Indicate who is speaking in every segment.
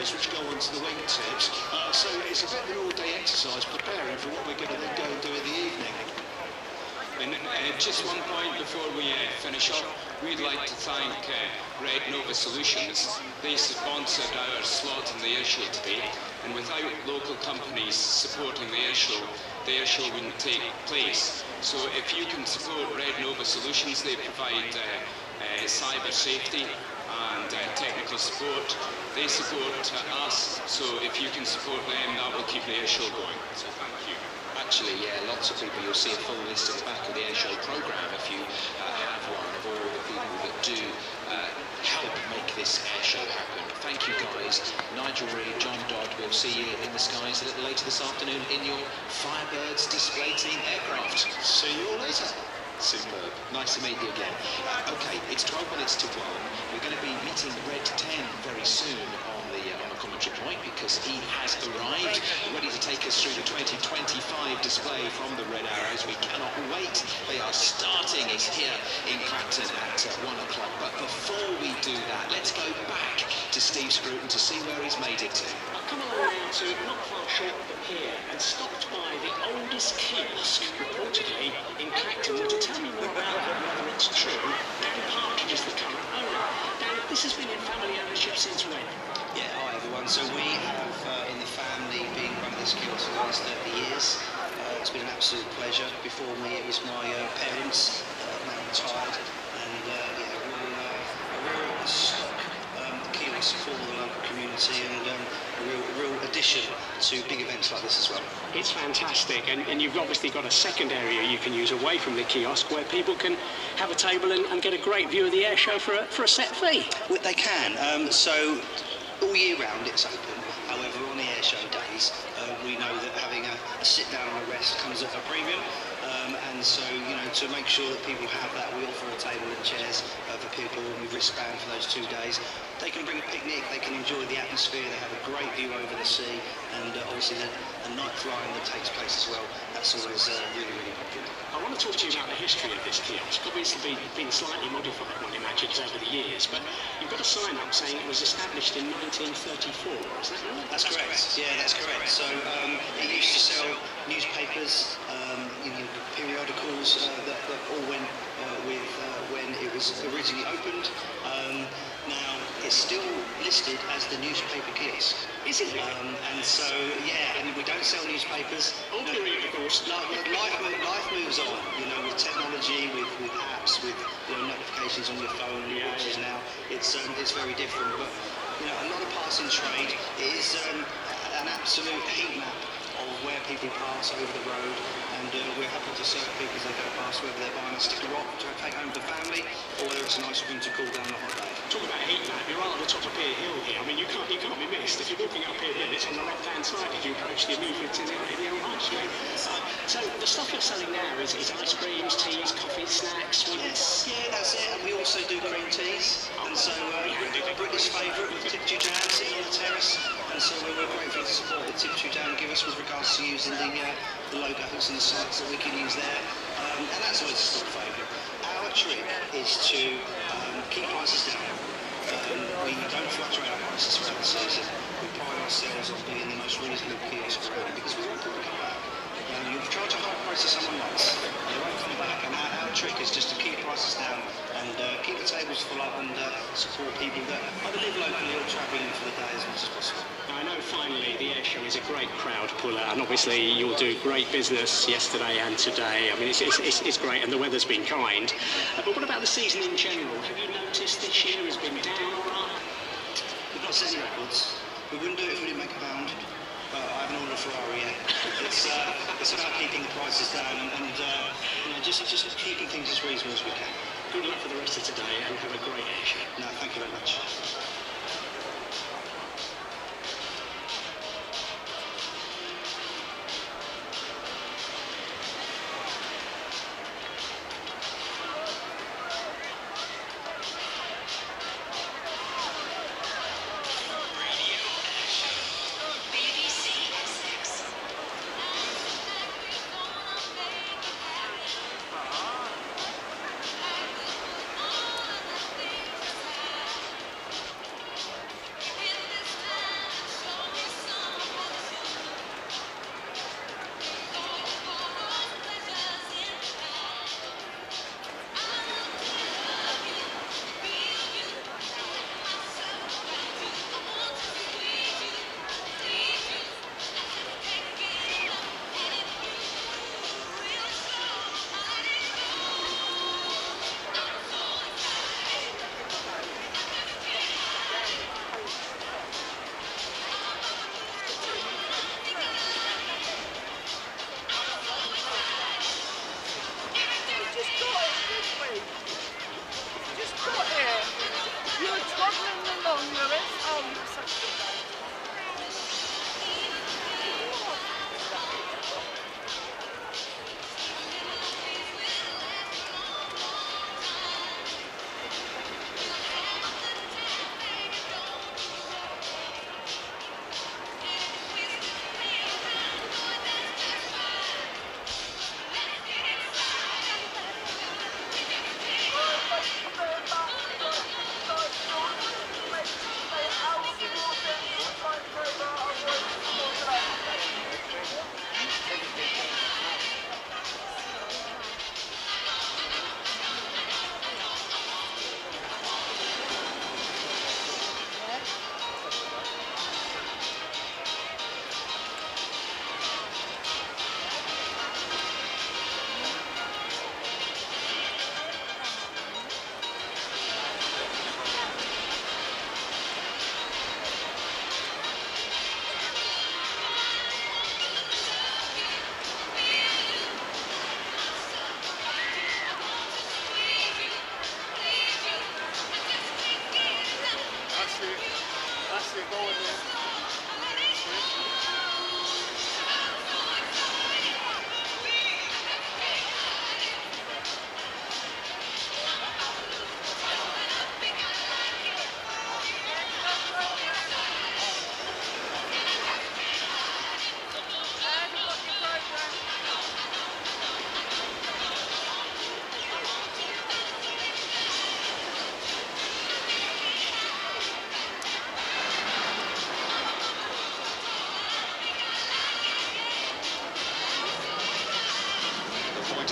Speaker 1: areas which go onto the wingtips. So it's a bit of an all-day exercise preparing for what we're going to then go and do in the evening.
Speaker 2: And just one point before we finish up, we'd like to thank Red Nova Solutions. They sponsored our slot in the airshow today, and without local companies supporting the airshow wouldn't take place. So if you can support Red Nova Solutions, they provide cyber safety and technical support. They support us, so if you can support them, that will keep the airshow going. So thank you.
Speaker 3: Actually, yeah, lots of people, you'll see a full list at the back of the airshow programme if you have one of all the people that do help make this airshow happen. Thank you guys. Nigel Reed, John Dodd, we'll see you in the skies a little later this afternoon in your Firebirds Display team aircraft.
Speaker 1: See you all later.
Speaker 3: Superb. Nice to meet you again. Okay, it's 12 minutes to 1. We're going to be meeting Red 10 very soon on the commentary point because he has arrived, ready to take us through the 2025 display from the Red Arrows. We cannot wait. They are starting. It's here in Clacton at 1 o'clock. But before we do that, let's go back to Steve Scruton to see where he's made it to.
Speaker 4: I've come along now to not far short of the pier and stopped by the oldest kiosk reportedly in Clacton. To tell me more about it, whether it's true, Dan Partridge is the current owner. Dan, this has been in family ownership since when?
Speaker 5: Yeah, hi everyone. So we have in the family been running this kiosk for the last 30 years. It's been an absolute pleasure. Before me it was my parents, now retired, and yeah, we're a real stock kiosk for the local community and a real addition to big events like this as well.
Speaker 4: It's fantastic, and you've obviously got a second area you can use away from the kiosk where people can have a table and get a great view of the air show for a set fee.
Speaker 5: Well, they can. So all year round it's open. However, on the air show days, we know that having a sit down and a rest comes at a premium. And so, you know, to make sure that people have that, we offer a table and chairs for people with wristband for those 2 days. They can bring a picnic, they can enjoy the atmosphere, they have a great view over the sea, and obviously the night flying that takes place as well. That's always really, really popular.
Speaker 4: I want to talk to you about the history of this kiosk. Obviously been slightly modified, one imagines, over the years, but you've got a sign up saying it was established in 1934, is that right?
Speaker 5: That's correct. Yeah, that's correct. So it used to sell newspapers, you know, periodicals that all went with when it was originally opened. Now it's still listed as the newspaper kiosk.
Speaker 4: Is it?
Speaker 5: And so yeah, and we don't sell newspapers.
Speaker 4: All periodicals.
Speaker 5: Life moves on. You know, with technology, with apps, with notifications on your phone, your watches now. It's very different. But you know, a lot of passing trade is an absolute heat map of where people pass over the road, and we're happy to serve people as they go past, whether they're buying a stick of rock to take home to the family, or whether it's a nice room to cool down the hot day.
Speaker 4: Talk about heat map, you're right on the top of Pier Hill here. I mean, you can't be missed. If you're walking up Pier Hill, it's on the left-hand side as you approach the amusements in the old high street. So the stuff you're selling now is ice creams, teas, coffee, snacks, sweets.
Speaker 5: Yeah, that's it. And we also do cream teas, and so British favourite, Tiptree Jam, sitting on the terrace. And so we're grateful to support the Tiptree Jam give us with regards to using the logos and the sites that we can use there. And that's always a stock favourite. Our trick is to keep prices down. We don't fluctuate our prices throughout the season. We pride ourselves on being the most reasonable kiosk around because we want people to come back. You charge a high price to someone once, they won't come back, and our trick is just to keep prices down and keep the tables full up and support people that either live locally or travelling for the day as much as possible.
Speaker 4: Now, I know finally the air show is a great crowd puller, and obviously you'll do great business yesterday and today. I mean, it's great, and the weather's been kind. But what about the season in general? Have you noticed this year has been down or up?
Speaker 5: We've not set any records. We wouldn't do it if we didn't make a pound. I haven't ordered a Ferrari yet. It's about keeping the prices down and you know, just keeping things as reasonable as we can.
Speaker 4: Good luck for the rest of today and have a great air show.
Speaker 5: No, thank you very much.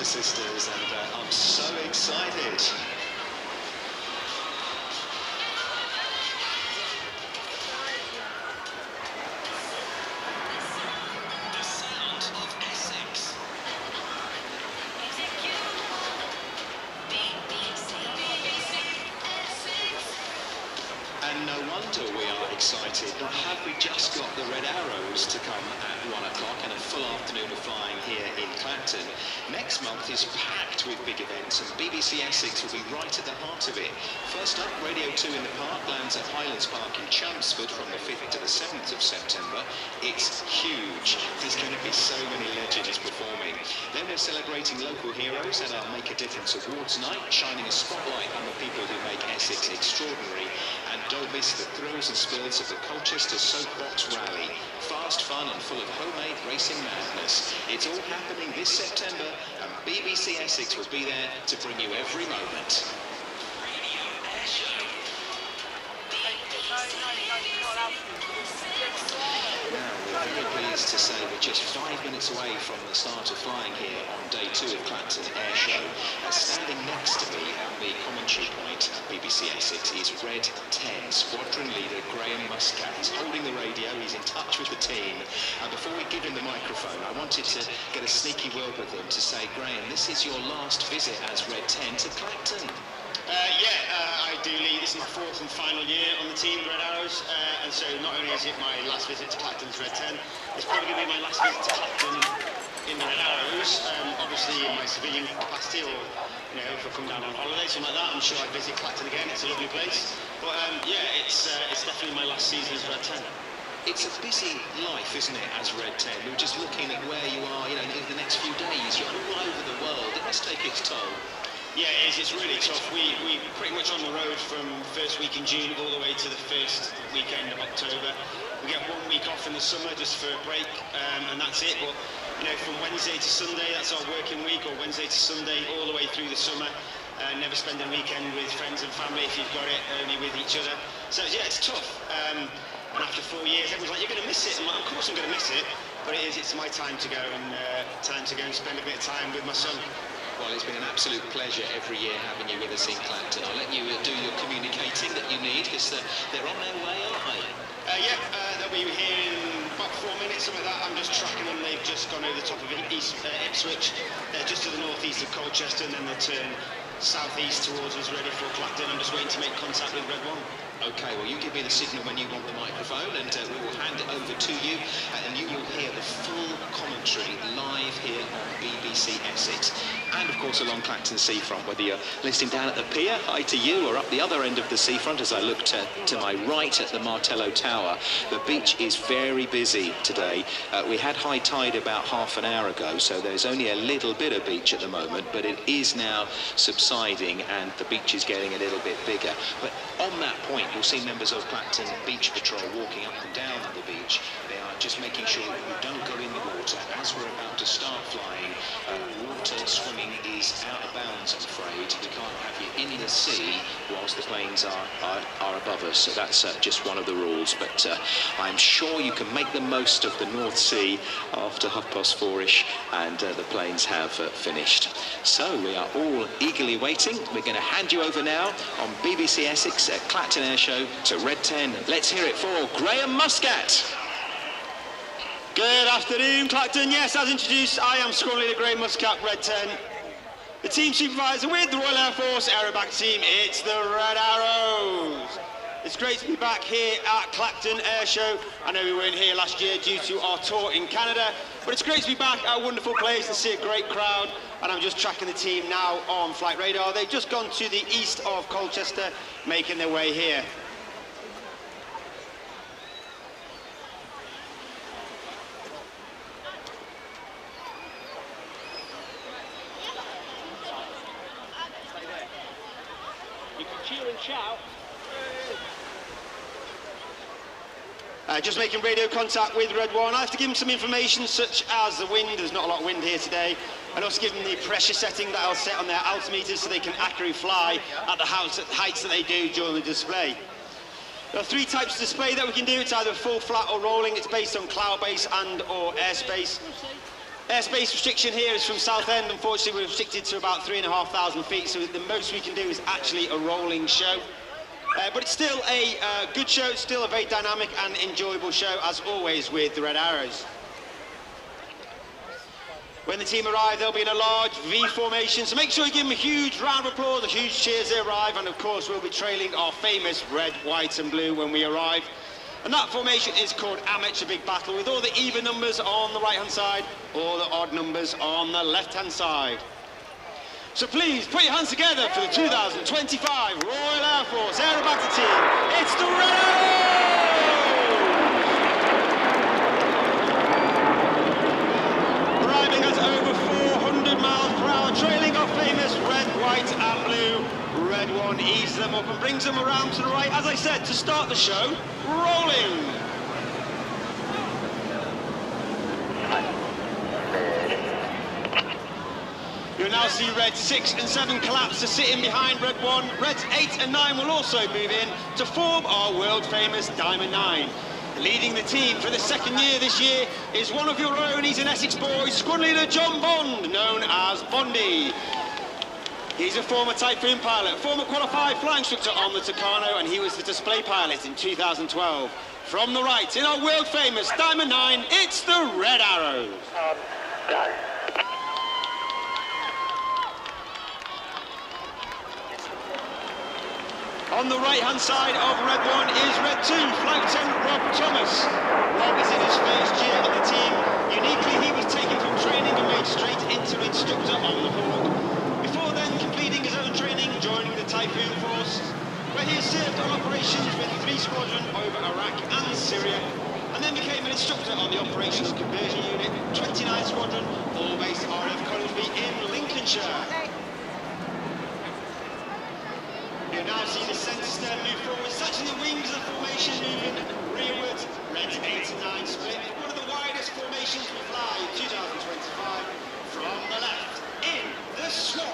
Speaker 3: Sisters, and I'm so excited.
Speaker 4: The sound of Essex.
Speaker 3: And no wonder we are excited. Not have we just got the Red Arrows to come at 1 o'clock and a full afternoon of flying here in Clacton. Next month is packed with big events, and BBC Essex will be right at the heart of it. First up, Radio 2 in the Park lands at Highlands Park in Chelmsford from the 5th to the 7th of September. It's huge. There's going to be so many legends performing. Then we're celebrating local heroes at our Make a Difference Awards night, shining a spotlight on the people who make Essex extraordinary. And don't miss the thrills and spills of the Colchester Soapbox Rally. Fast, fun and full of homemade racing madness. It's all happening this September, and BBC Essex will be there to bring you every moment.
Speaker 4: Radio Airshow.
Speaker 3: Now, we're very pleased to say we're just 5 minutes away from the start of flying here on day 2 of Clacton Airshow. Standing next to me at the commentary point at BBC Essex is Red 10 Squadron Leader Graham Muscat. He's holding the radio, he's in touch with the team. And before we give him the microphone, I wanted to get a sneaky word with him to say, Graham, this is your last visit as Red 10 to Clacton.
Speaker 6: Ideally, this is my 4th and final year on the team, Red Arrows, and so not only is it my last visit to Clacton's Red 10, it's probably going to be my last visit to Clacton in the Red Arrows, obviously in my civilian capacity, or if I come down on holiday, something like that, I'm sure I'd visit Clacton again. It's a lovely place, but it's definitely my last season as Red 10.
Speaker 3: It's a busy life, isn't it, as Red 10? We were just looking at where you are, in the next few days. You're all over the world. It must take its toll.
Speaker 6: Yeah, it is. It's really tough. We pretty much on the road from first week in June all the way to the first weekend of October. We get 1 week off in the summer just for a break, and that's it. But from Wednesday to Sunday, that's our working week, or Wednesday to Sunday all the way through the summer. Never spend a weekend with friends and family if you've got it, only with each other. So yeah, it's tough. And after 4 years, everyone's like, "You're going to miss it." I'm like, "Of course I'm going to miss it." But it is. It's my time to go and spend a bit of time with my son.
Speaker 3: Well, it's been an absolute pleasure every year having you with us in Clacton. I'll let you do your communicating that you need, because they're on their way, aren't they?
Speaker 6: They'll be here in about 4 minutes, something like that. I'm just tracking them. They've just gone over the top of Ipswich. They're just to the northeast of Colchester, and then they'll turn southeast towards us, ready for Clacton. I'm just waiting to make contact with Red 1.
Speaker 3: Okay, well, you give me the signal when you want the microphone, and we will hand it over to you, and you will hear the full commentary live here on BBC Essex, and of course along Clacton seafront, whether you're listening down at the pier, hi to you, or up the other end of the seafront as I look to my right at the Martello Tower. The beach is very busy today. We had high tide about half an hour ago, so there's only a little bit of beach at the moment, but it is now subsiding, and the beach is getting a little bit bigger. But on that point, you'll see members of Clacton Beach Patrol walking up and down the beach. They are just making sure that you don't go in the water. As we're about to start flying, water swimming is out of bounds, I'm afraid. We can't have you in the sea whilst the planes are above us. So that's just one of the rules. But I'm sure you can make the most of the North Sea after 4:30ish, and the planes have finished. So we are all eagerly waiting. We're going to hand you over now on BBC Essex at Clacton Airshow to Red 10. Let's hear it for Graham Muscat.
Speaker 6: Good afternoon, Clacton. Yes, as introduced, I am Squadron Leader Graham Muscat, Red 10. The team supervisor with the Royal Air Force Aerobatic Team, it's the Red Arrows. It's great to be back here at Clacton Airshow. I know we weren't here last year due to our tour in Canada, but it's great to be back at a wonderful place and see a great crowd. And I'm just tracking the team now on flight radar. They've just gone to the east of Colchester, making their way here.
Speaker 4: cheer and shout.
Speaker 6: Just making radio contact with Red 1. I have to give them some information such as the wind. There's not a lot of wind here today. And also give them the pressure setting that I'll set on their altimeters so they can accurately fly at the heights that they do during the display. There are three types of display that we can do. It's either full, flat or rolling. It's based on cloud base and or airspace. Airspace restriction here is from Southend. Unfortunately, we're restricted to about 3,500 feet, so the most we can do is actually a rolling show. But it's still a good show. It's still a very dynamic and enjoyable show, as always with the Red Arrows. When the team arrive, they'll be in a large V formation, so make sure you give them a huge round of applause, a huge cheer as they arrive, and of course we'll be trailing our famous red, white and blue when we arrive. And that formation is called Amateur Big Battle, with all the even numbers on the right-hand side, all the odd numbers on the left-hand side. So please, put your hands together for the 2025 Royal Air Force Aerobatic Team. It's the Red Arrows! Arriving at over 400 miles per hour, trailing our famous red, white and blue. Red 1 eases them up and brings them around to the right, as I said, to start the show, rolling. You'll now see Reds 6 and 7 collapse to sit in behind Red 1. Reds 8 and 9 will also move in to form our world-famous Diamond 9. Leading the team for the second year this year is one of your own. He's an Essex boy, squad leader John Bond, known as Bondy. He's a former Typhoon pilot, former qualified flying instructor on the Tucano, and he was the display pilot in 2012. From the right, in our world-famous Diamond 9, it's the Red Arrows.
Speaker 7: Go.
Speaker 6: On the right-hand side of Red 1 is Red 2, Flight Lieutenant Rob Thomas. Rob is in his first year on the team. Uniquely, he was taken from training and made straight into instructor on the Hawk. Before then, completing his own training, joining the Typhoon Force, where he has served on operations with 3 squadrons over Iraq and Syria, and then became an instructor on the Operations Conversion Unit, 29th Squadron, all based at RAF Tutor in Lincolnshire. You'll now see the centre stern move forward, touching the wings of the formation, moving rearwards. Reds 8 and 9 split. One of the widest formations we fly in 2025. From the left, in the Swan.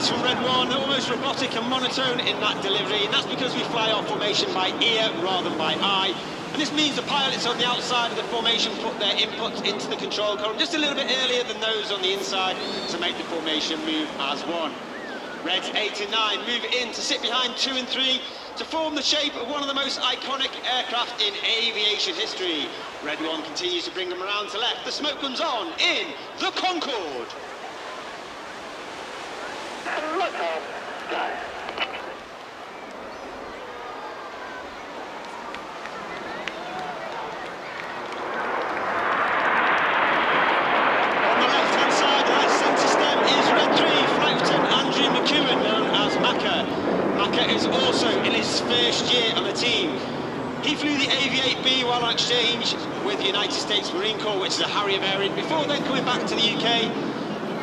Speaker 6: From Red 1, almost robotic and monotone in that delivery, and that's because we fly our formation by ear rather than by eye. And this means the pilots on the outside of the formation put their inputs into the control column just a little bit earlier than those on the inside to make the formation move as one. Reds 8 and 9 move in to sit behind 2 and 3 to form the shape of one of the most iconic aircraft in aviation history. Red 1 continues to bring them around to left. The smoke guns on in the Concorde.
Speaker 7: Look up. Go.
Speaker 6: On the left-hand side of that centre stem is Red 3, Flight Lieutenant Andrew McEwen, known as Macca. Macca is also in his first year on the team. He flew the Aviate-B while on exchange with the United States Marine Corps, which is a Harrier variant, before then coming back to the UK.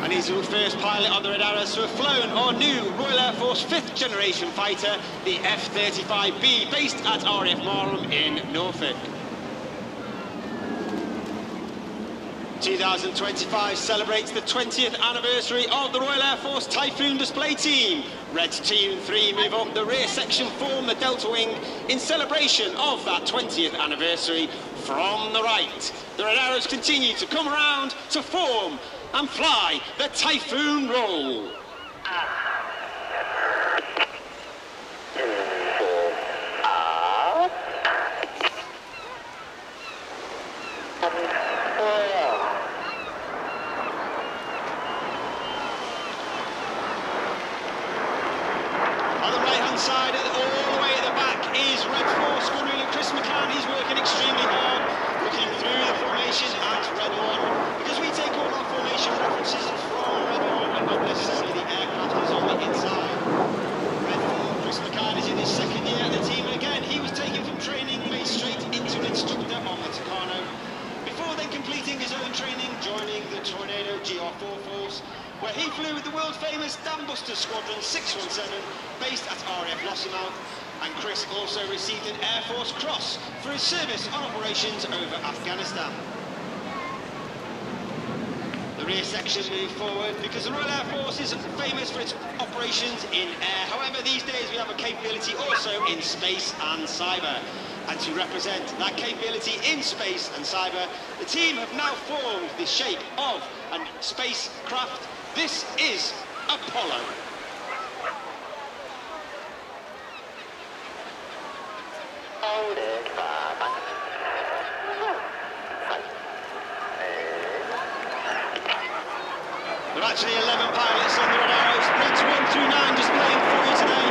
Speaker 6: And he's the first pilot on the Red Arrows to have flown our new Royal Air Force 5th generation fighter, the F-35B, based at RAF Marham in Norfolk. 2025 celebrates the 20th anniversary of the Royal Air Force Typhoon Display Team. Reds 2 and 3 move up the rear section, form the Delta Wing in celebration of that 20th anniversary. From the right, the Red Arrows continue to come around to form and fly the Typhoon Roll. On the right-hand side, all the way at the back, is Red 4 Squadron leader Chris McKay. GR4 Falls, where he flew with the world-famous Dambuster Squadron 617, based at RAF Lossiemouth, and Chris also received an Air Force Cross for his service on operations over Afghanistan. The rear section moved forward because the Royal Air Force is famous for its operations in air. However, these days we have a capability also in space and cyber. And to represent that capability in space and cyber, the team have now formed the shape of a spacecraft. This is Apollo. There are actually 11 pilots on the Red Arrows, Reds 1 through 9 displaying for you today.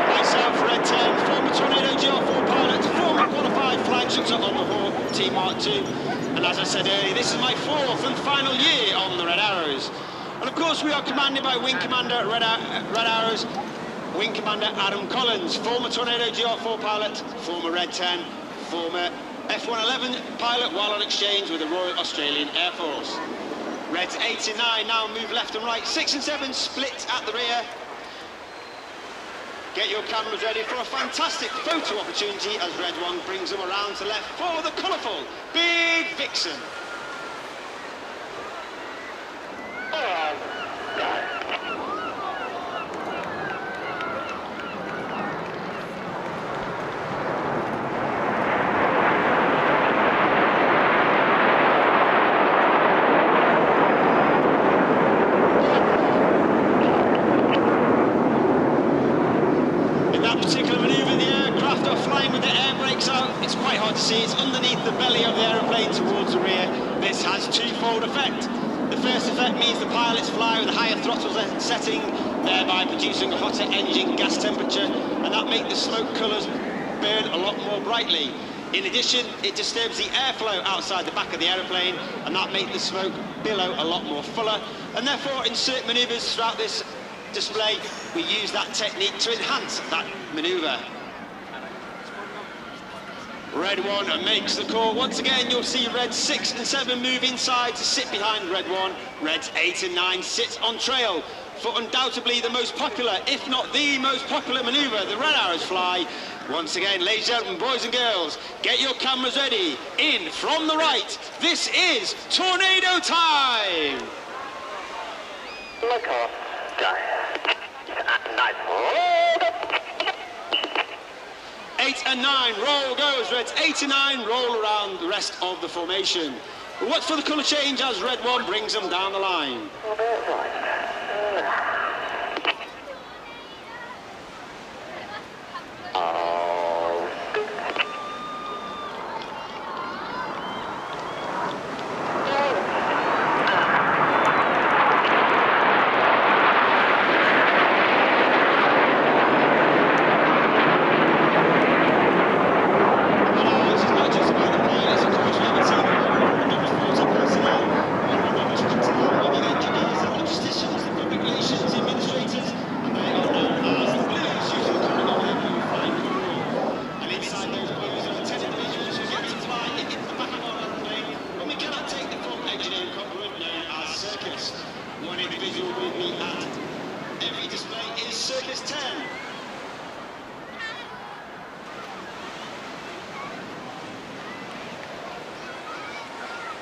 Speaker 6: Myself, Red 10, former Tornado GR4 pilot, former qualified flying instructor on the Hawk T Mark II. And as I said earlier, this is my 4th and final year on the Red Arrows. And of course we are commanded by Wing Commander Red Arrows, Wing Commander Adam Collins, former Tornado GR4 pilot, former Red 10, former F-111 pilot while on exchange with the Royal Australian Air Force. Reds 8 and 9 now move left and right, 6 and 7 split at the rear. Get your cameras ready for a fantastic photo opportunity as Red 1 brings them around to left for the colourful Big Vixen. It's underneath the belly of the aeroplane towards the rear. This has twofold effect. The first effect means the pilots fly with a higher throttle setting, thereby producing a hotter engine gas temperature, and that makes the smoke colours burn a lot more brightly. In addition, it disturbs the airflow outside the back of the aeroplane, and that makes the smoke billow a lot more fuller. And therefore, in certain manoeuvres throughout this display, we use that technique to enhance that manoeuvre. Red 1 makes the call. Once again, you'll see Reds 6 and 7 move inside to sit behind Red 1. Reds 8 and 9 sit on trail for undoubtedly the most popular, if not the most popular manoeuvre the Red Arrows fly. Once again, ladies and gentlemen, boys and girls, get your cameras ready. In from the right, this is Tornado time!
Speaker 7: Look off, guys. Nice.
Speaker 6: 8 and 9, roll goes, Reds 8 and 9, roll around the rest of the formation. We'll watch for the colour change as Red 1 brings them down the line.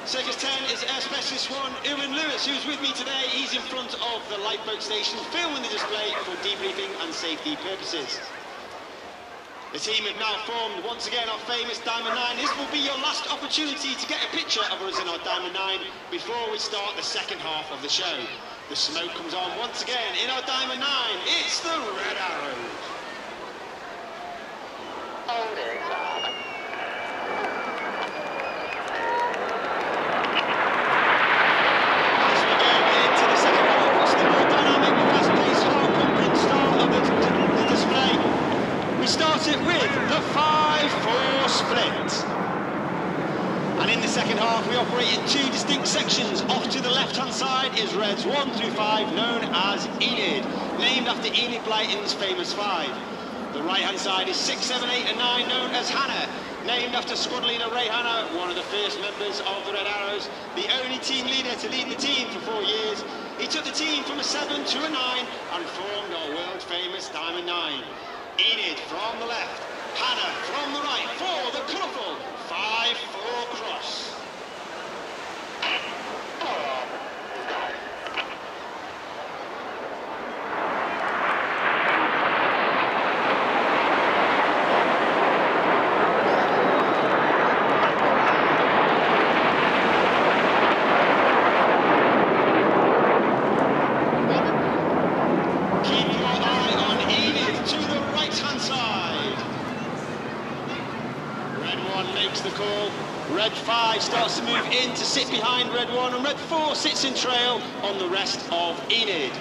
Speaker 6: Circus 10 is Air Specialist 1, Erwin Lewis, who's with me today. He's in front of the lifeboat station, filming the display for debriefing and safety purposes. The team have now formed, once again, our famous Diamond 9. This will be your last opportunity to get a picture of us in our Diamond 9 before we start the second half of the show. The smoke comes on once again in our Diamond 9. It's the Red Arrows. Start it with the 5-4 split. And in the second half, we operate in two distinct sections. Off to the left-hand side is Reds 1 through 5, known as Enid, named after Enid Blyton's famous 5. The right-hand side is 6, 7, 8 and 9, known as Hannah, named after Squadrolina Ray Hannah, one of the first members of the Red Arrows, the only team leader to lead the team for 4 years. We took the team from a 7 to a 9 and formed our world-famous Diamond 9. Enid from the left, Hannah from the right for the colourful 5-4 cross. Red 5 starts to move in to sit behind Red 1, and Red 4 sits in trail on the rest of Enid.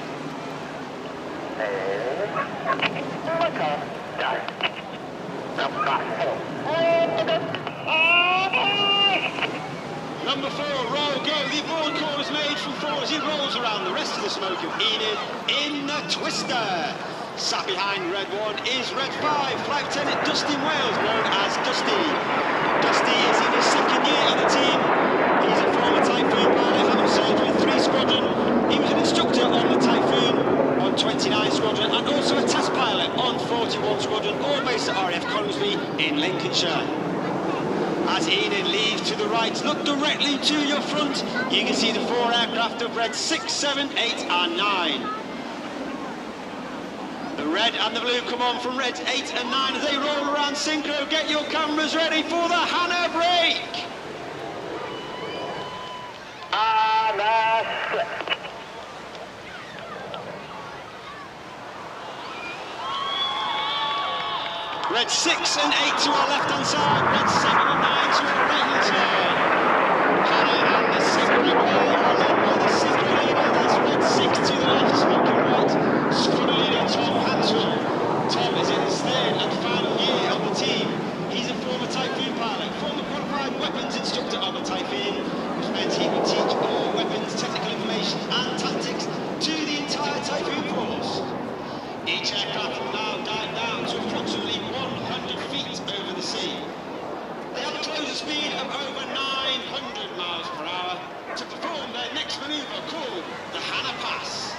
Speaker 6: Number 4, roll, go. The board call is made from 4 as he rolls around the rest of the smoke of Enid in the twister. Sat behind Red 1 is Red 5, Flight Lieutenant Dustin Wales, known as Dusty. Dusty is in his second year on the team. He's a former Typhoon pilot, having served with 3 Squadron. He was an instructor on the Typhoon, on 29 Squadron, and also a test pilot on 41 Squadron, all based at RAF Coningsby in Lincolnshire. As Enid leaves to the right, look directly to your front. You can see the 4 aircraft of Red 6, 7, 8 and 9. The red and the blue come on from Reds 8 and 9 as they roll around synchro. Get your cameras ready for the Hannah break. Red 6 and 8 to our left hand side, Red 7 and 9 to our right hand side. Hannah and the synchro pair are led by the synchro leader, that's Red 6 to the left, smoking right. Squadron leader Tom Hanswell. Tom is in his 3rd and final year of the team. He's a former Typhoon pilot, former qualified weapons instructor of a Typhoon, which meant he could teach all weapons, technical information and tactics to the entire Typhoon force. Each aircraft will now dive down to approximately 100 feet over the sea. They have a closer speed of over 900 miles per hour to perform their next manoeuvre called the Hannah Pass.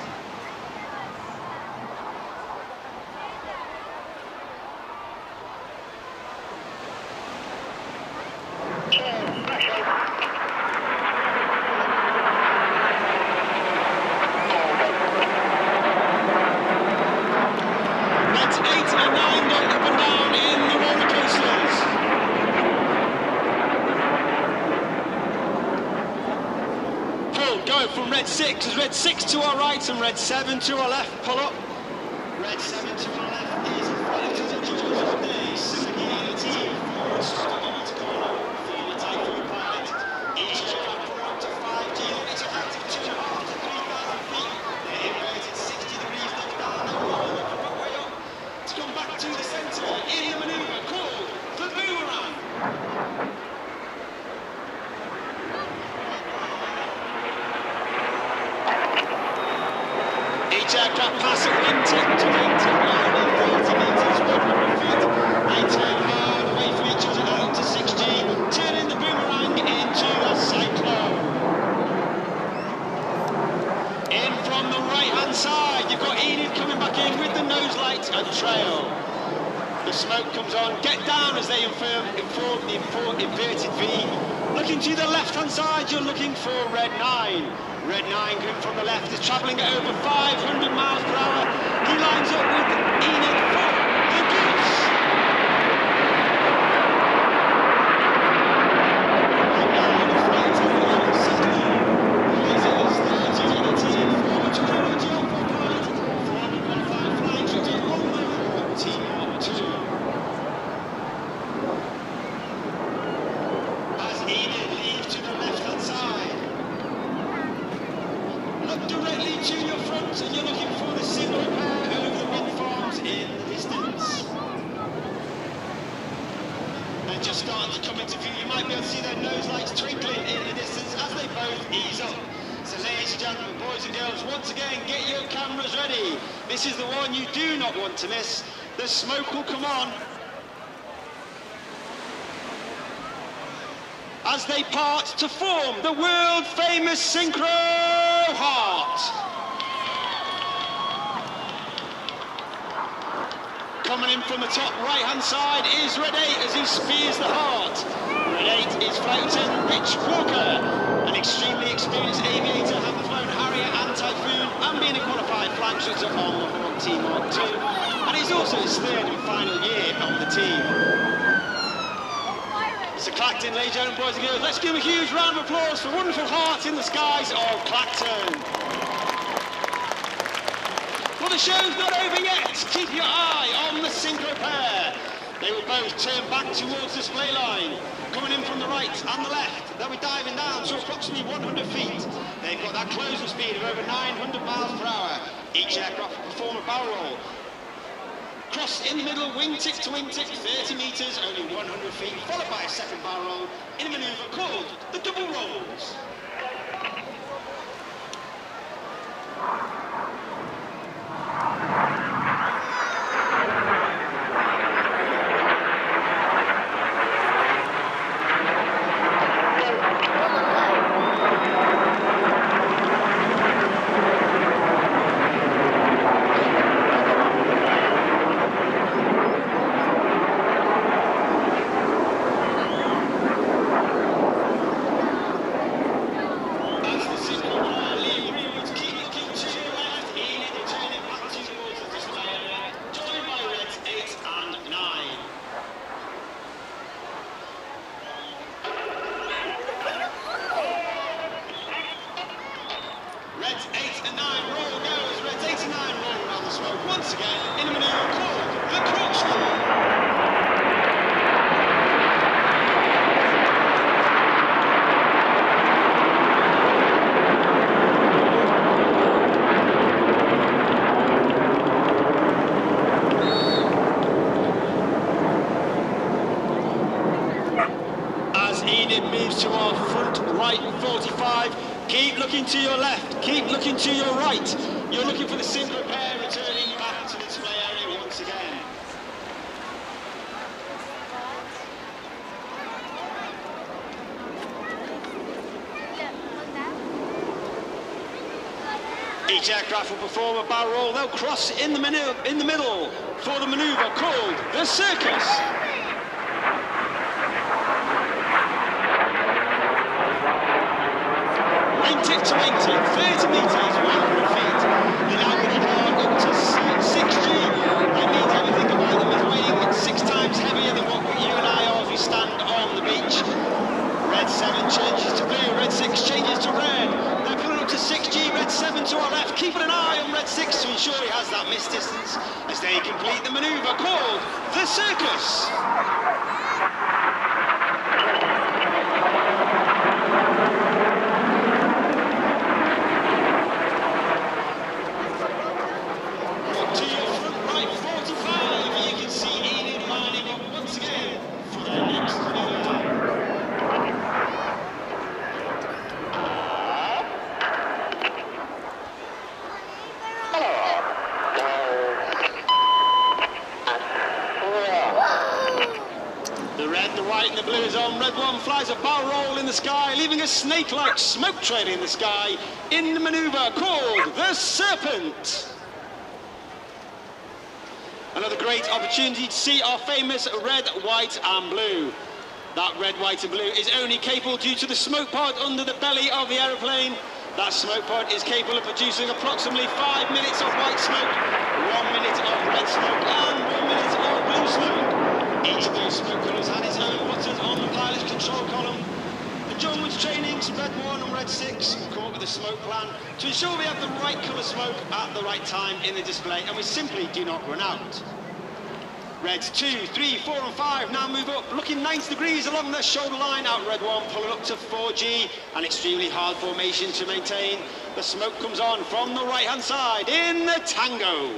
Speaker 6: From Red 6 is Red 6 to our right and Red 7 to our left. Pull up. Red 7 to our left is Flight Lieutenant George Day, second year in the team for former Typhoon pilot. Each aircraft brought up to 5G, it's a height of 2,500 to 3,000 feet. They're inverted 60 degrees look down the wall, looking way up to come back to the centre in the manoeuvre called the Boomerang. Each aircraft pass at wind tip to wind tip line of 30 metres, 100 feet. They turn hard away from each other out to 6G, turning the Boomerang into a cyclone. In from the right-hand side, you've got Enid coming back in with the nose light and trail. The smoke comes on, get down as they inform the inverted V. Looking to the left-hand side, you're looking for Red 9. Red 9 coming from the left is travelling at over 500 miles per hour. He lines up with Enid for the Goose. And now the flight of the long cycling. Boys, it was 30 in the team, former technology opera pilot, former qualified flying instructor on the Team 2. As Enid leaves to the left-hand side, look directly to your front and you're looking for the single pair over the wind farms in the distance. They're just starting to come into view. You might be able to see their nose lights twinkling in the distance as they both ease up. So ladies and gentlemen, boys and girls, once again, get your cameras ready. This is the one you do not want to miss. The smoke will come on as they part to form the world-famous Synchro Heart. from the top right-hand side is Red 8 as he spears the heart. Red 8 is Flight Lieutenant Rich Walker, an extremely experienced aviator, having flown Harrier and Typhoon and being a qualified flight instructor on the Hawk T-Mark 2. And he's also his third and final year on the team. Mr. Clacton, ladies and gentlemen, boys and girls, let's give him a huge round of applause for wonderful hearts in the skies of Clacton. Well, the show's not over yet. Keep your eye on the synchro pair. They will both turn back towards the display line. Coming in from the right and the left. They'll be diving down to approximately 100 feet. They've got that closing speed of over 900 miles per hour. Each aircraft will perform a barrel roll. Cross in the middle, wingtip to wingtip, 30 metres, only 100 feet, followed by a second barrel roll in a manoeuvre called the double rolls. Keep looking to your left, keep looking to your right. You're looking for the synchro pair returning back to the display area once again. Each aircraft will perform a barrel roll. They'll cross in the middle for the manoeuvre called the circus. Wingtip to wingtip, 30 metres, 100 feet. They're now going to go up to 6G. That means everything about them is weighing 6 times heavier than what you and I are as we stand on the beach. Red 7 changes to blue, Red 6 changes to red. They're pulling up to 6G, Red 7 to our left, keeping an eye on Red 6 to ensure he has that missed distance as they complete the manoeuvre called the circus. Flies a barrel roll in the sky, leaving a snake-like smoke trail in the sky in the manoeuvre called the Serpent. Another great opportunity to see our famous red, white and blue. That red, white and blue is only capable due to the smoke pod under the belly of the aeroplane. That smoke pod is capable of producing approximately 5 minutes of white smoke, 1 minute of red smoke and 1 minute of blue smoke. Each of those smoke colours had its own buttons on the pilot's control column. And during which trainings, Red 1 and Red 6 will come up with a smoke plan to ensure we have the right colour smoke at the right time in the display and we simply do not run out. Reds 2, 3, 4 and 5 now move up, looking 90 degrees along their shoulder line out Red 1, pulling up to 4G, an extremely hard formation to maintain. The smoke comes on from the right-hand side in the Tango.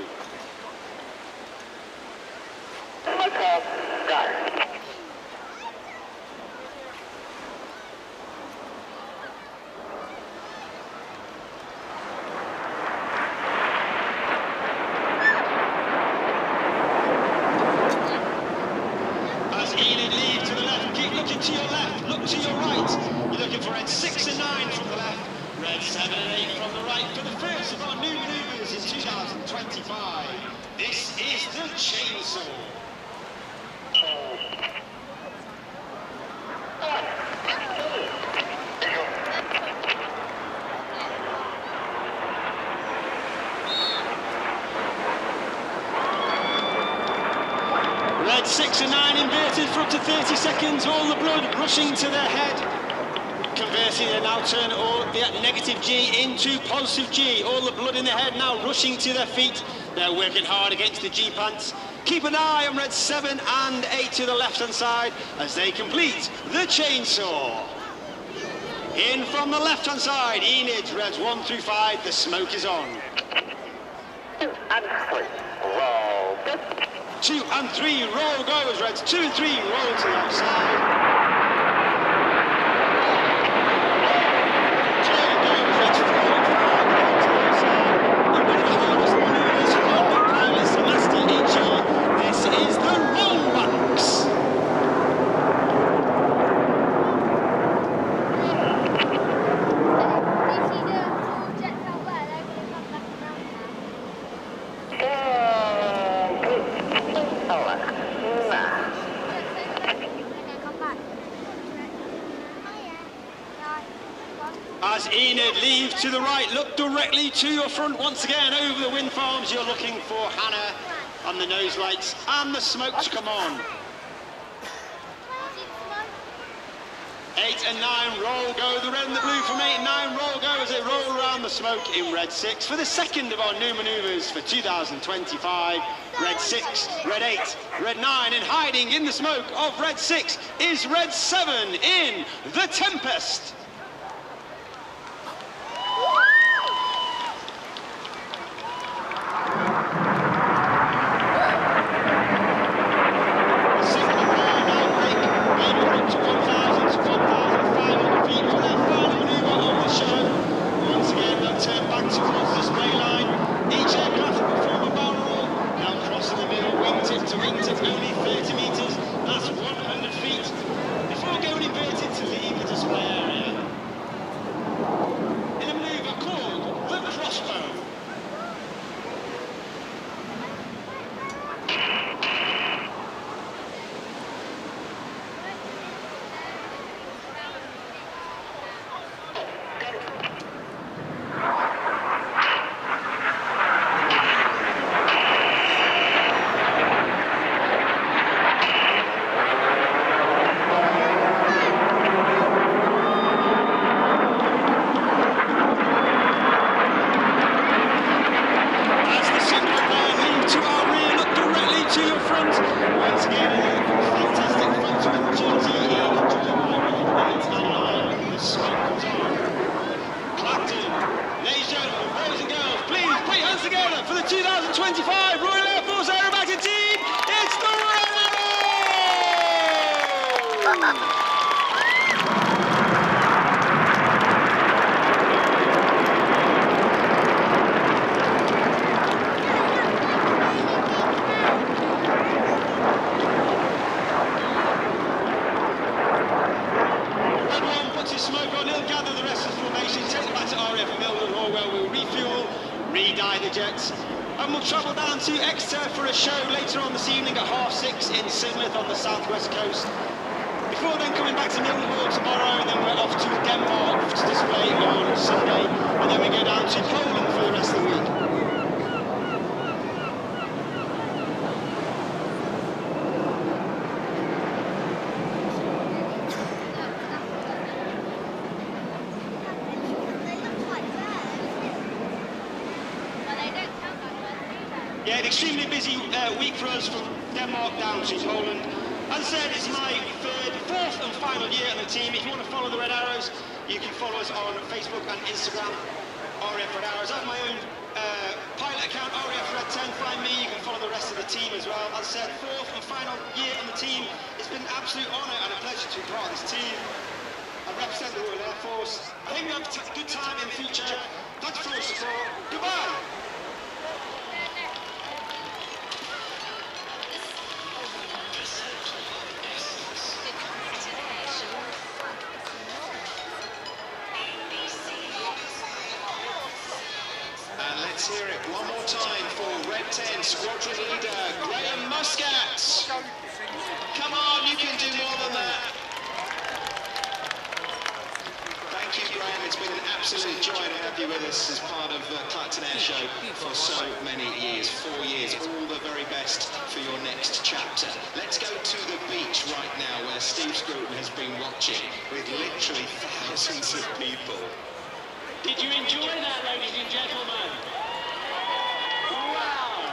Speaker 6: To your left, look to your right. You're looking for Red 6 and 9 from the left, Red 7 and 8 from the All right, for the first of our new manoeuvres in 2025, this is the chainsaw. Red 6 and 9 inverted for up to 30 seconds, all the blood rushing to their head. Converting, they now turn all the negative G into positive G. All the blood in their head now rushing to their feet. They're working hard against the G pants. Keep an eye on Red 7 and 8 to the left-hand side as they complete the chainsaw. In from the left-hand side, Enid, Reds 1 through 5, the smoke is on.
Speaker 7: 2 and 3, roll.
Speaker 6: 2 and 3, roll goes, Reds 2 and 3, roll to the outside. As Enid leaves to the right, look directly to your front once again over the wind farms. You're looking for Hannah on the nose lights and the smoke to come on. 8 and 9, roll go. The red and the blue from 8 and 9, roll go as they roll around the smoke in Red 6 for the second of our new manoeuvres for 2025. Red 6, Red 8, Red 9, and hiding in the smoke of Red 6 is Red 7 in the Tempest. Yeah, an extremely busy week for us from Denmark down to Poland. As I said, it's my fourth and final year on the team. If you want to follow the Red Arrows, you can follow us on Facebook and Instagram, RAF Red Arrows. I have my own pilot account, RAF Red 10. Find me, you can follow the rest of the team as well. As I said, fourth and final year on the team. It's been an absolute honour and a pleasure to be part of this team. I represent the Royal Air Force. I think we have a good time in the future. Thanks for your support. Goodbye.
Speaker 3: Let's hear it one more time for Red 10 Squadron Leader Graham Muscat. Come on, you can do more than that. Thank you, Graham. It's been an absolute joy to have you with us as part of Clacton Airshow for so many years, 4 years. All the very best for your next chapter. Let's go to the beach right now where Steve Scruton has been watching with literally thousands of people.
Speaker 4: Did you enjoy that, ladies and gentlemen? Wow!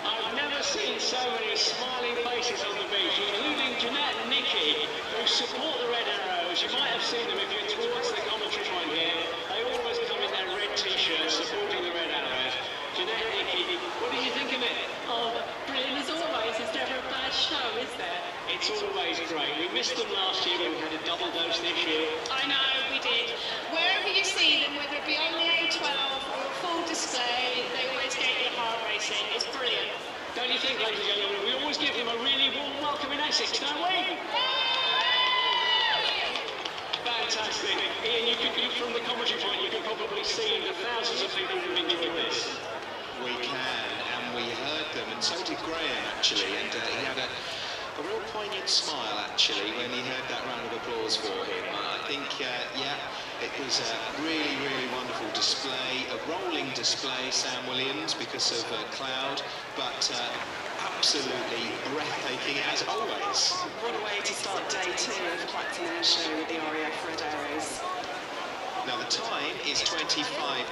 Speaker 4: I've never seen so many smiling faces on the beach, including Jeanette and Nikki, who support the Red Arrows. You might have seen them if you're towards the commentary point here. They always come in their red t-shirts supporting the Red Arrows. Jeanette and Nikki, what do you think of it?
Speaker 8: Oh, brilliant as always. It's never a bad show, is there?
Speaker 4: It's always great. We missed them last year, but we had a double dose this year.
Speaker 8: I know, we did. Wherever you see them, whether it be on the A12 or a full display, they always get your heart racing. It's brilliant.
Speaker 4: Don't you think, ladies and gentlemen, we always give them a really warm welcome in Essex, don't we? Fantastic. Ian, from the commentary point, you can probably see the thousands of people who've enjoyed this.
Speaker 3: We can, and we heard them, and so did Graham, actually, and he had a real poignant smile, actually, when he heard that round of applause for him. I think, yeah, it was a really, really wonderful display, a rolling display, Sam Williams, because of cloud, but absolutely breathtaking as always.
Speaker 9: What a way to start day 2 of Clacton Airshow with the RAF Red Arrows.
Speaker 3: Now the time is 1:25 .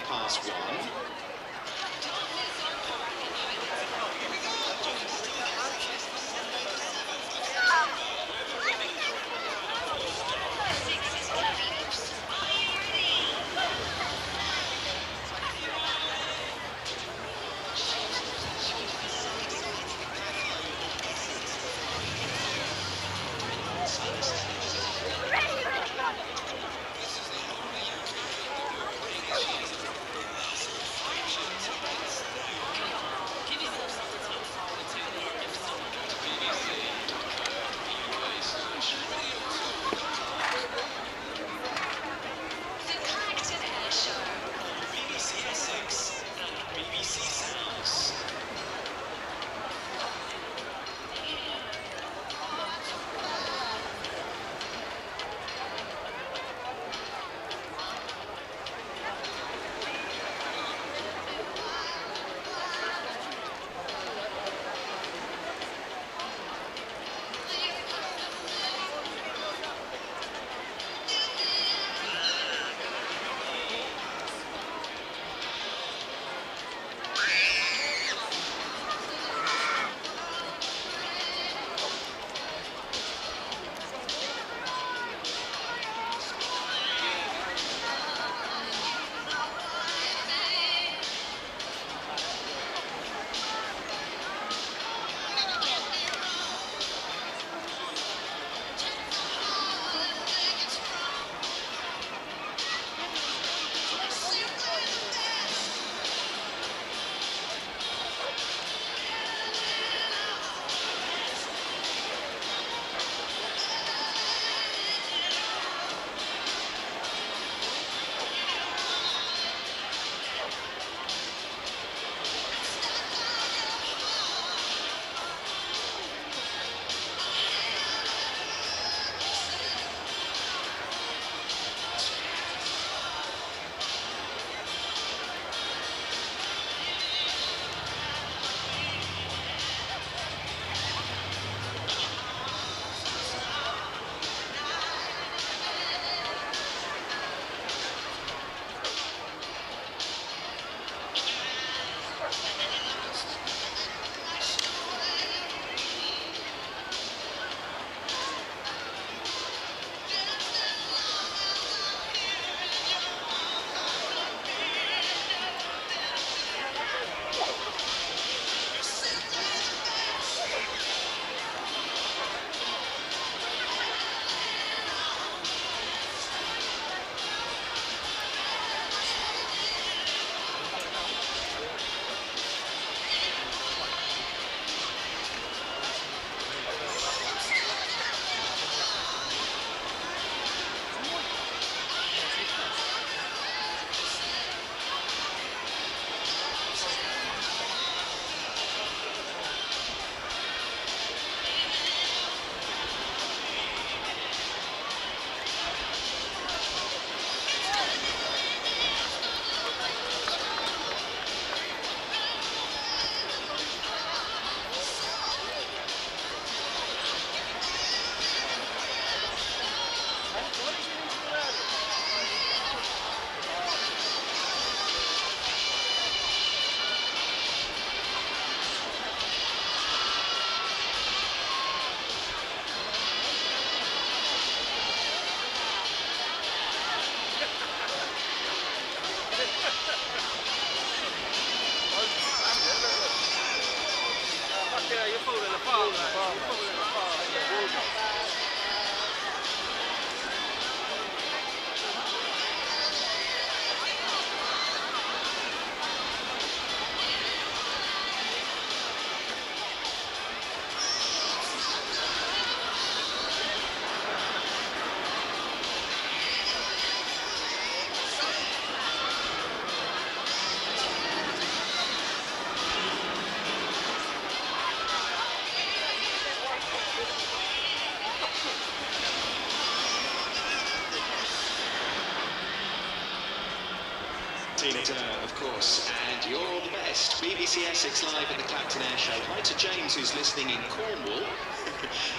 Speaker 3: of course, and you're the best. BBC Essex live at the Clacton Airshow. Hi to James, who's listening in Cornwall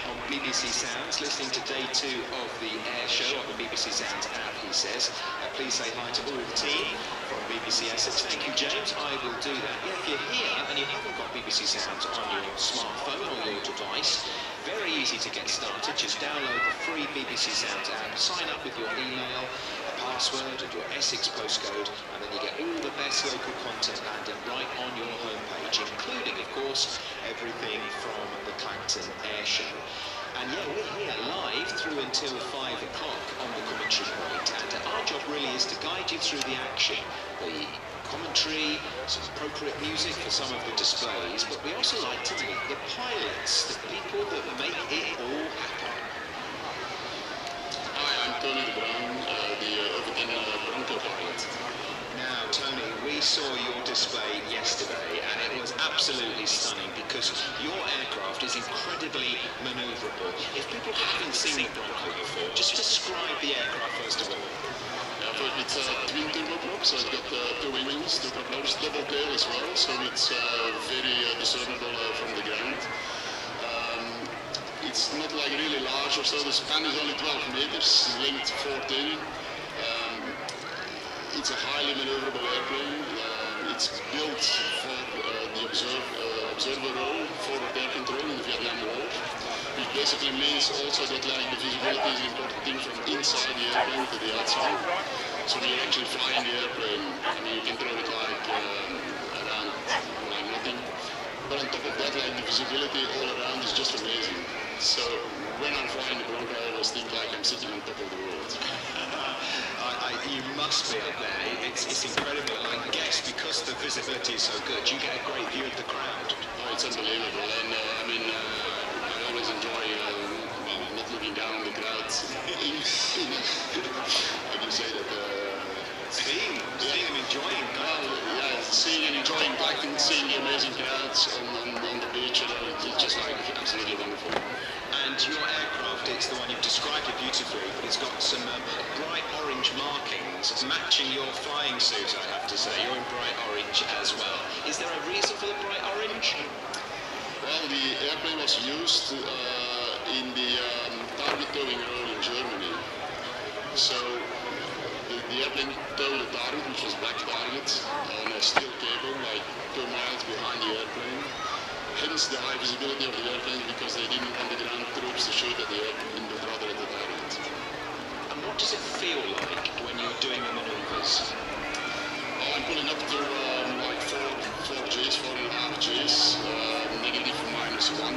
Speaker 3: on BBC Sounds, listening to day 2 of the Airshow on the BBC Sounds app, he says. Please say hi to all the team from BBC Essex. Thank you, James. I will do that. Yeah, if you're here and you haven't got BBC Sounds on your smartphone or your device, very easy to get started. Just download the free BBC Sounds app, sign up with your email, password and your Essex postcode, and then you get all the best local content landed right on your homepage, including, of course, everything from the Clacton Airshow. And yeah, we're here live through until 5 o'clock on the commentary point, and our job really is to guide you through the action, the commentary, some appropriate music for some of the displays, but we also like to meet the pilots, the people that make it all happen.
Speaker 10: Hi, I'm Tony de Bruin, the Bronco pilot.
Speaker 3: Now, Tony, we saw your display yesterday, and it was absolutely stunning because your aircraft is incredibly manoeuvrable. If people haven't seen the Bronco before, just describe the aircraft first of all.
Speaker 10: It's a twin turboprop, so it's got 2 wings, 2 propellers, double tail as well, so it's very discernible from the ground. It's not like really large or so. The span is only 12 meters, length 14. It's a highly maneuverable airplane. It's built for the observer role for repair control in the Vietnam War, which basically means also that like the visibility is an important thing from inside the airplane to the outside. So when you actually fly in the airplane, I mean, you can throw it like around like nothing. But on top of that, like the visibility all around is just amazing. So when I'm flying the Bronco, I always think like I'm sitting on top of the world.
Speaker 3: You must be up there. It's incredible. And I guess because the visibility is so good, you get a great view of the crowd.
Speaker 10: Oh, it's unbelievable. And I mean, I always enjoy not looking down on the crowd. How do you say that?
Speaker 3: Seeing and enjoying.
Speaker 10: Yeah, seeing and enjoying Clacton, seeing the amazing crowds on the beach, it's just like absolutely wonderful.
Speaker 3: And your aircraft, it's the one you've described it beautifully, but it's got some bright orange markings matching your flying suit, I have to say. You're in bright orange as well. Is there a reason for the bright orange?
Speaker 10: Well, the airplane was used in the target towing role in Germany. So the airplane towed a target, which was black target, on a steel cable, like 2 miles behind the airplane. Hence the high visibility of the airplane, because they didn't want the ground troops to shoot at the airplane, but rather at the target.
Speaker 3: And what does it feel like when you're doing the manoeuvres?
Speaker 10: Oh, I'm pulling up to like 4 Gs, 4.5 Gs, negative -1.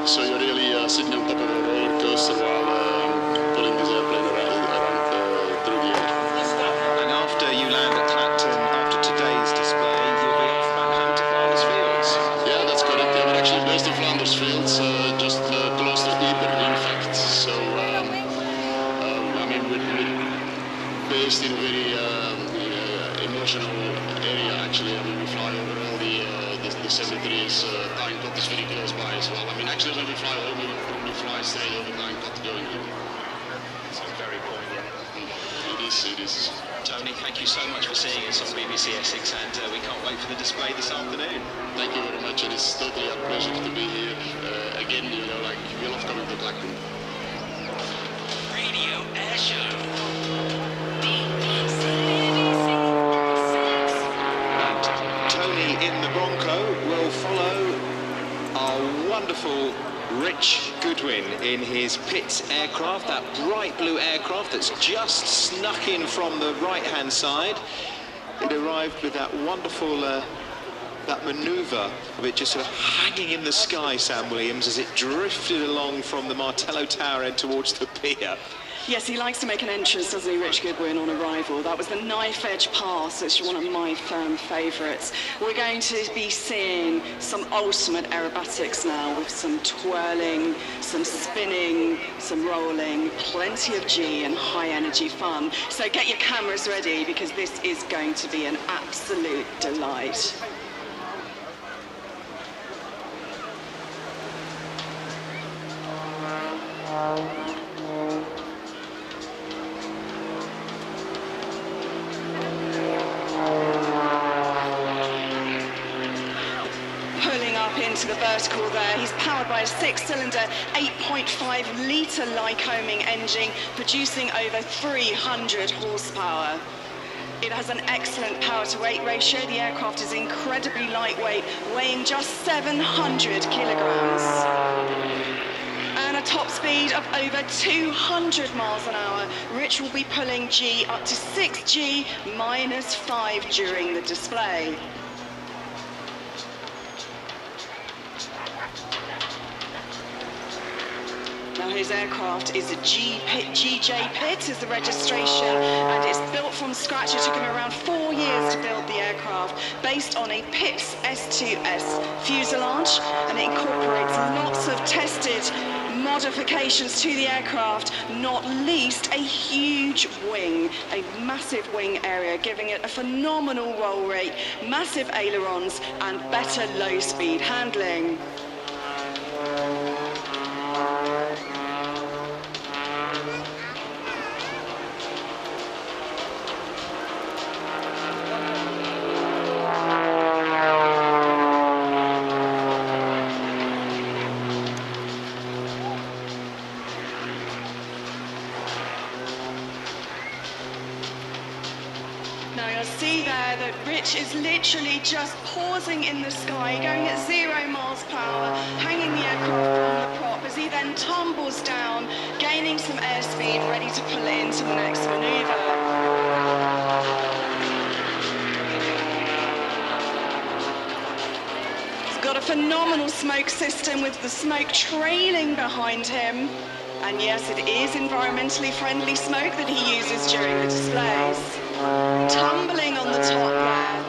Speaker 10: So you're really sitting on top of a roller coaster while pulling this airplane around through the air.
Speaker 3: And after you land at Clacton, after today's display, you'll be off back home to Farmers Fields.
Speaker 10: Yeah, that's correct. Yeah, we're actually based in Flanders Fields, just close to Ypres, in fact. So, I mean, we're based in a very emotional area, actually. I mean, we fly over all the cemeteries. Concorde is very close by as well. I mean, actually, when we fly home, we probably fly straight over Concorde going home.
Speaker 3: So very poignant.
Speaker 10: It is.
Speaker 3: Tony, thank you so much for seeing us on BBC Essex, and we can't wait for the display this afternoon.
Speaker 10: Thank you very much, and it's totally a pleasure to be here. Again, you know, like, we love coming to Clacton.
Speaker 11: Radio Airshow.
Speaker 3: And Tony in the Bronco will follow our wonderful Rich Goodwin in his Pitts aircraft, that bright blue aircraft that's just snuck in from the right-hand side. It arrived with that wonderful, that manoeuvre of it just sort of hanging in the sky, Sam Williams, as it drifted along from the Martello Tower end towards the pier.
Speaker 9: Yes, he likes to make an entrance, doesn't he, Rich Goodwin, on arrival. That was the knife edge pass. It's one of my firm favourites. We're going to be seeing some ultimate aerobatics now, with some twirling, some spinning, some rolling, plenty of G and high energy fun. So get your cameras ready, because this is going to be an absolute delight. into the vertical there. He's powered by a 6-cylinder, 8.5-litre Lycoming engine, producing over 300 horsepower. It has an excellent power-to-weight ratio. The aircraft is incredibly lightweight, weighing just 700 kilograms. And a top speed of over 200 miles an hour. Rich will be pulling G up to 6G minus 5 during the display. Now his aircraft is a GJ Pitt is the registration, and it's built from scratch. It took him around 4 years to build the aircraft, based on a PRXIX S2S fuselage, and it incorporates lots of tested modifications to the aircraft, not least a huge wing, a massive wing area, giving it a phenomenal roll rate, massive ailerons, and better low-speed handling. Is literally just pausing in the sky, going at 0 miles per hour, hanging the aircraft on the prop as he then tumbles down, gaining some airspeed, ready to pull it into the next manoeuvre. He's got a phenomenal smoke system with the smoke trailing behind him. And yes, it is environmentally friendly smoke that he uses during the displays. Tumbling on the top there.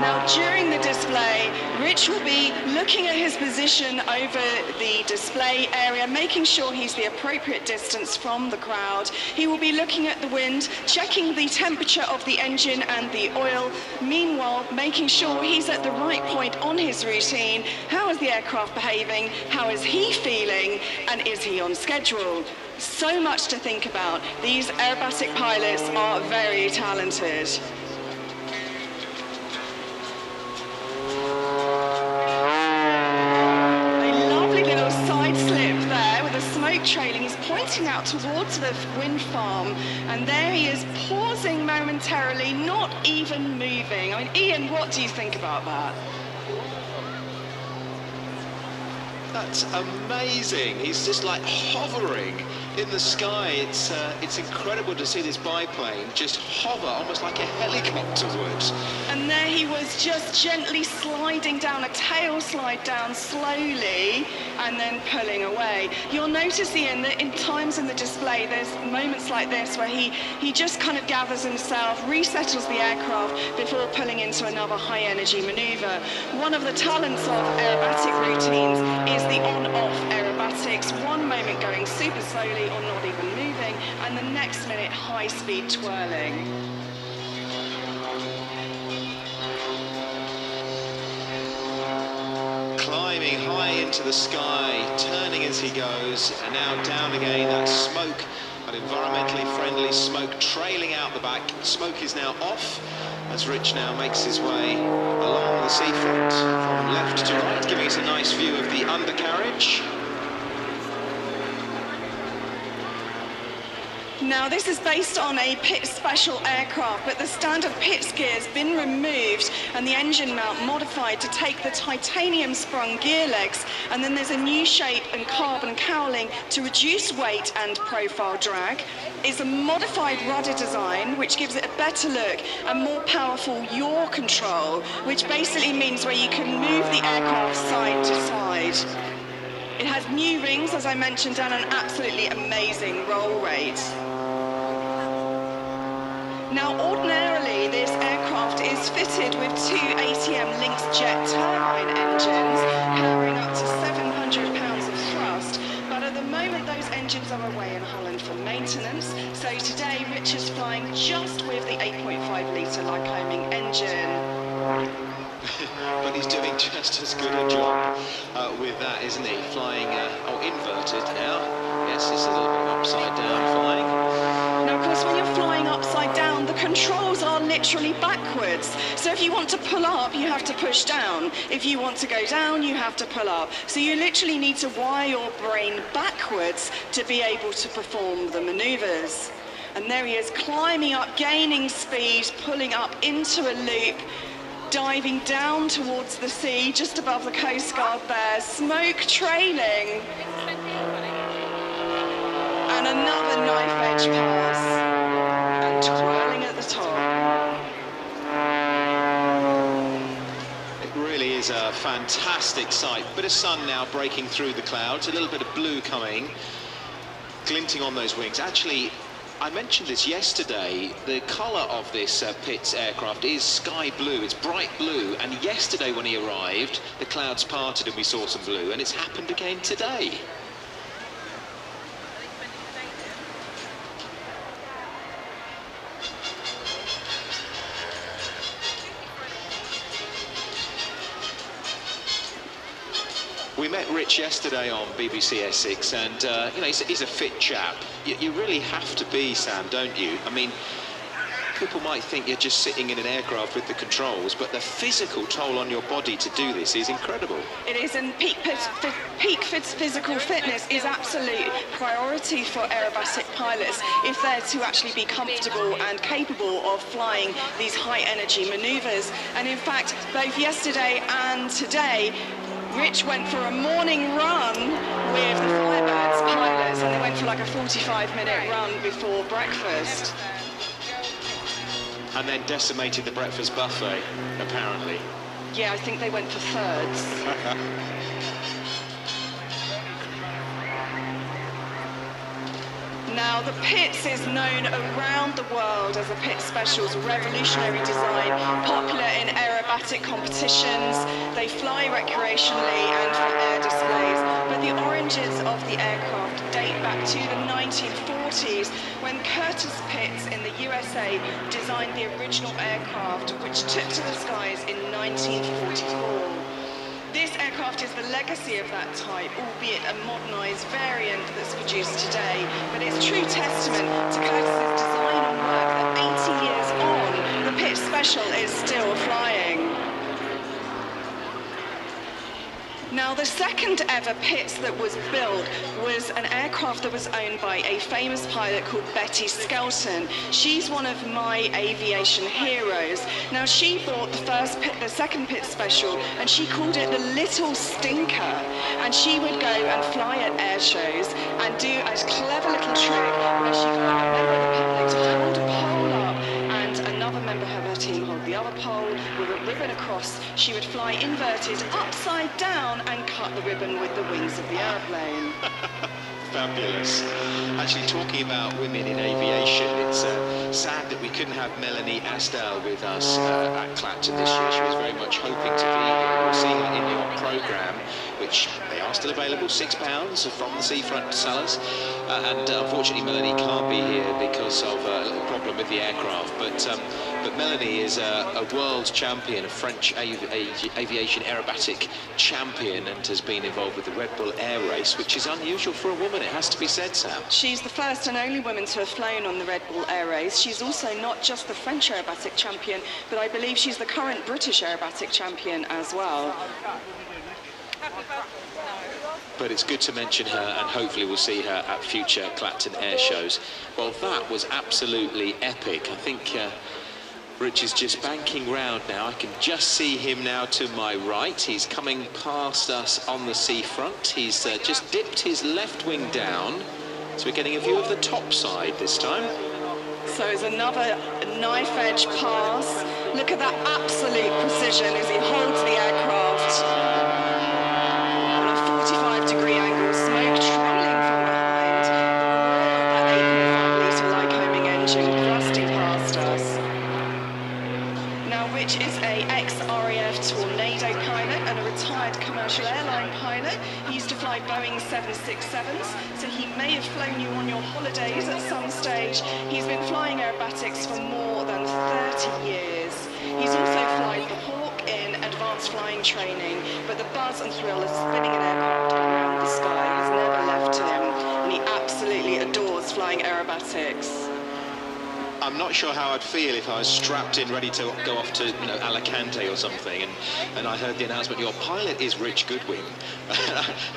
Speaker 9: Now during the display, Rich will be looking at his position over the display area, making sure he's the appropriate distance from the crowd. He will be looking at the wind, checking the temperature of the engine and the oil, meanwhile making sure he's at the right point on his routine. How is the aircraft behaving? How is he feeling? And is he on schedule? So much to think about. These aerobatic pilots are very talented. A lovely little side slip there with the smoke trailing. He's pointing out towards the wind farm, and there he is, pausing momentarily, not even moving. I mean, Ian, what do you think about that?
Speaker 3: That's amazing. He's just like hovering in the sky. It's incredible to see this biplane just hover, almost like a helicopter would.
Speaker 9: And there he was, just gently sliding down, a tail slide down slowly, and then pulling away. You'll notice, Ian, that in times in the display, there's moments like this where he just kind of gathers himself, resettles the aircraft before pulling into another high-energy maneuver. One of the talents of aerobatic routines is the on-off aerobatics. One moment going super slowly or not even moving, and the next minute high-speed twirling.
Speaker 3: Climbing high into the sky, turning as he goes, and now down again. That smoke, that environmentally friendly smoke trailing out the back. Smoke is now off as Rich now makes his way along the seafront from left to right, giving us a nice view of the undercarriage.
Speaker 9: Now, this is based on a PRXIX special aircraft, but the standard PRXIX gear has been removed and the engine mount modified to take the titanium sprung gear legs, and then there's a new shape and carbon cowling to reduce weight and profile drag. It's a modified rudder design which gives it a better look and more powerful yaw control, which basically means where you can move the aircraft side to side. It has new rings, as I mentioned, and an absolutely amazing roll rate. Now, ordinarily, this aircraft is fitted with two ATM Lynx jet turbine engines, powering up to 700 pounds of thrust. But at the moment, those engines are away in Holland for maintenance. So today, Rich is flying just with the 8.5-litre Lycoming engine.
Speaker 3: But he's doing just as good a job with that, isn't he? Flying, inverted now. Yes, it's a little bit upside down flying.
Speaker 9: Now, of course, when you're flying upside down, the controls are literally literally backwards. So if you want to pull up, you have to push down. If you want to go down, you have to pull up. So you literally need to wire your brain backwards to be able to perform the maneuvers. And there he is, climbing up, gaining speed, pulling up into a loop, diving down towards the sea, just above the Coast Guard there, smoke trailing. And another knife edge pass, and twirling at the top.
Speaker 3: It really is a fantastic sight. Bit of sun now breaking through the clouds, a little bit of blue coming, glinting on those wings. Actually, I mentioned this yesterday, the colour of this PRXIX aircraft is sky blue, it's bright blue, and yesterday when he arrived, the clouds parted and we saw some blue, and it's happened again today. We met Rich yesterday on BBC Essex, and you know, he's a fit chap. You really have to be, Sam, don't you? I mean, people might think you're just sitting in an aircraft with the controls, but the physical toll on your body to do this is incredible.
Speaker 9: It is, and peak physical fitness is absolute priority for aerobatic pilots if they're to actually be comfortable and capable of flying these high-energy manoeuvres. And in fact, both yesterday and today, Rich went for a morning run with the Firebirds pilots, and they went for like a 45-minute run before breakfast.
Speaker 3: And then decimated the breakfast buffet, apparently.
Speaker 9: Yeah, I think they went for thirds. Now, the PRXIX is known around the world as a PRXIX Special's revolutionary design, popular in aerobatic competitions. They fly recreationally and for air displays, but the origins of the aircraft date back to the 1940s when Curtis Pitts in the USA designed the original aircraft, which took to the skies in 1944. This aircraft is the legacy of that type, albeit a modernised variant that's produced today, but it's true testament to Curtis's design and work that 80 years on, the PRXIX Special is still flying. Now, the second ever PRXIX that was built was an aircraft that was owned by a famous pilot called Betty Skelton. She's one of my aviation heroes. Now, she bought the second PRXIX Special, and she called it the Little Stinker. And she would go and fly at air shows and do a clever little trick where she got a member of the public to hold a pole up and another member of her team hold the other pole with a ribbon across. She would fly inverted upside down and cut the ribbon with the wings of the airplane.
Speaker 3: Fabulous. Actually, talking about women in aviation, it's sad that we couldn't have Melanie Asdale with us at Clacton this year. She was very much hoping to be here. We'll see her in your programme, which they are still available, £6 from the Seafront sellers. And unfortunately, Melanie can't be here because of a little problem with the aircraft. But Melanie is a world champion, a French aviation aerobatic champion, and has been involved with the Red Bull Air Race, which is unusual for a woman, it has to be said, Sam.
Speaker 9: She's the first and only woman to have flown on the Red Bull Air Race. She's also not just the French aerobatic champion, but I believe she's the current British aerobatic champion as well.
Speaker 3: But it's good to mention her, and hopefully we'll see her at future Clacton air shows. Well, that was absolutely epic. I think Rich is just banking round now. I can just see him now to my right. He's coming past us on the seafront. He's just dipped his left wing down, so we're getting a view of the top side this time.
Speaker 9: So it's another knife edge pass. Look at that absolute precision as he holds the aircraft. 45-degree angle, smoke trailing from behind, the roar of that 8.5 litre Lycoming engine thrusting past us. Now, Rich is a ex-RAF Tornado pilot and a retired commercial airline pilot. He used to fly Boeing 767s, so he may have flown you on your holidays at some stage. He's been flying aerobatics for more than 30 years. He's also flown the Hawk in advanced flying training, but the buzz and thrill of spinning an aircraft around the sky has never left him, and he absolutely adores flying aerobatics.
Speaker 3: I'm not sure how I'd feel if I was strapped in, ready to go off to, you know, Alicante or something, and I heard the announcement, your pilot is Rich Goodwin.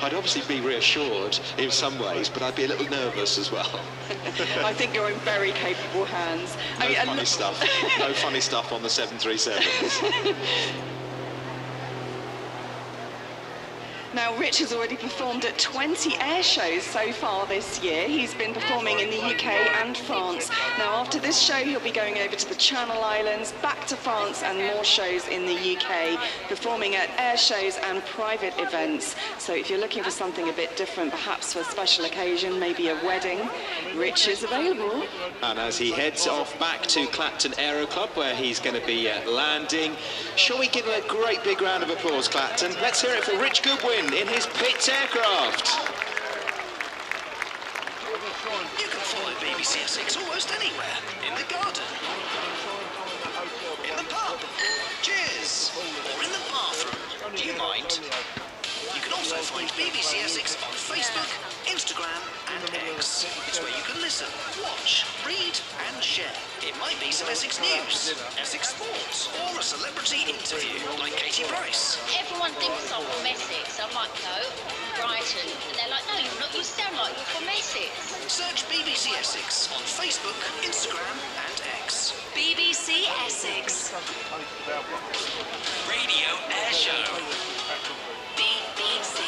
Speaker 3: I'd obviously be reassured in some ways, but I'd be a little nervous as well.
Speaker 9: I think you're in very capable hands.
Speaker 3: No funny stuff. No funny stuff on the 737s.
Speaker 9: Now, Rich has already performed at 20 air shows so far this year. He's been performing in the UK and France. Now, after this show, he'll be going over to the Channel Islands, back to France, and more shows in the UK, performing at air shows and private events. So if you're looking for something a bit different, perhaps for a special occasion, maybe a wedding, Rich is available.
Speaker 3: And as he heads off back to Clacton Aero Club, where he's going to be landing, shall we give him a great big round of applause, Clacton? Let's hear it for Rich Goodwin in his PRXIX aircraft.
Speaker 11: You can follow BBCSX almost anywhere. In the garden, in the pub, cheers, or in the bathroom. Do you mind? You can also find BBCSX on Facebook, Instagram and X. It's where you can listen, watch, read and share. It might be some Essex news, Essex sports, or a celebrity interview like Katie Price.
Speaker 12: Everyone thinks I'm from Essex. I'm like, no, Brighton. And they're like, no, you're not. You sound like you're from Essex.
Speaker 11: Search BBC Essex on Facebook, Instagram and X.
Speaker 13: BBC Essex. Radio Airshow. BBC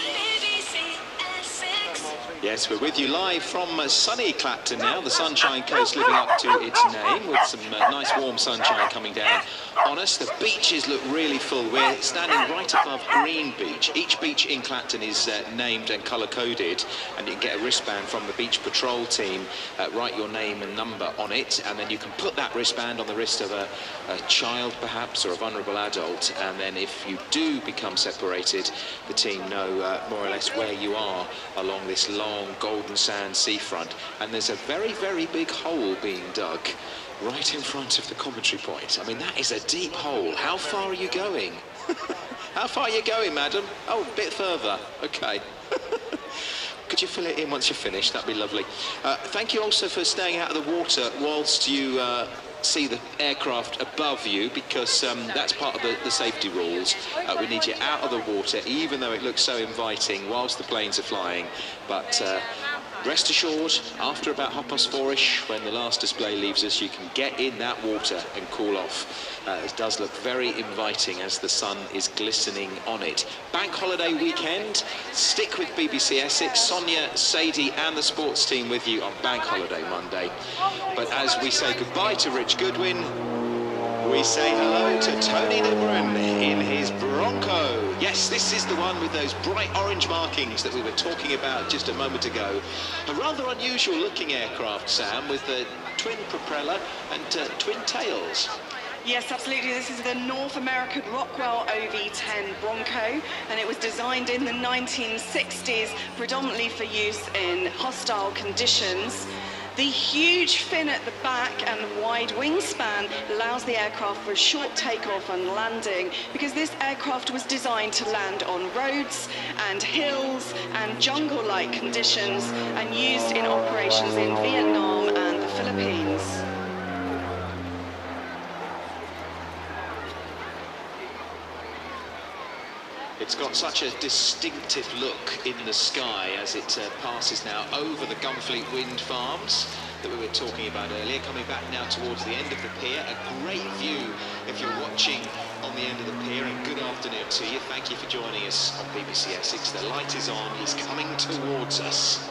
Speaker 13: Essex.
Speaker 3: Yes, we're with you live from sunny Clacton now, the Sunshine Coast living up to its name, with some nice warm sunshine coming down on us. The beaches look really full. We're standing right above Green Beach. Each beach in Clacton is named and colour-coded, and you can get a wristband from the beach patrol team, write your name and number on it, and then you can put that wristband on the wrist of a child perhaps, or a vulnerable adult, and then if you do become separated, the team know more or less where you are along this long golden sand seafront. And there's a very, very big hole being dug right in front of the commentary point. I mean, that is a deep hole. How far are you going? How far are you going, madam? Oh, a bit further. Okay. Could you fill it in once you're finished? That'd be lovely. Thank you also for staying out of the water whilst you see the aircraft above you, because that's part of the safety rules. We need you out of the water, even though it looks so inviting whilst the planes are flying. But rest assured, after about 4:30ish, when the last display leaves us, you can get in that water and cool off. It does look very inviting as the sun is glistening on it. Bank holiday weekend. Stick with BBC Essex. Sonia, Sadie and the sports team with you on Bank Holiday Monday. But as we say goodbye to Rich Goodwin, we say hello to Tony Nimrin in his Bronco. Yes, this is the one with those bright orange markings that we were talking about just a moment ago. A rather unusual looking aircraft, Sam, with the twin propeller and twin tails.
Speaker 9: Yes, absolutely. This is the North American Rockwell OV-10 Bronco, and it was designed in the 1960s, predominantly for use in hostile conditions. The huge fin at the back and wide wingspan allows the aircraft for a short takeoff and landing, because this aircraft was designed to land on roads and hills and jungle-like conditions, and used in operations in Vietnam and the Philippines.
Speaker 3: It's got such a distinctive look in the sky as it passes now over the Gunfleet wind farms that we were talking about earlier, coming back now towards the end of the pier. A great view if you're watching on the end of the pier, and good afternoon to you. Thank you for joining us on BBC Essex. The light is on, he's coming towards us.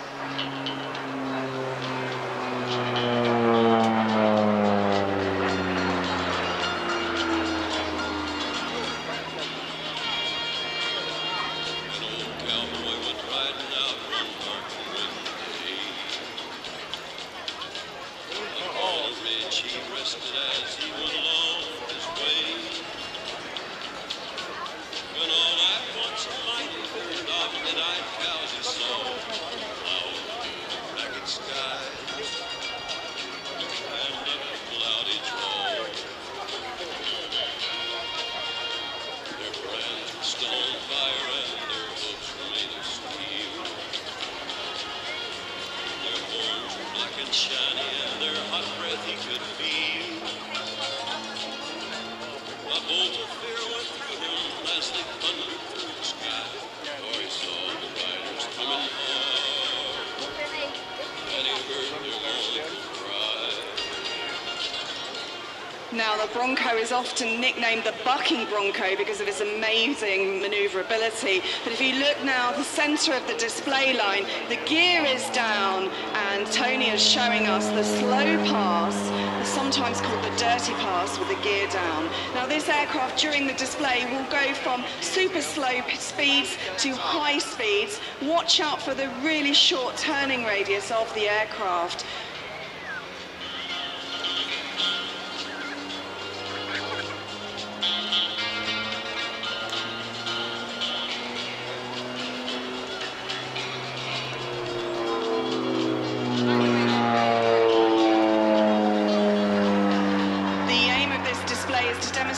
Speaker 14: Shiny and their hot breath he could feel. bolt of fear went through him as they thundered through the sky. For he saw the riders coming hard, and he heard their longing cry.
Speaker 9: Now, the Bronco is often nicknamed the bucking Bronco because of its amazing manoeuvrability. But if you look now, the centre of the display line, the gear is down, and Tony is showing us the slow pass, sometimes called the dirty pass, with the gear down. Now, this aircraft during the display will go from super slow speeds to high speeds. Watch out for the really short turning radius of the aircraft.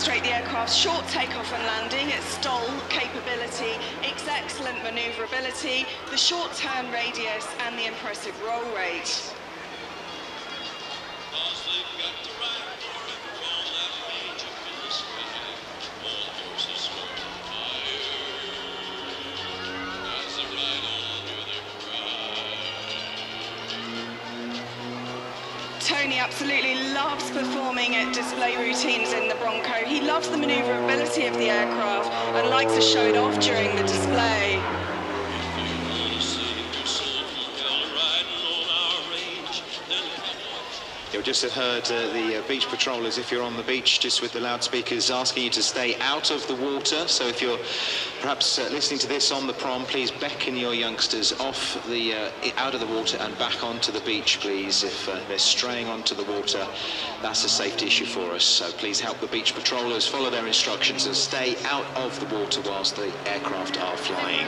Speaker 9: The aircraft's short takeoff and landing, its STOL capability, its excellent manoeuvrability, the short turn radius and the impressive roll rate. Tony absolutely loves performing at display routines in the Bronco. He loves the manoeuvrability of the aircraft and likes to show it off during the display.
Speaker 3: You just heard the beach patrollers, if you're on the beach, just with the loudspeakers asking you to stay out of the water. So if you're perhaps listening to this on the prom, please beckon your youngsters off out of the water and back onto the beach, please. If they're straying onto the water, that's a safety issue for us. So please help the beach patrollers follow their instructions and stay out of the water whilst the aircraft are flying.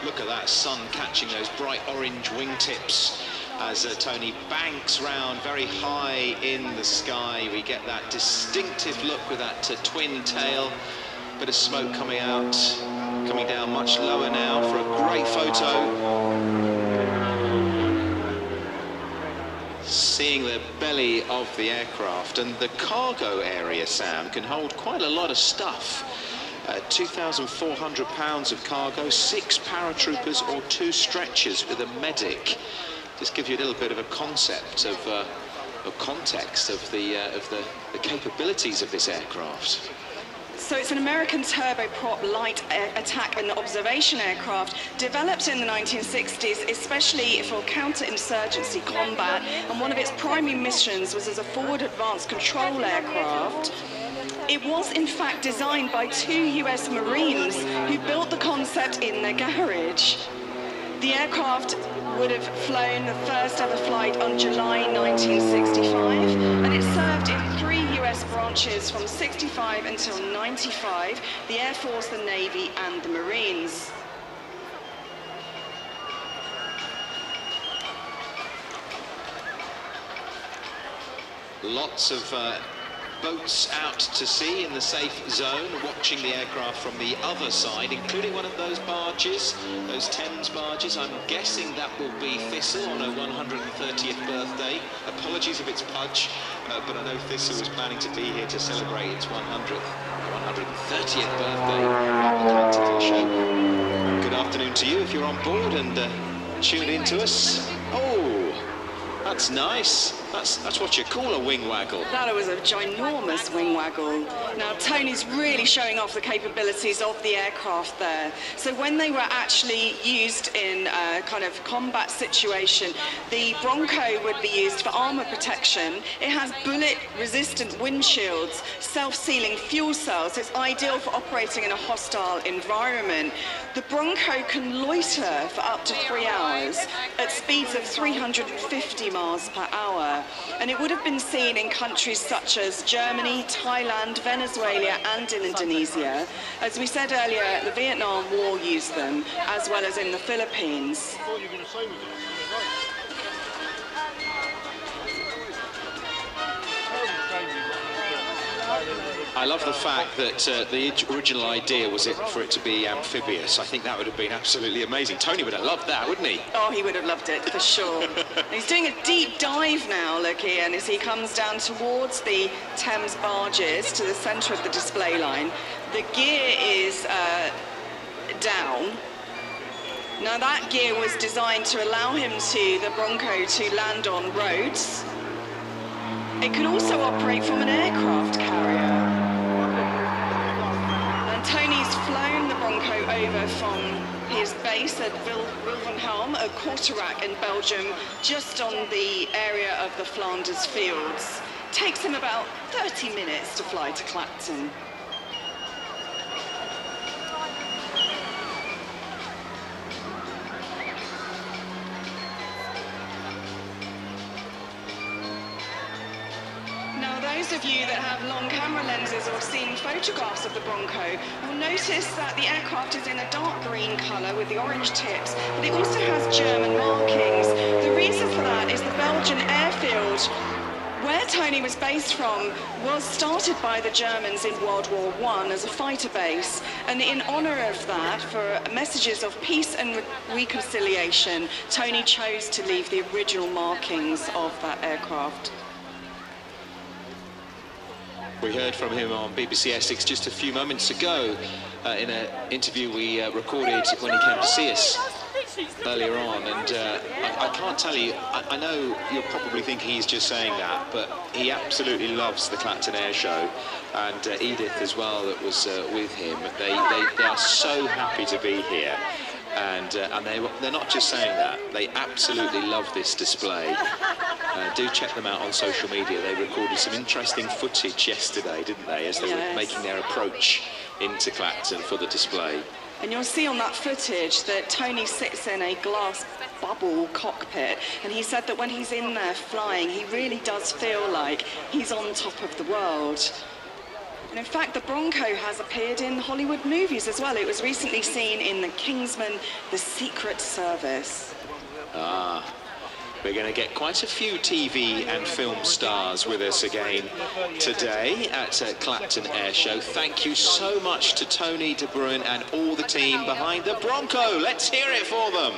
Speaker 3: Look at that sun catching those bright orange wingtips as Tony banks round very high in the sky. We get that distinctive look with that twin tail. Bit of smoke coming out, coming down much lower now for a great photo. Seeing the belly of the aircraft, and the cargo area, Sam, can hold quite a lot of stuff. 2,400 pounds of cargo, 6 paratroopers or 2 stretchers with a medic. Just gives you a little bit of a concept of context of the capabilities of this aircraft.
Speaker 9: So it's an American turboprop light attack and observation aircraft developed in the 1960s, especially for counterinsurgency combat, and one of its primary missions was as a forward advanced control aircraft. It was in fact designed by 2 US Marines who built the concept in their garage. The aircraft would have flown the first ever flight on July 1965, and it served in 3 US branches from 65 until 95, the Air Force, the Navy and the Marines.
Speaker 3: Lots of boats out to sea in the safe zone, watching the aircraft from the other side, including one of those barges, those Thames barges. I'm guessing that will be Thistle on her 130th birthday. Apologies if it's Pudge, but I know Thistle was planning to be here to celebrate its 130th birthday at the Clacton Airshow. Good afternoon to you if you're on board and tuned in to us. Oh, that's nice. That's what you call a wing waggle.
Speaker 9: That was a ginormous wing waggle. Now, Tony's really showing off the capabilities of the aircraft there. So when they were actually used in a kind of combat situation, the Bronco would be used for armor protection. It has bullet-resistant windshields, self-sealing fuel cells. It's ideal for operating in a hostile environment. The Bronco can loiter for up to 3 hours at speeds of 350 miles per hour. And it would have been seen in countries such as Germany, Thailand, Venezuela and in Indonesia. As we said earlier, the Vietnam War used them, as well as in the Philippines.
Speaker 3: I love the fact that the original idea was for it to be amphibious. I think that would have been absolutely amazing. Tony would have loved that, wouldn't he?
Speaker 9: Oh, he would have loved it, for sure. He's doing a deep dive now, look, Ian, as he comes down towards the Thames barges to the centre of the display line. The gear is down. Now, that gear was designed to allow him the Bronco to land on roads. It could also operate from an aircraft carrier. And Tony's flown the Bronco over from his base at Wilvenhelm, a Kortrijk in Belgium, just on the area of the Flanders fields. Takes him about 30 minutes to fly to Clacton. Those of you that have long camera lenses or have seen photographs of the Bronco will notice that the aircraft is in a dark green colour with the orange tips, but it also has German markings. The reason for that is the Belgian airfield where Tony was based from was started by the Germans in World War I as a fighter base, and in honour of that, for messages of peace and reconciliation, Tony chose to leave the original markings of that aircraft.
Speaker 3: We heard from him on BBC Essex just a few moments ago in an interview we recorded when he came to see us earlier on, and I can't tell you, I know you're probably thinking he's just saying that, but he absolutely loves the Clacton Airshow, and Edith as well that was with him. They are so happy to be here. And they're not just saying that, they absolutely love this display. Do check them out on social media. They recorded some interesting footage yesterday, didn't they, as they were making their approach into Clacton for the display.
Speaker 9: And you'll see on that footage that Tony sits in a glass bubble cockpit, and he said that when he's in there flying, he really does feel like he's on top of the world. And in fact, the Bronco has appeared in Hollywood movies as well. It was recently seen in The Kingsman, The Secret Service.
Speaker 3: Ah, we're going to get quite a few TV and film stars with us again today at Clacton Airshow. Thank you so much to Tony De Bruin and all the team behind the Bronco. Let's hear it for them.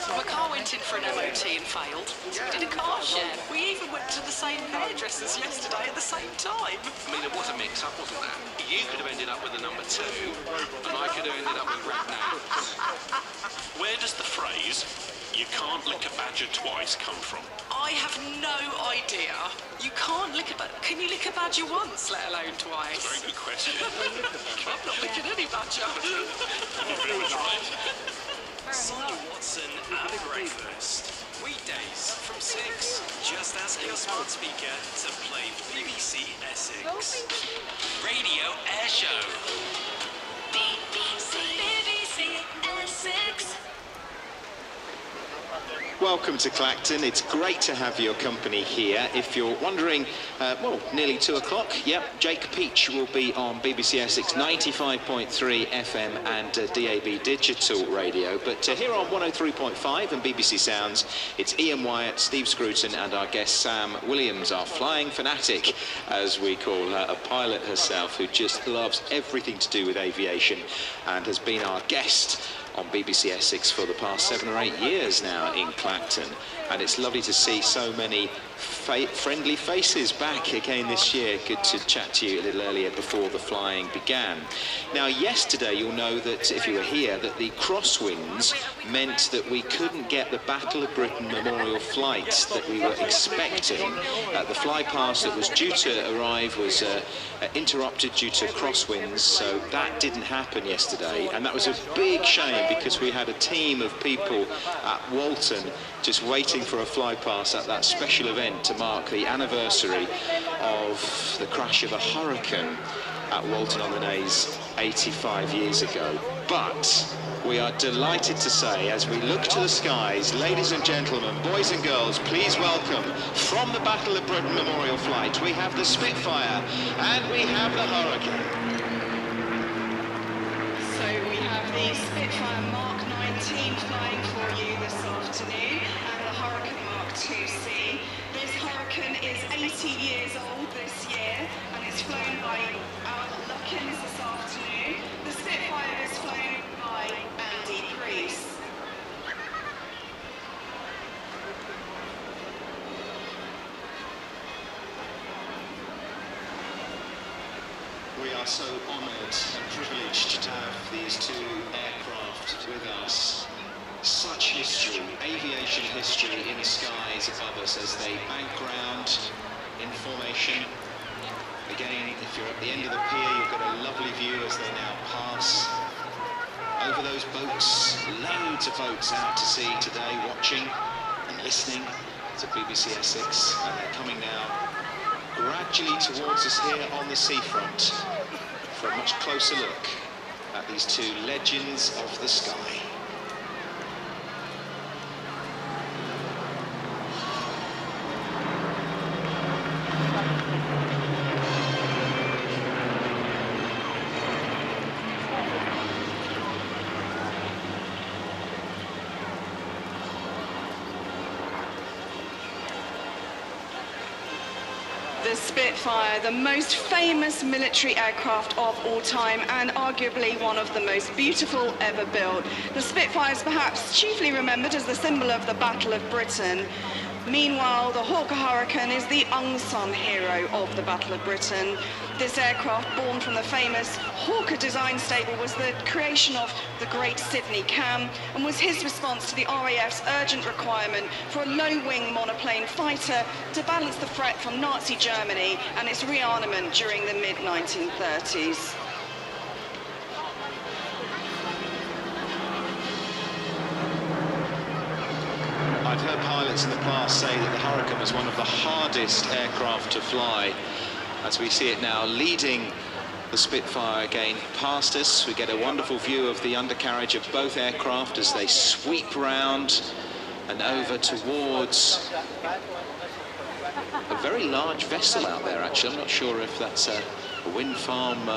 Speaker 15: My car went in for an MOT and failed, so we did a car share. We even went to the same hairdressers yesterday at the same time.
Speaker 11: I mean, it was a mix-up, wasn't that? You could have ended up with the number 2, and I could have ended up with Red Now.
Speaker 16: Where does the phrase, "you can't lick a badger twice," come from?
Speaker 15: I have no idea. You can't lick a badger. Can you lick a badger once, let alone twice?
Speaker 16: Very good question.
Speaker 15: I'm not licking any badger.
Speaker 16: Very right.
Speaker 11: Simon Watson at breakfast. Weekdays from 6. Just ask your smart speaker to play BBC Essex. Radio Airshow.
Speaker 13: BBC Essex.
Speaker 3: Welcome to Clacton. It's great to have your company here. If you're wondering, well, nearly 2 o'clock. Yep, Jake Peach will be on BBC Essex 95.3 FM and DAB digital radio. But here on 103.5 and BBC Sounds, it's Ian Wyatt, Steve Scruton and our guest Sam Williams, our flying fanatic, as we call her, a pilot herself who just loves everything to do with aviation and has been our guest on BBC Essex for the past 7 or 8 years now in Clacton, and it's lovely to see so many friendly faces back again this year. Good to chat to you a little earlier before the flying began. Now, yesterday, you'll know that if you were here, that the crosswinds meant that we couldn't get the Battle of Britain memorial flight that we were expecting. The flypast that was due to arrive was interrupted due to crosswinds, so that didn't happen yesterday, and that was a big shame because we had a team of people at Walton just waiting for a flypast at that special event to mark the anniversary of the crash of a Hurricane at Walton on the Naze 85 years ago. But we are delighted to say, as we look to the skies, ladies and gentlemen, boys and girls, please welcome from the Battle of Britain Memorial Flight, we have the Spitfire and we have the Hurricane.
Speaker 9: So we have the Spitfire Mark 19 flying for you this afternoon, and the Hurricane Mark F2C. This Hurricane is 80 years old this year, and it's flown by our Luckins this afternoon. The Spitfire is flown by Andy Priest.
Speaker 3: We are so honoured and privileged to have these two aircraft with us. Such history, aviation history in the skies above us as they bank round in formation. Again, if you're at the end of the pier, you've got a lovely view as they now pass over those boats. Loads of boats out to sea today, watching and listening to BBC Essex, and they're coming now gradually towards us here on the seafront for a much closer look at these two legends of the sky.
Speaker 9: The Spitfire, the most famous military aircraft of all time and arguably one of the most beautiful ever built. The Spitfire is perhaps chiefly remembered as the symbol of the Battle of Britain. Meanwhile, the Hawker Hurricane is the unsung hero of the Battle of Britain. This aircraft, born from the famous Hawker design stable, was the creation of the great Sidney Cam and was his response to the RAF's urgent requirement for a low-wing monoplane fighter to balance the threat from Nazi Germany and its rearmament during the mid-1930s.
Speaker 3: I've heard pilots in the past say that the Hurricane was one of the hardest aircraft to fly. As we see it now, leading the Spitfire again past us, we get a wonderful view of the undercarriage of both aircraft as they sweep round and over towards a very large vessel out there, actually. I'm not sure if that's a wind farm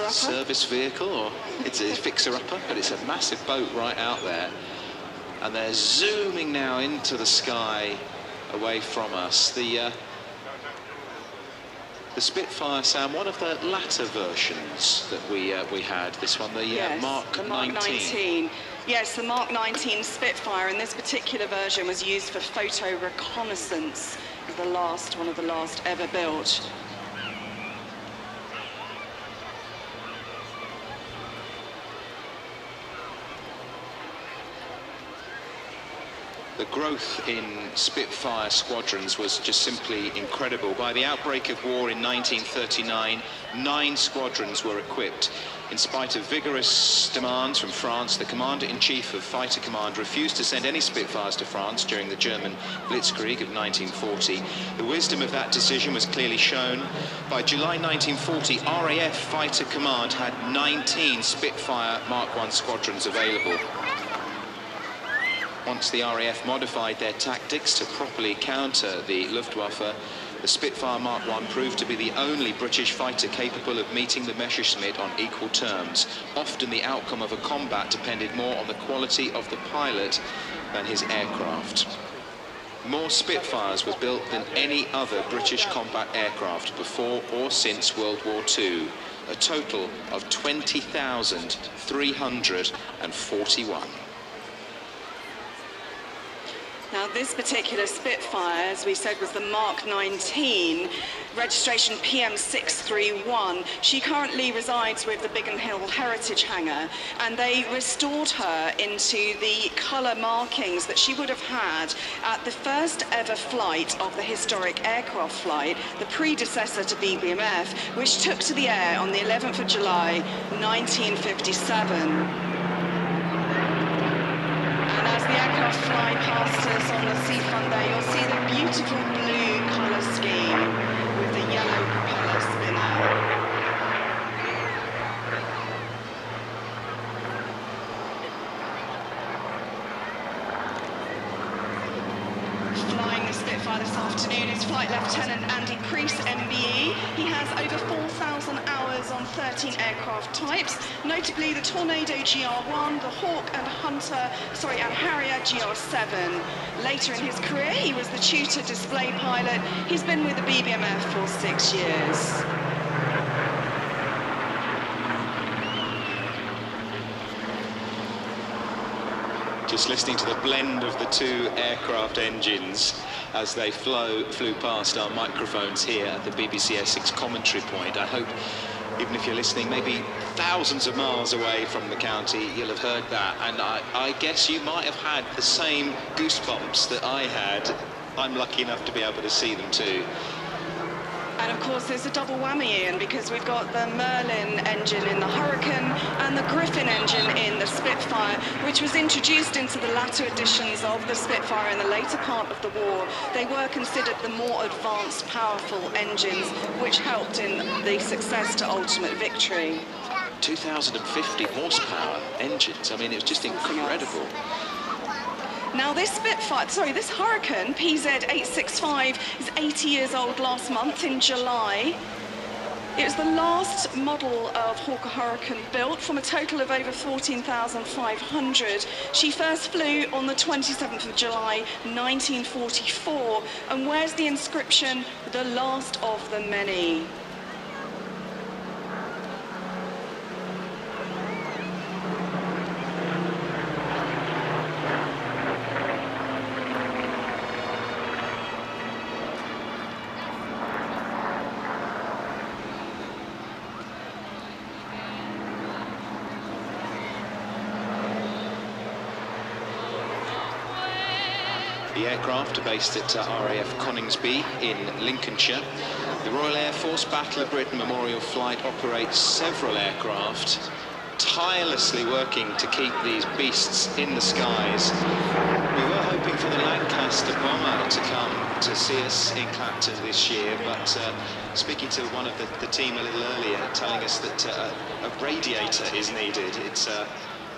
Speaker 3: service vehicle or it's a fixer-upper, but it's a massive boat right out there. And they're zooming now into the sky away from us. The Spitfire, Sam, one of the latter versions that we had. This one, the Mark 19.
Speaker 9: Yes, the Mark 19 Spitfire, and this particular version was used for photo reconnaissance. One of the last ever built.
Speaker 3: The growth in Spitfire squadrons was just simply incredible. By the outbreak of war in 1939, 9 squadrons were equipped. In spite of vigorous demands from France, the Commander-in-Chief of Fighter Command refused to send any Spitfires to France during the German Blitzkrieg of 1940. The wisdom of that decision was clearly shown. By July 1940, RAF Fighter Command had 19 Spitfire Mark I squadrons available. Once the RAF modified their tactics to properly counter the Luftwaffe, the Spitfire Mark I proved to be the only British fighter capable of meeting the Messerschmitt on equal terms. Often the outcome of a combat depended more on the quality of the pilot than his aircraft. More Spitfires were built than any other British combat aircraft before or since World War II, a total of 20,341.
Speaker 9: Now, this particular Spitfire, as we said, was the Mark 19, registration PM631. She currently resides with the Biggin Hill Heritage Hangar, and they restored her into the colour markings that she would have had at the first ever flight of the historic aircraft flight, the predecessor to BBMF, which took to the air on the 11th of July, 1957. As the aircraft fly past us on the seafront there, you'll see the beautiful blue colour scheme with the yellow propeller spinner. Flying the Spitfire this afternoon is Flight Lieutenant Andy Priest, MBE. He has over 4,000 hours on 13 aircraft types, notably the Tornado GR1, the Hawk and Harrier GR7. Later in his career, he was the Tutor Display pilot. He's been with the BBMF for 6 years.
Speaker 3: Just listening to the blend of the two aircraft engines as they flew past our microphones here at the BBC Essex commentary point. I hope, even if you're listening maybe thousands of miles away from the county, you'll have heard that. And I guess you might have had the same goosebumps that I had. I'm lucky enough to be able to see them too.
Speaker 9: And of course there's a double whammy, Ian, because we've got the Merlin engine in the Hurricane and the Griffin engine in the Spitfire, which was introduced into the latter editions of the Spitfire in the later part of the war. They were considered the more advanced, powerful engines, which helped in the success to ultimate victory.
Speaker 3: 2,050 horsepower engines. I mean, it was just incredible.
Speaker 9: Now this Hurricane PZ865 is 80 years old last month in July. It was the last model of Hawker Hurricane built from a total of over 14,500. She first flew on the 27th of July 1944 and wears the inscription, "The last of the many."
Speaker 3: The aircraft are based at RAF Coningsby in Lincolnshire. The Royal Air Force Battle of Britain Memorial Flight operates several aircraft, tirelessly working to keep these beasts in the skies. We were hoping for the Lancaster bomber to come to see us in Clacton this year, but speaking to one of the team a little earlier, telling us that a radiator is needed. It's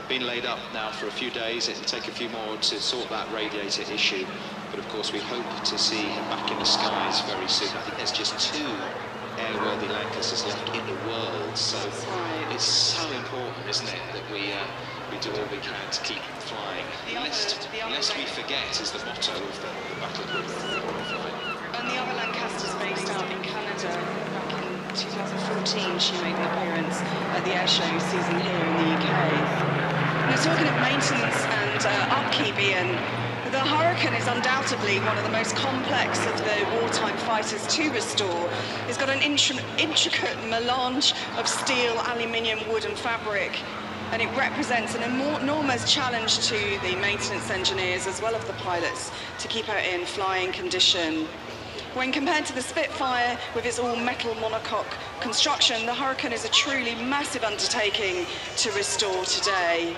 Speaker 3: been laid up now for a few days. It'll take a few more to sort that radiator issue, but of course we hope to see him back in the skies very soon. I think there's just 2 airworthy Lancasters left in the world, so it's so important, isn't it, that we do all we can to keep them flying. Lest we forget is the motto of the Battle of Britain.
Speaker 9: And the other Lancaster's based out in Canada. Back in 2014 she made an appearance at the airshow season here in the UK. Now, talking of maintenance and upkeep, Ian, the Hurricane is undoubtedly one of the most complex of the wartime fighters to restore. It's got an intricate melange of steel, aluminium, wood and fabric, and it represents an enormous challenge to the maintenance engineers as well as the pilots to keep it in flying condition. When compared to the Spitfire, with its all-metal monocoque construction, the Hurricane is a truly massive undertaking to restore today.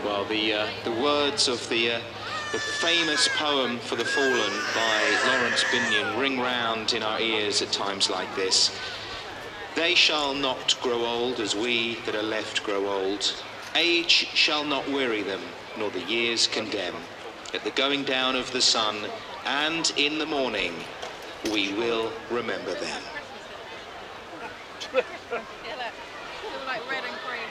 Speaker 3: Well, the words of the famous poem for the fallen by Lawrence Binyon ring round in our ears at times like this. They shall not grow old as we that are left grow old. Age shall not weary them, nor the years condemn. At the going down of the sun and in the morning, we will remember them.
Speaker 17: Like red and green.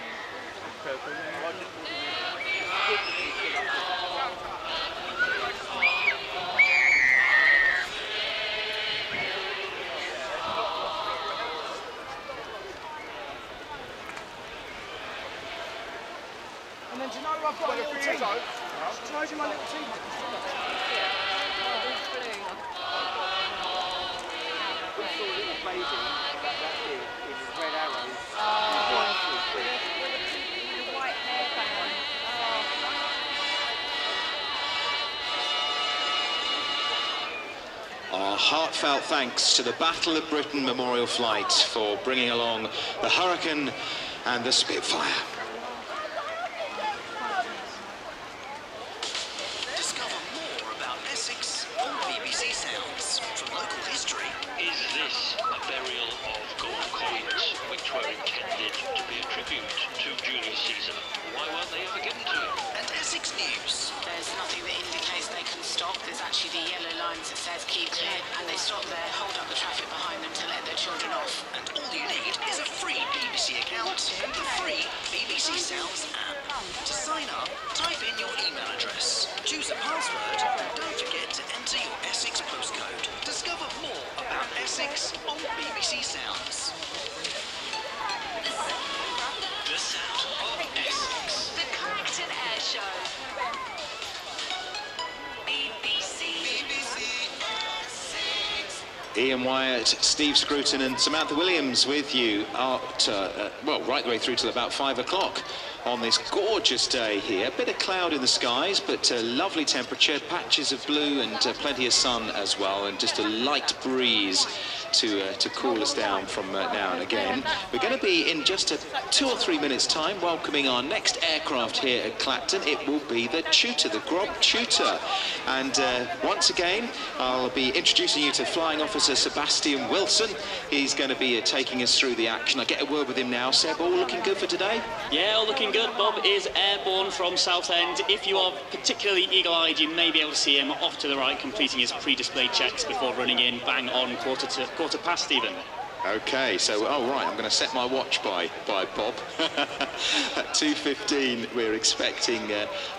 Speaker 18: And then do you know I've got a little team? Do you know my little team?
Speaker 3: Our heartfelt thanks to the Battle of Britain Memorial Flight for bringing along the Hurricane and the Spitfire.
Speaker 11: Discover more about Essex on BBC Sounds. From local history.
Speaker 14: Is this a burial of gold coins which were to be a tribute to Julius Caesar. Why weren't they ever given to him?
Speaker 11: And Essex News.
Speaker 15: There's nothing that indicates they can stop. There's actually the yellow lines that says keep clear, and they stop there, hold up the traffic behind them to let their children off.
Speaker 11: And all you need is a free BBC account and the free BBC Sounds app. To sign up, type in your email address, choose a password, and don't forget to enter your Essex postcode. Discover more about Essex on BBC Sounds.
Speaker 13: The sound of Essex. The Clacton Airshow. BBC Essex.
Speaker 3: Ian Wyatt, Steve Scruton and Samantha Williams with you out, well, right the way through till about 5 o'clock on this gorgeous day here. A bit of cloud in the skies, but lovely temperature, patches of blue and plenty of sun as well, and just a light breeze to cool us down from now and again. We're going to be in just 2 or 3 minutes time welcoming our next aircraft here at Clacton. It will be the Tutor, the Grob Tutor, and once again I'll be introducing you to Flying Officer Sebastian Wilson. He's going to be taking us through the action. I get a word with him now. Seb, all looking good for today?
Speaker 19: Yeah, all looking good. Bob is airborne from Southend. If you are particularly eagle-eyed, you may be able to see him off to the right completing his pre-display checks before running in bang on quarter past even.
Speaker 3: Okay, so, oh right, I'm going to set my watch by Bob. At 2:15, we're expecting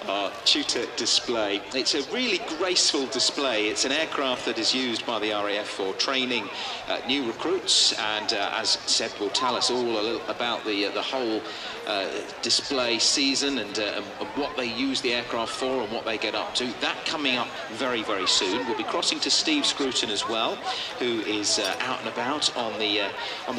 Speaker 3: our Tutor display. It's a really graceful display. It's an aircraft that is used by the RAF for training new recruits, and as Seb will tell us all a little about the whole display season and what they use the aircraft for and what they get up to. That coming up very, very soon. We'll be crossing to Steve Scruton as well, who is out and about on the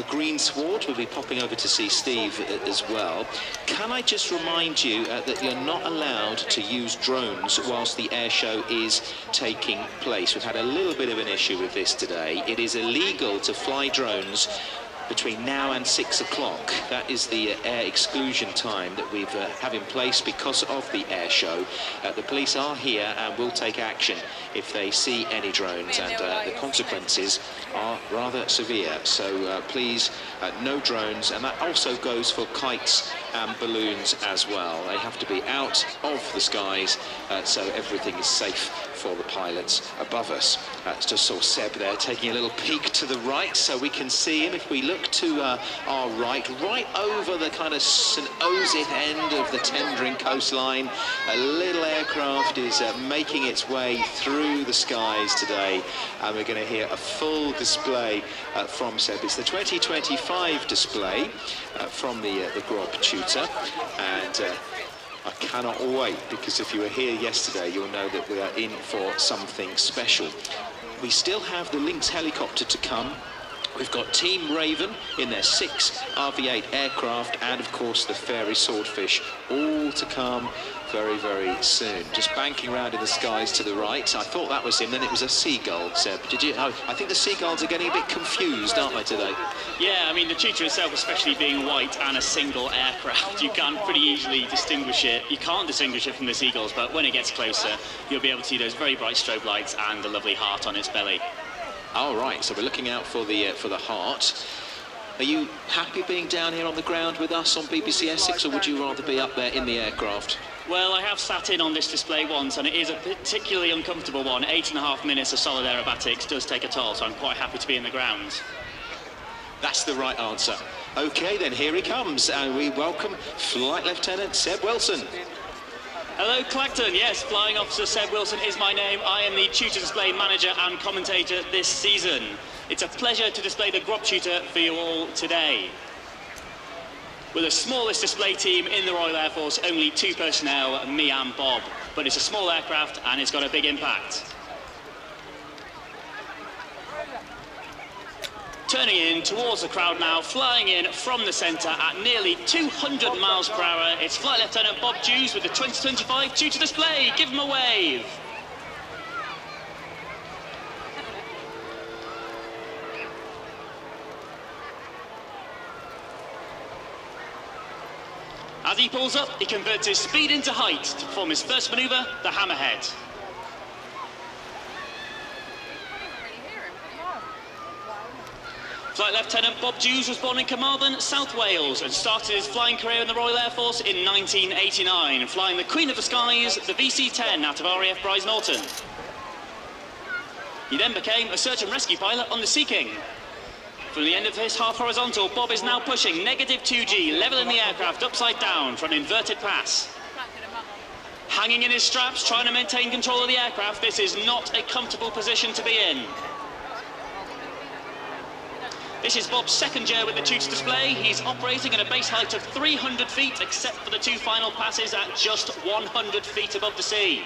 Speaker 3: green sward. We'll be popping over to see Steve as well. Can I just remind you that you're not allowed to use drones whilst the air show is taking place. We've had a little bit of an issue with this today. It is illegal to fly drones between now and 6 o'clock. That is the air exclusion time that we have in place because of the air show. The police are here and will take action if they see any drones, and the consequences are rather severe. So please, no drones, and that also goes for kites and balloons as well. They have to be out of the skies so everything is safe for the pilots above us. Just saw Seb there taking a little peek to the right so we can see him. If we look to our right over the kind of St Osyth end of the tendering coastline, a little aircraft is making its way through the skies today, and we're going to hear a full display from Seb. It's the 2025 display from the Grob Tutor, and I cannot wait, because if you were here yesterday, you'll know that we are in for something special. We still have the Lynx helicopter to come. We've got Team Raven in their 6 RV-8 aircraft, and of course the Fairey Swordfish, all to come very, very soon. Just banking around in the skies to the right. I thought that was him, then it was a seagull, Seb. Did you? Oh, I think the seagulls are getting a bit confused, aren't they, today?
Speaker 19: Yeah, I mean, the Tutor itself, especially being white and a single aircraft, you can pretty easily distinguish it. You can't distinguish it from the seagulls, but when it gets closer, you'll be able to see those very bright strobe lights and the lovely heart on its belly.
Speaker 3: All right, so we're looking out for the heart. Are you happy being down here on the ground with us on BBC Essex, or would you rather be up there in the aircraft?
Speaker 19: Well, I have sat in on this display once, and it is a particularly uncomfortable one. 8.5 minutes of solid aerobatics does take a toll, so I'm quite happy to be in the ground.
Speaker 3: That's the right answer. Okay, then here he comes, and we welcome Flight Lieutenant Seb Wilson.
Speaker 19: Hello, Clacton. Yes, Flying Officer Seb Wilson is my name. I am the Tutor Display Manager and Commentator this season. It's a pleasure to display the Grob Tutor for you all today. We're the smallest display team in the Royal Air Force, only 2 personnel, me and Bob. But it's a small aircraft and it's got a big impact. Turning in towards the crowd now, flying in from the centre at nearly 200 miles per hour. It's Flight Lieutenant Bob Dews with the 2025 Tutor Display. Give him a wave. As he pulls up, he converts his speed into height to perform his first manoeuvre, the hammerhead. Flight Lieutenant Bob Dews was born in Carmarthen, South Wales, and started his flying career in the Royal Air Force in 1989, flying the Queen of the Skies, the VC-10 out of RAF Bryce Norton. He then became a search and rescue pilot on the Sea King. From the end of his half horizontal, Bob is now pushing negative 2G, leveling the aircraft upside down for an inverted pass. Hanging in his straps, trying to maintain control of the aircraft, this is not a comfortable position to be in. This is Bob's second year with the Tutor Display. He's operating at a base height of 300 feet, except for the two final passes at just 100 feet above the sea.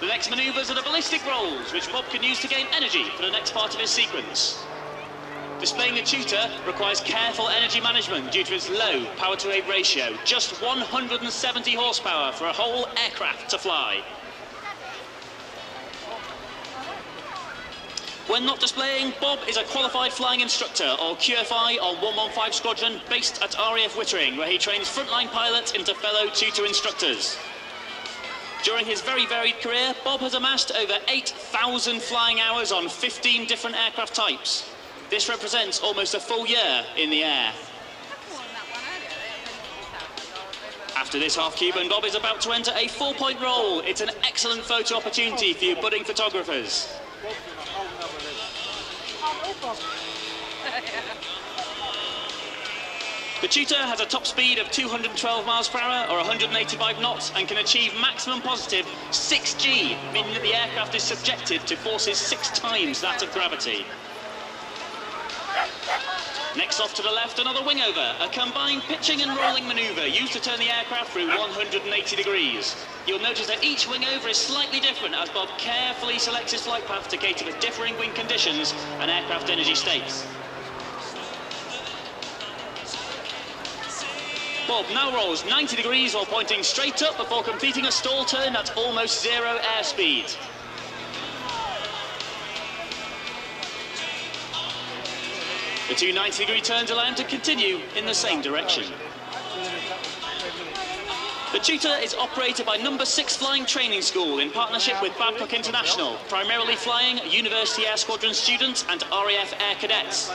Speaker 19: The next manoeuvres are the ballistic rolls, which Bob can use to gain energy for the next part of his sequence. Displaying the Tutor requires careful energy management due to its low power-to-weight ratio, just 170 horsepower for a whole aircraft to fly. When not displaying, Bob is a qualified flying instructor, or QFI, on 115 Squadron, based at RAF Wittering, where he trains frontline pilots into fellow tutor instructors. During his very varied career, Bob has amassed over 8,000 flying hours on 15 different aircraft types. This represents almost a full year in the air. After this half Cuban, Bob is about to enter a 4-point roll. It's an excellent photo opportunity for you budding photographers. The Tutor has a top speed of 212 miles per hour or 185 knots and can achieve maximum positive 6G, meaning that the aircraft is subjected to forces 6 times that of gravity. Next off to the left, another wing over, a combined pitching and rolling manoeuvre used to turn the aircraft through 180 degrees. You'll notice that each wing over is slightly different as Bob carefully selects his flight path to cater for differing wing conditions and aircraft energy states. Bob now rolls 90 degrees while pointing straight up before completing a stall turn at almost 0 airspeed. The two 90-degree turns allow him to continue in the same direction. The Tutor is operated by No. 6 Flying Training School in partnership with Babcock International, primarily flying University Air Squadron students and RAF Air Cadets.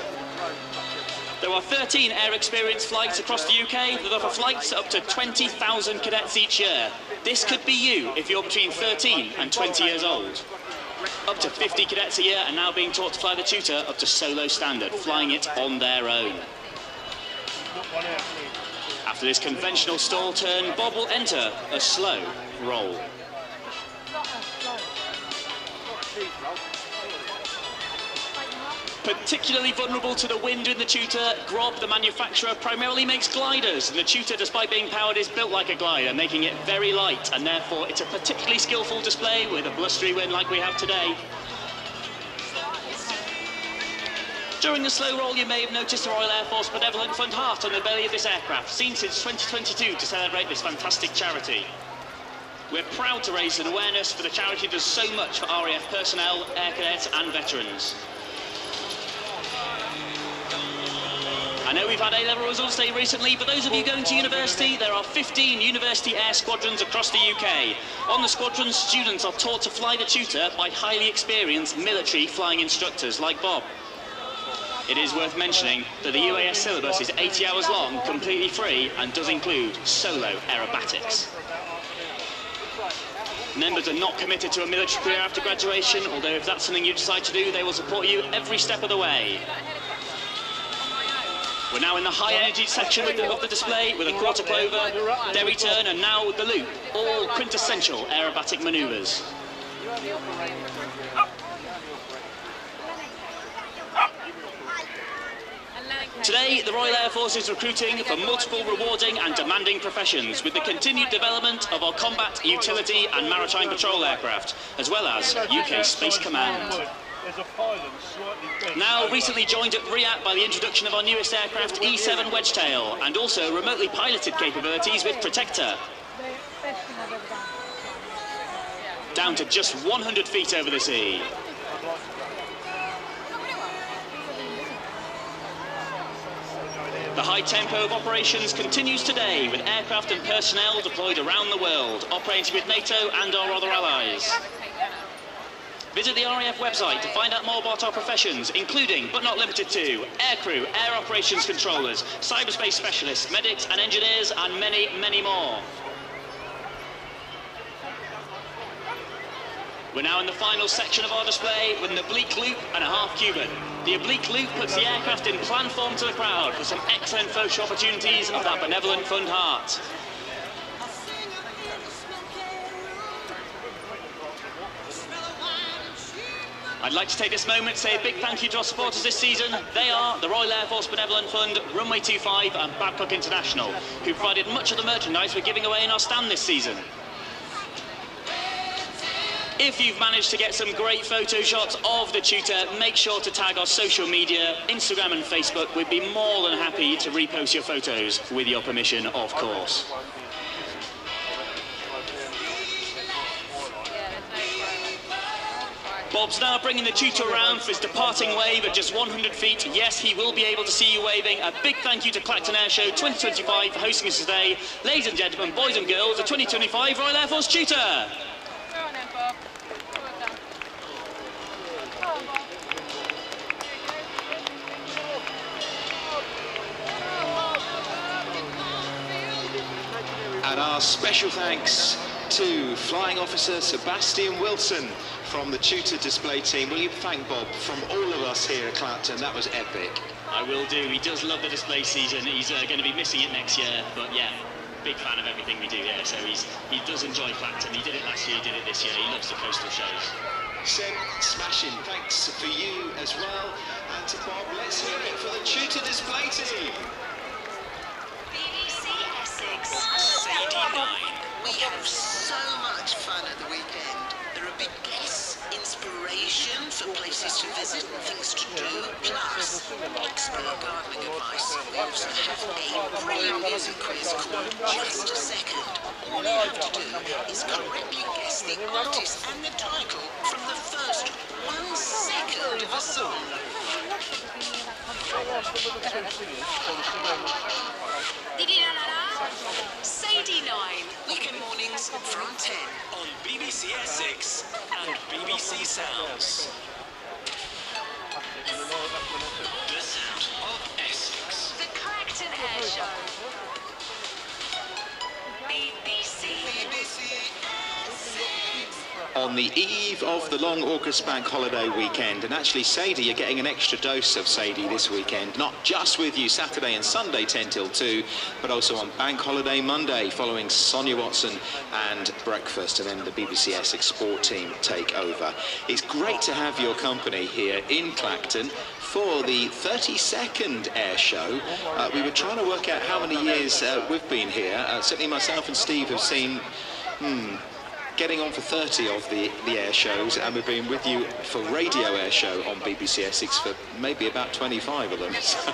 Speaker 19: There are 13 air experience flights across the UK that offer flights up to 20,000 cadets each year. This could be you if you're between 13 and 20 years old. Up to 50 cadets a year are now being taught to fly the Tutor up to solo standard, flying it on their own. After this conventional stall turn, Bob will enter a slow roll. Particularly vulnerable to the wind in the Tutor, Grob, the manufacturer, primarily makes gliders, and the Tutor, despite being powered, is built like a glider, making it very light, and therefore it's a particularly skillful display with a blustery wind like we have today. During the slow roll, you may have noticed the Royal Air Force Benevolent Fund heart on the belly of this aircraft, seen since 2022 to celebrate this fantastic charity. We're proud to raise an awareness for the charity that does so much for RAF personnel, air cadets and veterans. I know we've had A-level results day recently, but those of you going to university, there are 15 university air squadrons across the UK. On the squadrons, students are taught to fly the Tutor by highly experienced military flying instructors like Bob. It is worth mentioning that the UAS syllabus is 80 hours long, completely free, and does include solo aerobatics. Members are not committed to a military career after graduation, although if that's something you decide to do, they will support you every step of the way. We're now in the high energy section of the display with a quarter clover, derry turn and now the loop, all quintessential aerobatic manoeuvres. Today, the Royal Air Force is recruiting for multiple rewarding and demanding professions with the continued development of our combat, utility and maritime patrol aircraft, as well as UK Space Command. Now recently joined at RIAT by the introduction of our newest aircraft, E7 Wedgetail, and also remotely piloted capabilities with Protector. Down to just 100 feet over the sea. The high tempo of operations continues today with aircraft and personnel deployed around the world, operating with NATO and our other allies. Visit the RAF website to find out more about our professions, including, but not limited to, aircrew, air operations controllers, cyberspace specialists, medics and engineers, and many, many more. We're now in the final section of our display with an oblique loop and a half Cuban. The oblique loop puts the aircraft in plan form to the crowd for some excellent photo opportunities of that benevolent fund heart. I'd like to take this moment to say a big thank you to our supporters this season. They are the Royal Air Force Benevolent Fund, Runway 25 and Babcock International, who provided much of the merchandise we're giving away in our stand this season. If you've managed to get some great photo shots of the tutor, make sure to tag our social media, Instagram and Facebook. We'd be more than happy to repost your photos, with your permission, of course. Bob's now bringing the tutor around for his departing wave at just 100 feet. Yes, he will be able to see you waving. A big thank you to Clacton Airshow 2025 for hosting us today. Ladies and gentlemen, boys and girls, the 2025 Royal Air Force Tutor.
Speaker 17: Go on then, Bob. Well done. Go on, Bob.
Speaker 3: And our special thanks to Flying Officer Sebastian Wilson from the Tutor Display team. Will you thank Bob from all of us here at Clacton? That was epic.
Speaker 19: I will do. He does love the display season. He's going to be missing it next year, but yeah, big fan of everything we do here. So he does enjoy Clacton. He did it last year, he did it this year. He loves the coastal shows.
Speaker 3: Seb, smashing. Thanks for you as well. And to Bob, let's hear it for the Tutor Display team.
Speaker 11: BBC Essex, Sadie 9. We have so much fun at the weekend. There are big guests, inspiration for places to visit and things to do, plus expert gardening advice. We also have a brilliant music quiz called Just a Second. All you have to do is correctly guess the artist and the title from the first 1 second of a song.
Speaker 13: Sadie 9, weekend mornings from 10 on BBC Essex and BBC Sounds. The sound of Essex. The Clacton Airshow. BBC Essex.
Speaker 3: On the eve of the long August bank holiday weekend, and actually Sadie, you're getting an extra dose of Sadie this weekend, not just with you Saturday and Sunday 10 till 2, but also on bank holiday Monday following Sonia Watson and breakfast, and then the BBC Essex sport team take over. It's great to have your company here in Clacton for the 32nd air show. We were trying to work out how many years we've been here. Certainly myself and Steve have seen getting on for 30 of the air shows, and we've been with you for Radio Air Show on BBC Essex for maybe about 25 of them. So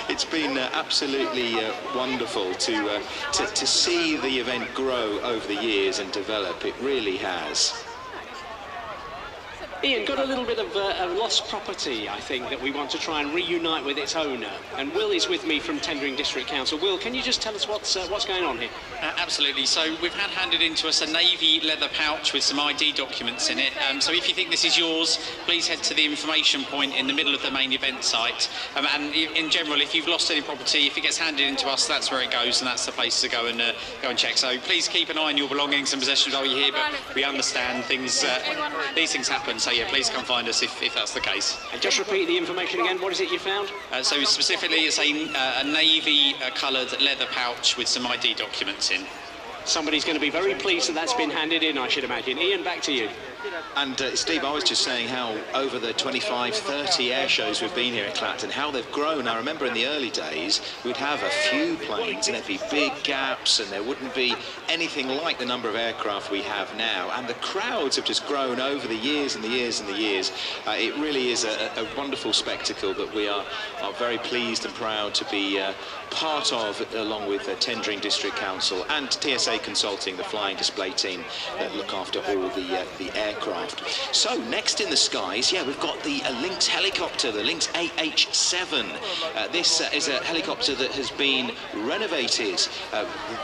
Speaker 3: it's been absolutely wonderful to see the event grow over the years and develop. It really has.
Speaker 20: Ian, got a little bit of lost property, I think, that we want to try and reunite with its owner. And Will is with me from Tendring District Council. Will, can you just tell us what's going on here?
Speaker 21: Absolutely. So we've had handed in to us a navy leather pouch with some ID documents in it. So if you think this is yours, please head to the information point in the middle of the main event site. And in general, if you've lost any property, if it gets handed in to us, that's where it goes, and that's the place to go and check. So please keep an eye on your belongings and possessions while you're here. But we understand things. These things happen. So yeah, please come find us if that's the case.
Speaker 20: And just repeat the information again. What is it you found?
Speaker 21: So specifically, it's a navy coloured leather pouch with some ID documents in.
Speaker 20: Somebody's going to be very pleased that that's been handed in, I should imagine. Ian, back to you.
Speaker 3: And Steve, I was just saying how over the 25, 30 air shows we've been here at Clacton, how they've grown. I remember in the early days, we'd have a few planes and there'd be big gaps and there wouldn't be anything like the number of aircraft we have now. And the crowds have just grown over the years and the years and the years. It really is a wonderful spectacle that we are very pleased and proud to be part of, along with Tendring District Council and TSA Consulting, the flying display team that look after all the air aircraft. So next in the skies, yeah, we've got the Lynx helicopter, the Lynx AH7. This is a helicopter that has been renovated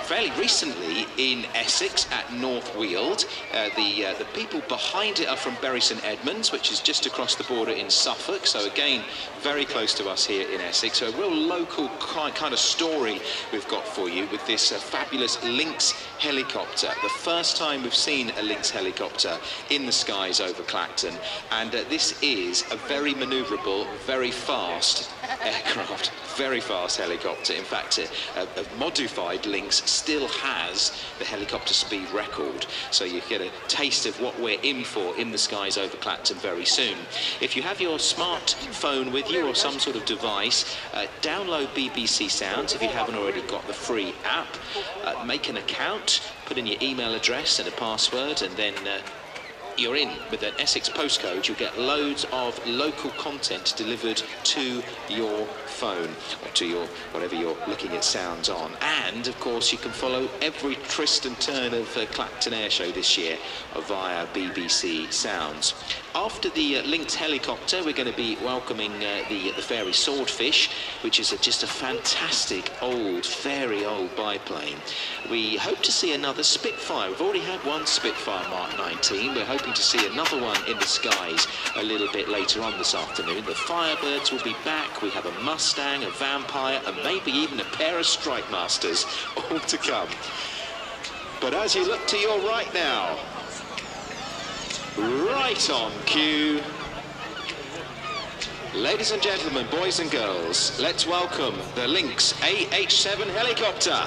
Speaker 3: fairly recently in Essex at North Weald. The people behind it are from Bury St Edmunds, which is just across the border in Suffolk, so again very close to us here in Essex. So a real local kind of story we've got for you with this fabulous Lynx helicopter. The first time we've seen a Lynx helicopter in the skies over Clacton, and this is a very manoeuvrable, very fast aircraft, very fast helicopter. In fact, a modified Lynx still has the helicopter speed record, so you get a taste of what we're in for in the skies over Clacton very soon. If you have your smartphone with you or some sort of device, download BBC Sounds if you haven't already got the free app. Make an account, put in your email address and a password, and then you're in with an Essex postcode. You'll get loads of local content delivered to your phone or to your whatever you're looking at sounds on. And of course you can follow every twist and turn of Clacton Airshow this year via BBC Sounds. After the Lynx helicopter, we're going to be welcoming the Fairey Swordfish, which is just a fantastic old, very old biplane. We hope to see another Spitfire. We've already had one Spitfire Mark 19. We're hoping to see another one in the skies a little bit later on this afternoon. The Firebirds will be back. We have a Mustang, a Vampire, and maybe even a pair of Strikemasters all to come. But as you look to your right now, right on cue, ladies and gentlemen, boys and girls, let's welcome the Lynx AH7 helicopter.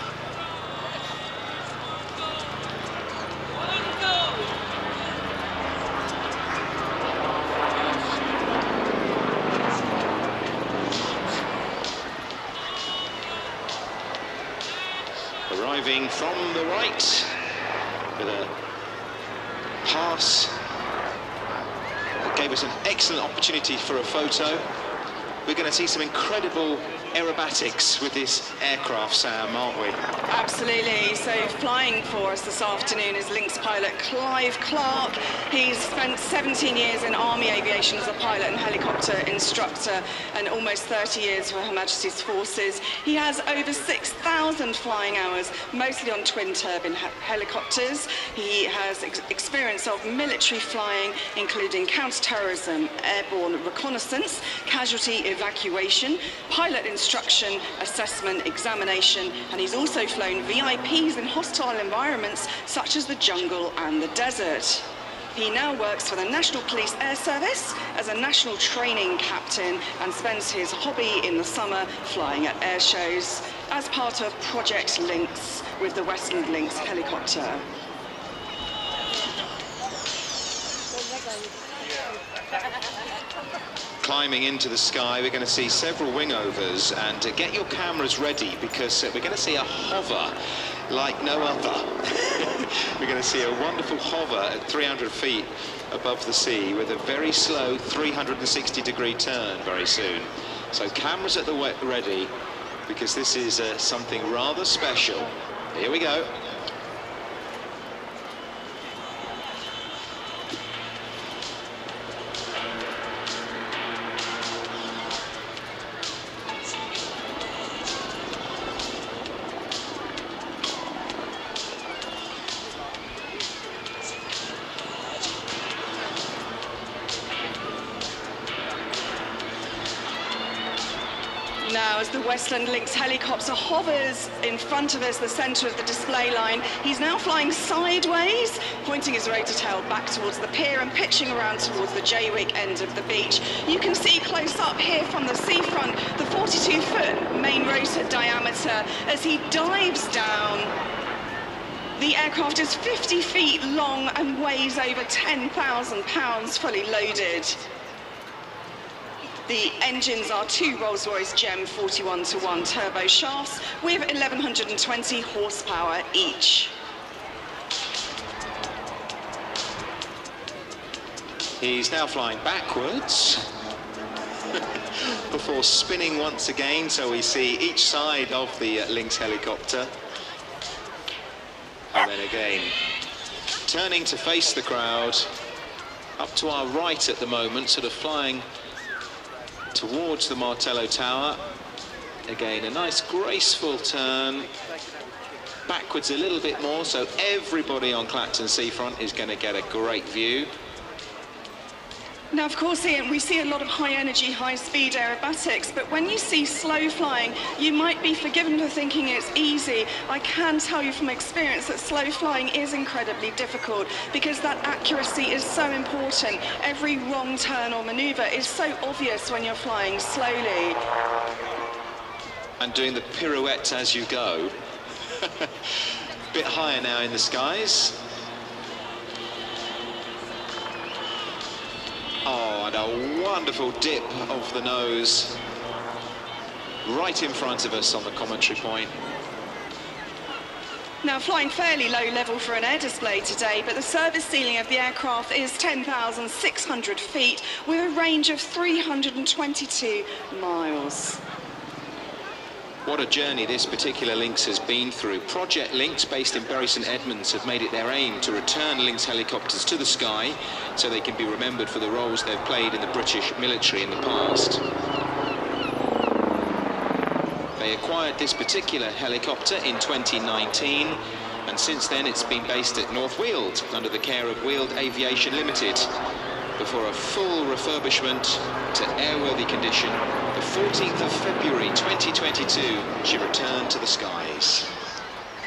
Speaker 3: Arriving from the right with a pass that gave us an excellent opportunity for a photo. We're going to see some incredible aerobatics with this aircraft, Sam, aren't we?
Speaker 9: Absolutely. So flying for us this afternoon is Lynx pilot Clive Clark. He's spent 17 years in Army aviation as a pilot and helicopter instructor, and almost 30 years for Her Majesty's Forces. He has over 6,000 flying hours, mostly on twin-turbine helicopters. He has experience of military flying, including counter-terrorism, airborne reconnaissance, casualty evacuation, pilot instruction, assessment, examination, and he's also flown VIPs in hostile environments such as the jungle and the desert. He now works for the National Police Air Service as a national training captain and spends his hobby in the summer flying at air shows as part of Project Lynx with the Westland Lynx helicopter.
Speaker 3: Climbing into the sky, we're going to see several wingovers, and get your cameras ready because we're going to see a hover like no other. We're going to see a wonderful hover at 300 feet above the sea with a very slow 360-degree turn very soon. So cameras at the ready because this is something rather special. Here we go.
Speaker 9: Now, as the Westland Lynx helicopter hovers in front of us, the centre of the display line, he's now flying sideways, pointing his rotor tail back towards the pier and pitching around towards the Jaywick end of the beach. You can see close up here from the seafront the 42-foot main rotor diameter as he dives down. The aircraft is 50 feet long and weighs over 10,000 pounds fully loaded. The engines are two Rolls-Royce GEM 41-to-1 turbo shafts with 1,120 horsepower each.
Speaker 3: He's now flying backwards before spinning once again, so we see each side of the Lynx helicopter. And then again, turning to face the crowd
Speaker 2: up to our right at the moment, sort of flying towards the Martello Tower. Again, a nice graceful turn, backwards a little bit more, so everybody on Clacton Seafront is going to get a great view.
Speaker 9: Now, of course, Ian, we see a lot of high-energy, high-speed aerobatics, but when you see slow flying, you might be forgiven for thinking it's easy. I can tell you from experience that slow flying is incredibly difficult because that accuracy is so important. Every wrong turn or maneuver is so obvious when you're flying slowly.
Speaker 2: And doing the pirouette as you go. Bit higher now in the skies. Oh, and a wonderful dip of the nose right in front of us on the commentary point.
Speaker 9: Now, flying fairly low level for an air display today, but the service ceiling of the aircraft is 10,600 feet with a range of 322 miles.
Speaker 2: What a journey this particular Lynx has been through. Project Lynx, based in Bury St Edmunds, have made it their aim to return Lynx helicopters to the sky so they can be remembered for the roles they've played in the British military in the past. They acquired this particular helicopter in 2019, and since then it's been based at North Weald under the care of Weald Aviation Limited, before a full refurbishment to airworthy condition. The 14th of February 2022, she returned to the skies.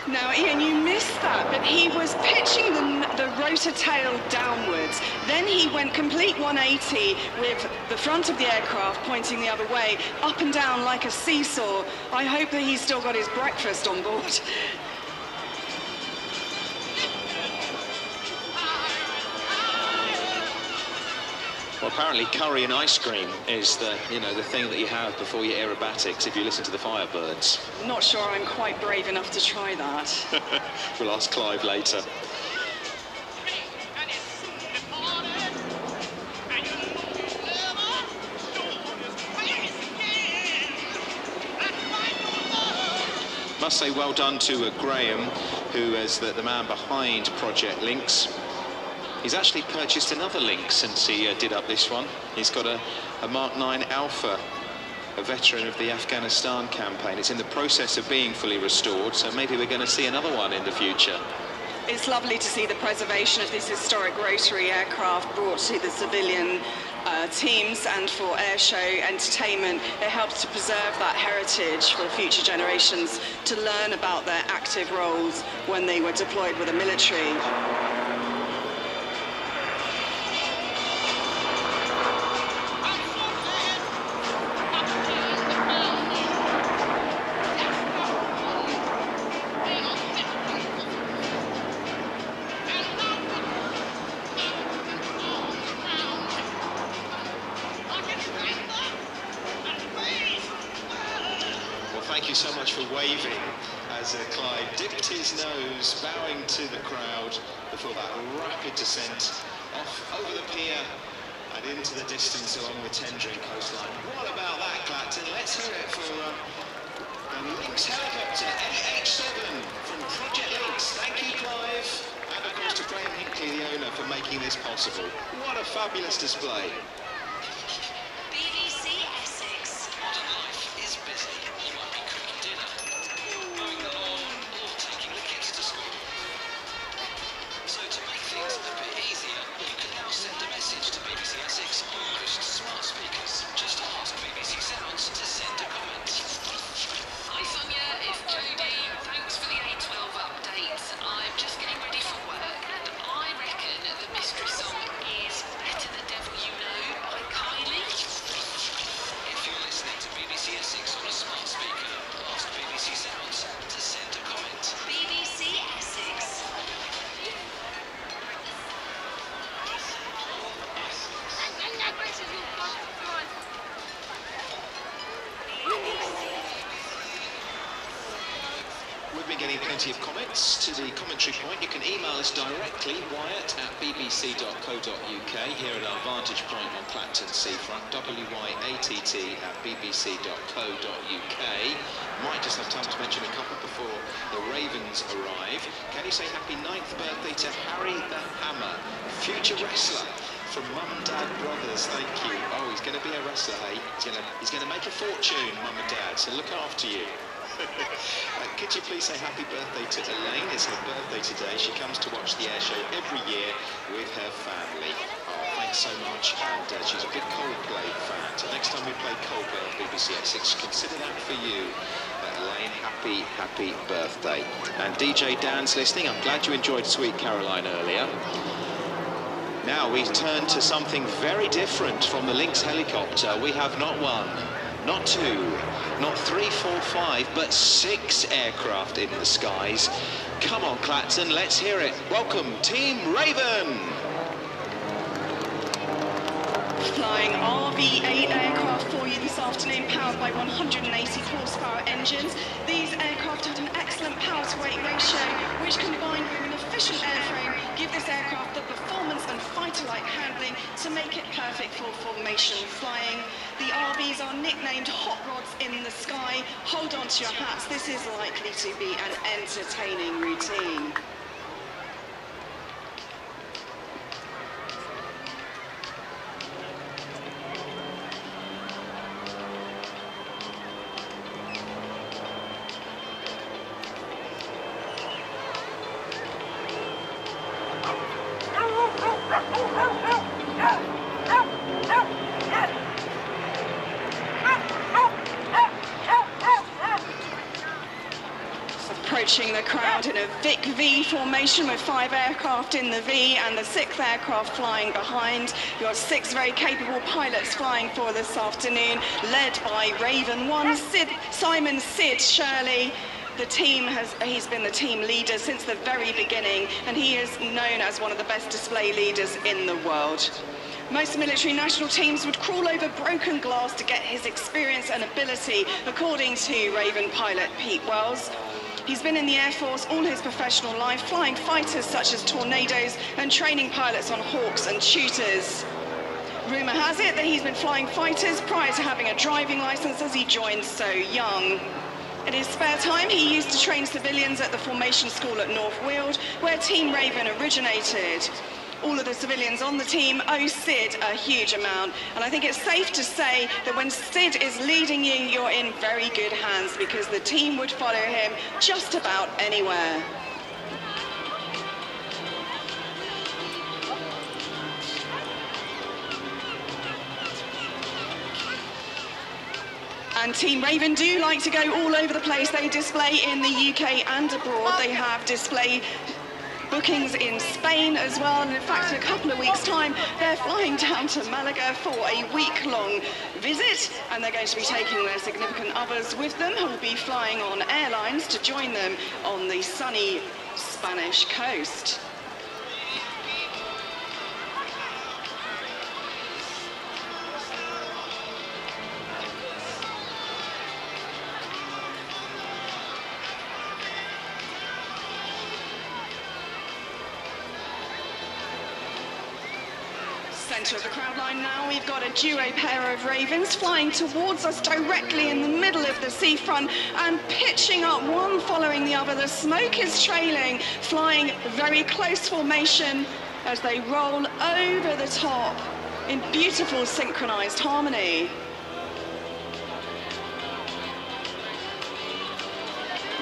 Speaker 9: Now, Ian, you missed that, but he was pitching the rotor tail downwards. Then he went complete 180 with the front of the aircraft pointing the other way, up and down like a seesaw. I hope that he's still got his breakfast on board.
Speaker 2: Well, apparently curry and ice cream is the thing that you have before your aerobatics if you listen to the Firebirds.
Speaker 9: I'm not sure I'm quite brave enough to try that.
Speaker 2: We'll ask Clive later. Must say well done to Graham, who is the man behind Project Lynx. He's actually purchased another Lynx since he did up this one. He's got a Mark 9 Alpha, a veteran of the Afghanistan campaign. It's in the process of being fully restored, so maybe we're going to see another one in the future.
Speaker 9: It's lovely to see the preservation of this historic rotary aircraft brought to the civilian teams and for airshow entertainment. It helps to preserve that heritage for future generations to learn about their active roles when they were deployed with the military.
Speaker 2: Thank you so much for waving as Clive dipped his nose, bowing to the crowd before that rapid descent off over the pier and into the distance along the Tendring coastline. What about that, Clacton? Let's hear it for the Lynx helicopter AH7 from Project Lynx. Thank you, Clive. And of course to Graham Hinckley, the owner, for making this possible. What a fabulous display.
Speaker 13: BBC Essex. Modern life is busy. You might be cooking dinner, mowing the lawn, or taking the kids to school. So to make things a bit easier, you can now send a message to BBC Essex on most smart speakers. Just ask BBC Sounds to send a comment.
Speaker 15: Hi Sonia, it's Jodie. Thanks for the A12 update. I'm just getting ready for work and I reckon the mystery song is Better the Devil You Know by Kylie.
Speaker 13: If you're listening to BBC Essex on a smart speaker, ask BBC Sounds to send a comment.
Speaker 15: BBC Essex.
Speaker 2: We've been getting plenty of comments to the commentary point. You can email us directly, wyatt@bbc.co.uk, here at our vantage point on Clacton Seafront, wyatt@bbc.co.uk. Might just have time to mention a couple before the Ravens arrive. Can you say happy 9th birthday to Harry the Hammer, future wrestler,
Speaker 3: from Mum and Dad Brothers, thank you. Oh, he's going to be a wrestler, hey? He's going to make a fortune, Mum and Dad, so look after you. Could you please say happy birthday to Elaine? It's her birthday today. She comes to watch the air show every year with her family. Oh, thanks so much. And she's a big Coldplay fan. So next time we play Coldplay on BBC Essex, consider that for you. Elaine, happy birthday. And DJ Dan's listening. I'm glad you enjoyed Sweet Caroline earlier. Now we turn to something very different from the Lynx helicopter. We have not one, not two, not 3, 4, 5, but 6 aircraft in the skies. Come on, Clacton, let's hear it. Welcome, Team Raven.
Speaker 9: Flying RV8 aircraft for you this afternoon, powered by 180 horsepower engines. These aircraft had an excellent power to weight ratio, which combined with an efficient airframe, give this aircraft the performance and fighter-like handling to make it perfect for formation flying. The RVs are nicknamed hot rods in the sky. Hold on to your hats, this is likely to be an entertaining routine. Approaching the crowd in a Vic V formation with 5 aircraft in the V and the 6th aircraft flying behind. You've got 6 very capable pilots flying for this afternoon, led by Raven 1, Simon Sid Shirley. He's been the team leader since the very beginning, and he is known as one of the best display leaders in the world. Most military national teams would crawl over broken glass to get his experience and ability, according to Raven pilot Pete Wells. He's been in the Air Force all his professional life, flying fighters such as Tornadoes and training pilots on Hawks and Tutors. Rumour has it that he's been flying fighters prior to having a driving licence, as he joined so young. In his spare time, he used to train civilians at the formation school at North Weald, where Team Raven originated. All of the civilians on the team owe Sid a huge amount, and I think it's safe to say that when Sid is leading you, you're in very good hands, because the team would follow him just about anywhere. And Team Raven do like to go all over the place. They display in the UK and abroad. They have display bookings in Spain as well, and in fact in a couple of weeks' time they're flying down to Malaga for a week-long visit, and they're going to be taking their significant others with them, who will be flying on airlines to join them on the sunny Spanish coast. Centre of the crowd line now, we've got a duo pair of Ravens flying towards us directly in the middle of the seafront and pitching up one following the other. The smoke is trailing, flying very close formation as they roll over the top in beautiful synchronised harmony.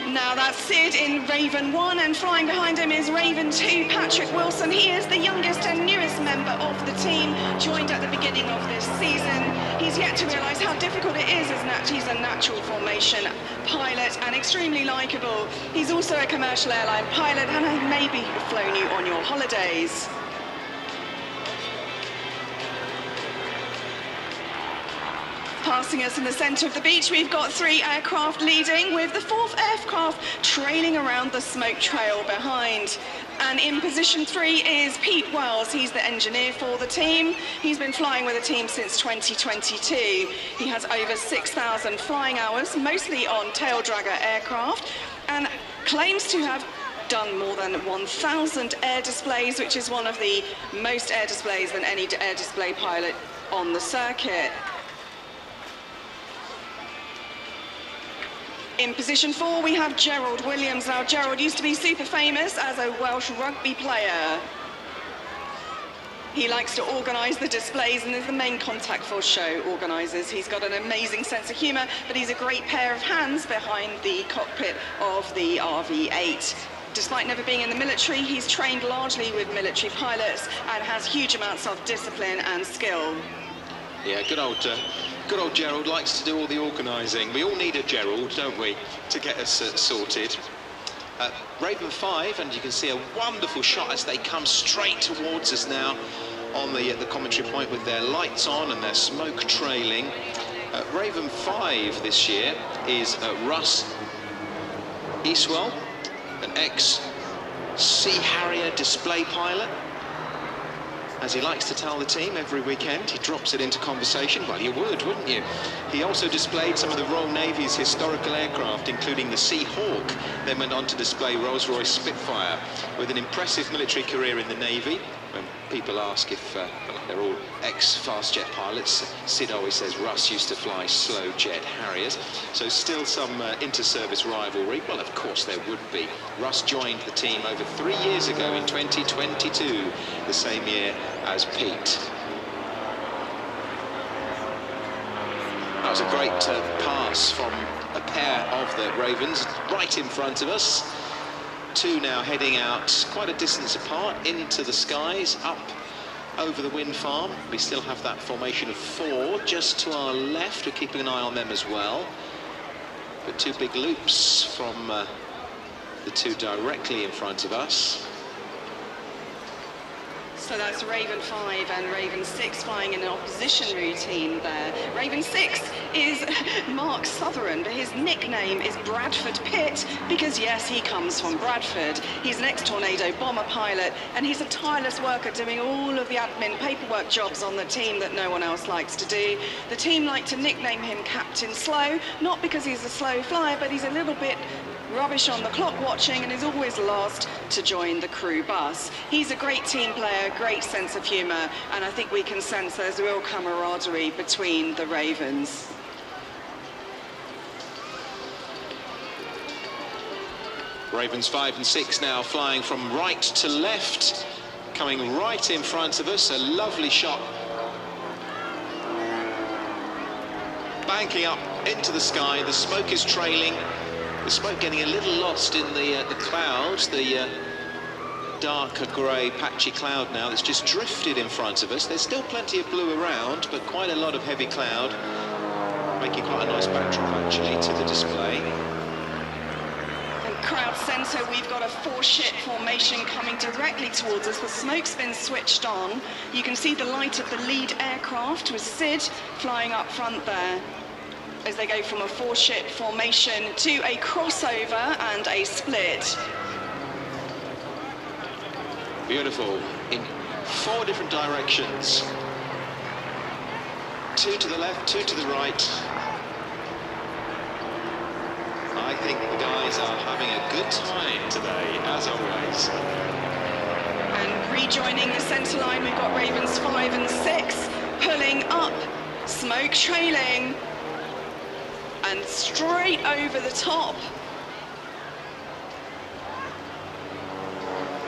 Speaker 9: Now that's Sid in Raven 1, and flying behind him is Raven 2, Patrick Wilson. He is the youngest and newest member of the team, joined at the beginning of this season. He's yet to realise how difficult it is, as he's a natural formation pilot and extremely likeable. He's also a commercial airline pilot and has maybe flown you on your holidays. Passing us in the centre of the beach, we've got 3 aircraft leading, with the 4th aircraft trailing around the smoke trail behind. And in position 3 is Pete Wells. He's the engineer for the team. He's been flying with the team since 2022. He has over 6,000 flying hours, mostly on tail dragger aircraft, and claims to have done more than 1,000 air displays, which is one of the most air displays than any air display pilot on the circuit. In position 4, we have Gerald Williams. Now, Gerald used to be super famous as a Welsh rugby player. He likes to organise the displays and is the main contact for show organisers. He's got an amazing sense of humour, but he's a great pair of hands behind the cockpit of the RV8. Despite never being in the military, he's trained largely with military pilots and has huge amounts of discipline and skill.
Speaker 3: Yeah, good old Gerald likes to do all the organising. We all need a Gerald, don't we, to get us sorted. Raven 5, and you can see a wonderful shot as they come straight towards us now on the commentary point with their lights on and their smoke trailing. Raven 5 this year is Russ Eastwell, an ex-Sea Harrier display pilot. As he likes to tell the team every weekend, he drops it into conversation. Well, you would, wouldn't you? He also displayed some of the Royal Navy's historical aircraft, including the Sea Hawk, then went on to display Rolls-Royce Spitfire. With an impressive military career in the Navy, when people ask if they're all ex-fast jet pilots, Sid always says Russ used to fly slow jet Harriers. So still some inter-service rivalry. Well, of course there would be. Russ joined the team over 3 years ago in 2022, the same year as Pete. That was a great pass from a pair of the Ravens right in front of us. Two now heading out quite a distance apart into the skies, up over the wind farm. We still have that formation of 4 just to our left. We're keeping an eye on them as well. But 2 big loops from the 2 directly in front of us.
Speaker 9: So that's Raven 5 and Raven 6 flying in an opposition routine there. Raven 6 is Mark Sutherland, but his nickname is Bradford Pitt because, yes, he comes from Bradford. He's an ex-Tornado bomber pilot, and he's a tireless worker doing all of the admin paperwork jobs on the team that no one else likes to do. The team like to nickname him Captain Slow, not because he's a slow flyer, but he's a little bit rubbish on the clock watching and is always last to join the crew bus. He's a great team player, great sense of humour, and I think we can sense there's real camaraderie between the Ravens.
Speaker 3: Ravens 5 and 6 now flying from right to left, coming right in front of us. A lovely shot. Banking up into the sky, the smoke is trailing. The smoke getting a little lost in the clouds, the darker grey patchy cloud now that's just drifted in front of us. There's still plenty of blue around, but quite a lot of heavy cloud, making quite a nice backdrop actually to the display.
Speaker 9: And crowd centre, we've got a 4-ship formation coming directly towards us. The smoke's been switched on. You can see the light of the lead aircraft with Sid flying up front there, as they go from a 4-ship formation to a crossover and a split.
Speaker 3: Beautiful, in 4 different directions. 2 to the left, 2 to the right. I think the guys are having a good time today, as always.
Speaker 9: And rejoining the centre line, we've got Ravens 5 and 6 pulling up, smoke trailing, and straight over the top.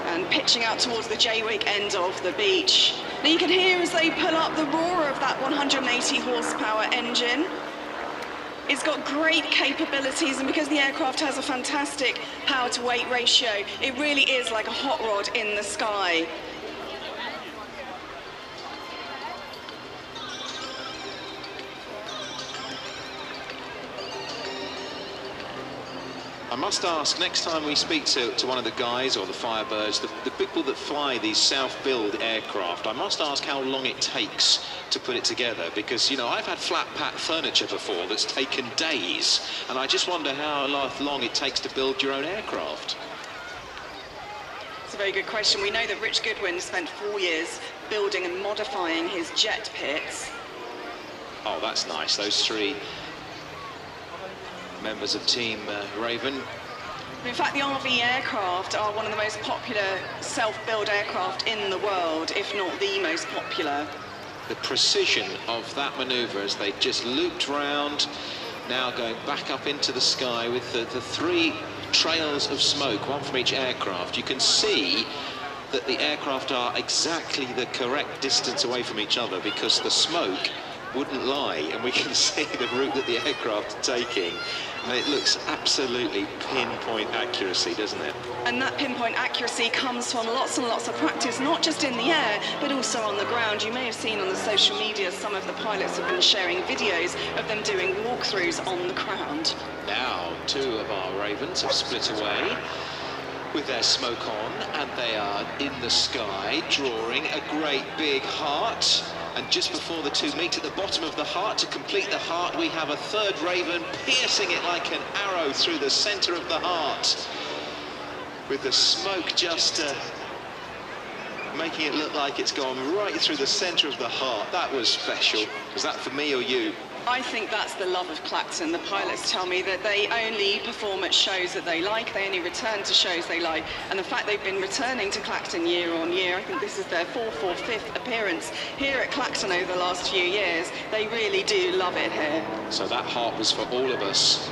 Speaker 9: And pitching out towards the J-Wig end of the beach. Now you can hear as they pull up the roar of that 180 horsepower engine. It's got great capabilities, and because the aircraft has a fantastic power to weight ratio, it really is like a hot rod in the sky.
Speaker 3: I must ask, next time we speak to one of the guys or the Firebirds, the people that fly these self-build aircraft, I must ask how long it takes to put it together, because, you know, I've had flat-pack furniture before that's taken days, and I just wonder how long it takes to build your own aircraft.
Speaker 9: It's a very good question. We know that Rich Goodwins spent 4 years building and modifying his jet pits.
Speaker 3: Oh, that's nice, those 3 members of Team Raven.
Speaker 9: In fact, the RV aircraft are one of the most popular self-build aircraft in the world, if not the most popular.
Speaker 3: The precision of that manoeuvre as they just looped round, now going back up into the sky with the 3 trails of smoke, one from each aircraft. You can see that the aircraft are exactly the correct distance away from each other, because the smoke wouldn't lie, and we can see the route that the aircraft are taking, and it looks absolutely pinpoint accuracy, doesn't it?
Speaker 9: And that pinpoint accuracy comes from lots and lots of practice, not just in the air, but also on the ground. You may have seen on the social media, some of the pilots have been sharing videos of them doing walkthroughs on the ground.
Speaker 3: Now, two of our Ravens have split away with their smoke on, and they are in the sky, drawing a great big heart. And just before the two meet at the bottom of the heart, to complete the heart, we have a third Raven piercing it like an arrow through the centre of the heart, with the smoke just making it look like it's gone right through the centre of the heart. That was special. Was that for me or you?
Speaker 9: I think that's the love of Clacton. The pilots tell me that they only perform at shows that they like, they only return to shows they like, and the fact they've been returning to Clacton year on year, I think this is their fourth or fifth appearance here at Clacton over the last few years. They really do love it here.
Speaker 3: So that heart was for all of us.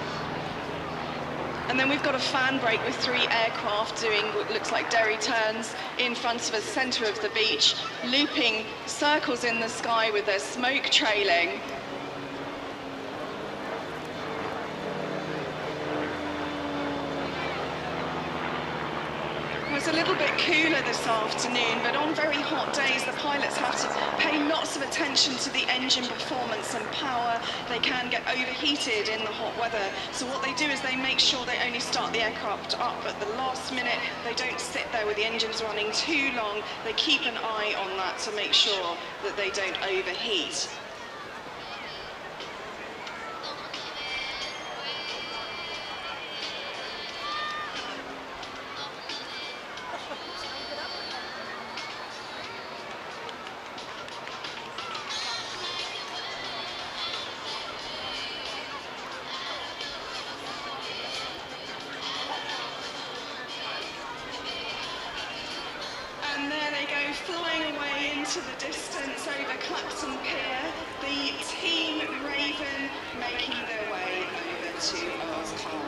Speaker 9: And then we've got a fan break with three aircraft doing what looks like derry turns in front of the centre of the beach, looping circles in the sky with their smoke trailing. It's a little bit cooler this afternoon, but on very hot days the pilots have to pay lots of attention to the engine performance and power. They can get overheated in the hot weather, so what they do is they make sure they only start the aircraft up at the last minute. They don't sit there with the engines running too long. They keep an eye on that to make sure that they don't overheat. And there they go, flying away into the distance over Clacton Pier. The Team Raven making their way over to Earl's Calm.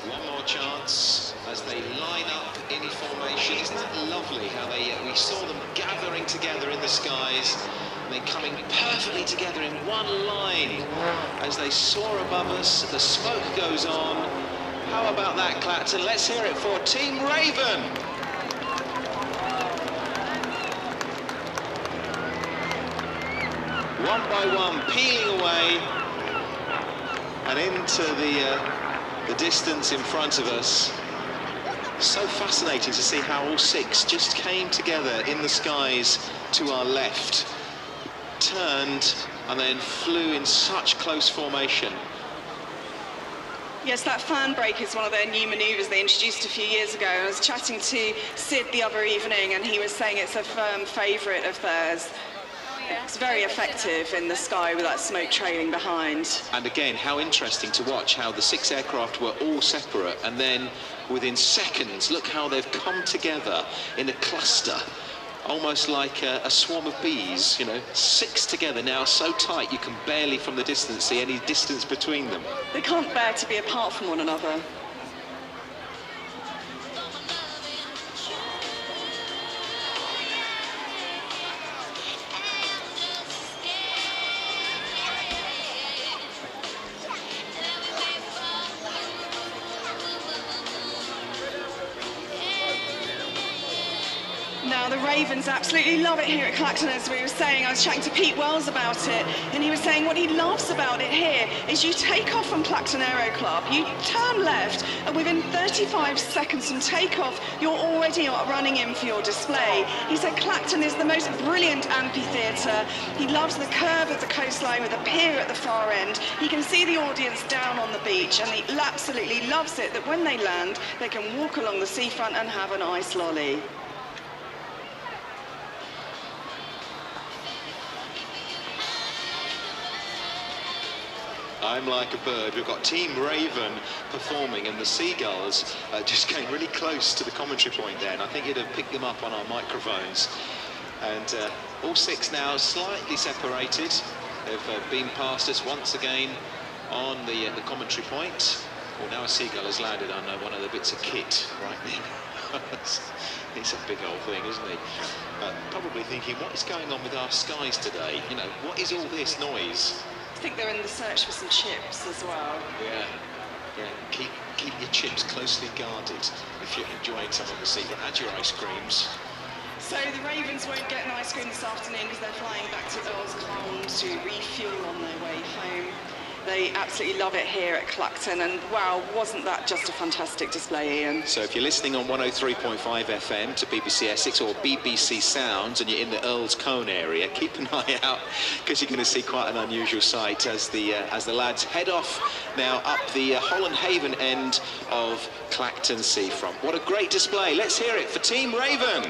Speaker 3: One more chance as they line up in formation. Isn't that lovely how we saw them gathering together in the skies, and then coming perfectly together in one line as they soar above us. The smoke goes on. How about that, Clacton? Let's hear it for Team Raven. One by one, peeling away and into the distance in front of us. So fascinating to see how all six just came together in the skies to our left, turned and then flew in such close formation.
Speaker 9: Yes, that fan break is one of their new manoeuvres they introduced a few years ago. I was chatting to Sid the other evening and he was saying it's a firm favourite of theirs. It's very effective in the sky with that smoke trailing behind.
Speaker 3: And again, how interesting to watch how the six aircraft were all separate, and then within seconds, look how they've come together in a cluster, almost like a swarm of bees, you know, six together now, so tight you can barely from the distance see any distance between them.
Speaker 9: They can't bear to be apart from one another. Now, the Ravens absolutely love it here at Clacton, as we were saying. I was chatting to Pete Wells about it, and he was saying what he loves about it here is you take off from Clacton Aero Club, you turn left, and within 35 seconds from takeoff, you're already running in for your display. He said Clacton is the most brilliant amphitheatre. He loves the curve of the coastline with a pier at the far end. He can see the audience down on the beach, and he absolutely loves it that when they land, they can walk along the seafront and have an ice lolly.
Speaker 3: I'm like a bird. We've got Team Raven performing, and the seagulls just came really close to the commentary point there, and I think you'd have picked them up on our microphones. And all six now slightly separated. They've been past us once again on the commentary point. Well, now a seagull has landed on one of the bits of kit right there. It's a big old thing, isn't he? Probably thinking, what is going on with our skies today? You know, what is all this noise?
Speaker 9: I think they're in the search for some chips as well.
Speaker 3: Yeah. Keep your chips closely guarded if you're enjoying some of the sea. Add your ice creams.
Speaker 9: So the Ravens won't get an ice cream this afternoon because they're flying back to Earl's Colne to refuel on their way home. They absolutely love it here at Clacton, and wow, wasn't that just a fantastic display, Ian?
Speaker 3: So if you're listening on 103.5 FM to BBC Essex or BBC Sounds and you're in the Earl's Colne area, keep an eye out because you're going to see quite an unusual sight as the lads head off now up the Holland Haven end of Clacton seafront. What a great display. Let's hear it for Team Raven.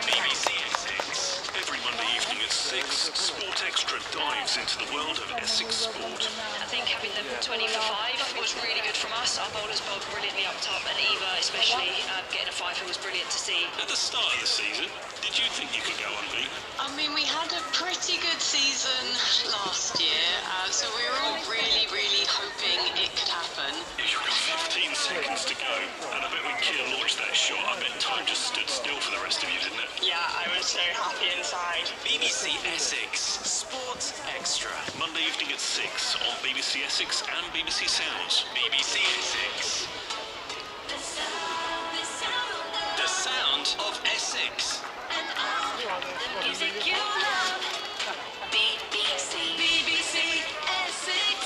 Speaker 16: BBC Essex. Every Monday evening at 6, Sport Extra dives into the world of Essex sport.
Speaker 1: I think having them 20 for 5 was really good from us. Our bowlers bowled brilliantly up top, and Eva especially getting a 5 was brilliant to see.
Speaker 16: At the start of the season, did you think you could go unbeaten?
Speaker 22: I mean, we had a pretty good season last year, so we were all really, really hoping it could happen.
Speaker 16: You've got 15 seconds to go, and I bet when Keir launched that shot, I bet time just stood still for the rest of you, didn't it?
Speaker 1: Yeah, I was so happy inside.
Speaker 11: BBC Essex Sports Extra.
Speaker 16: Monday evening at 6 on BBC Essex and BBC Sounds.
Speaker 11: BBC Essex. The sound of Essex.
Speaker 22: And all the music you love. BBC Essex.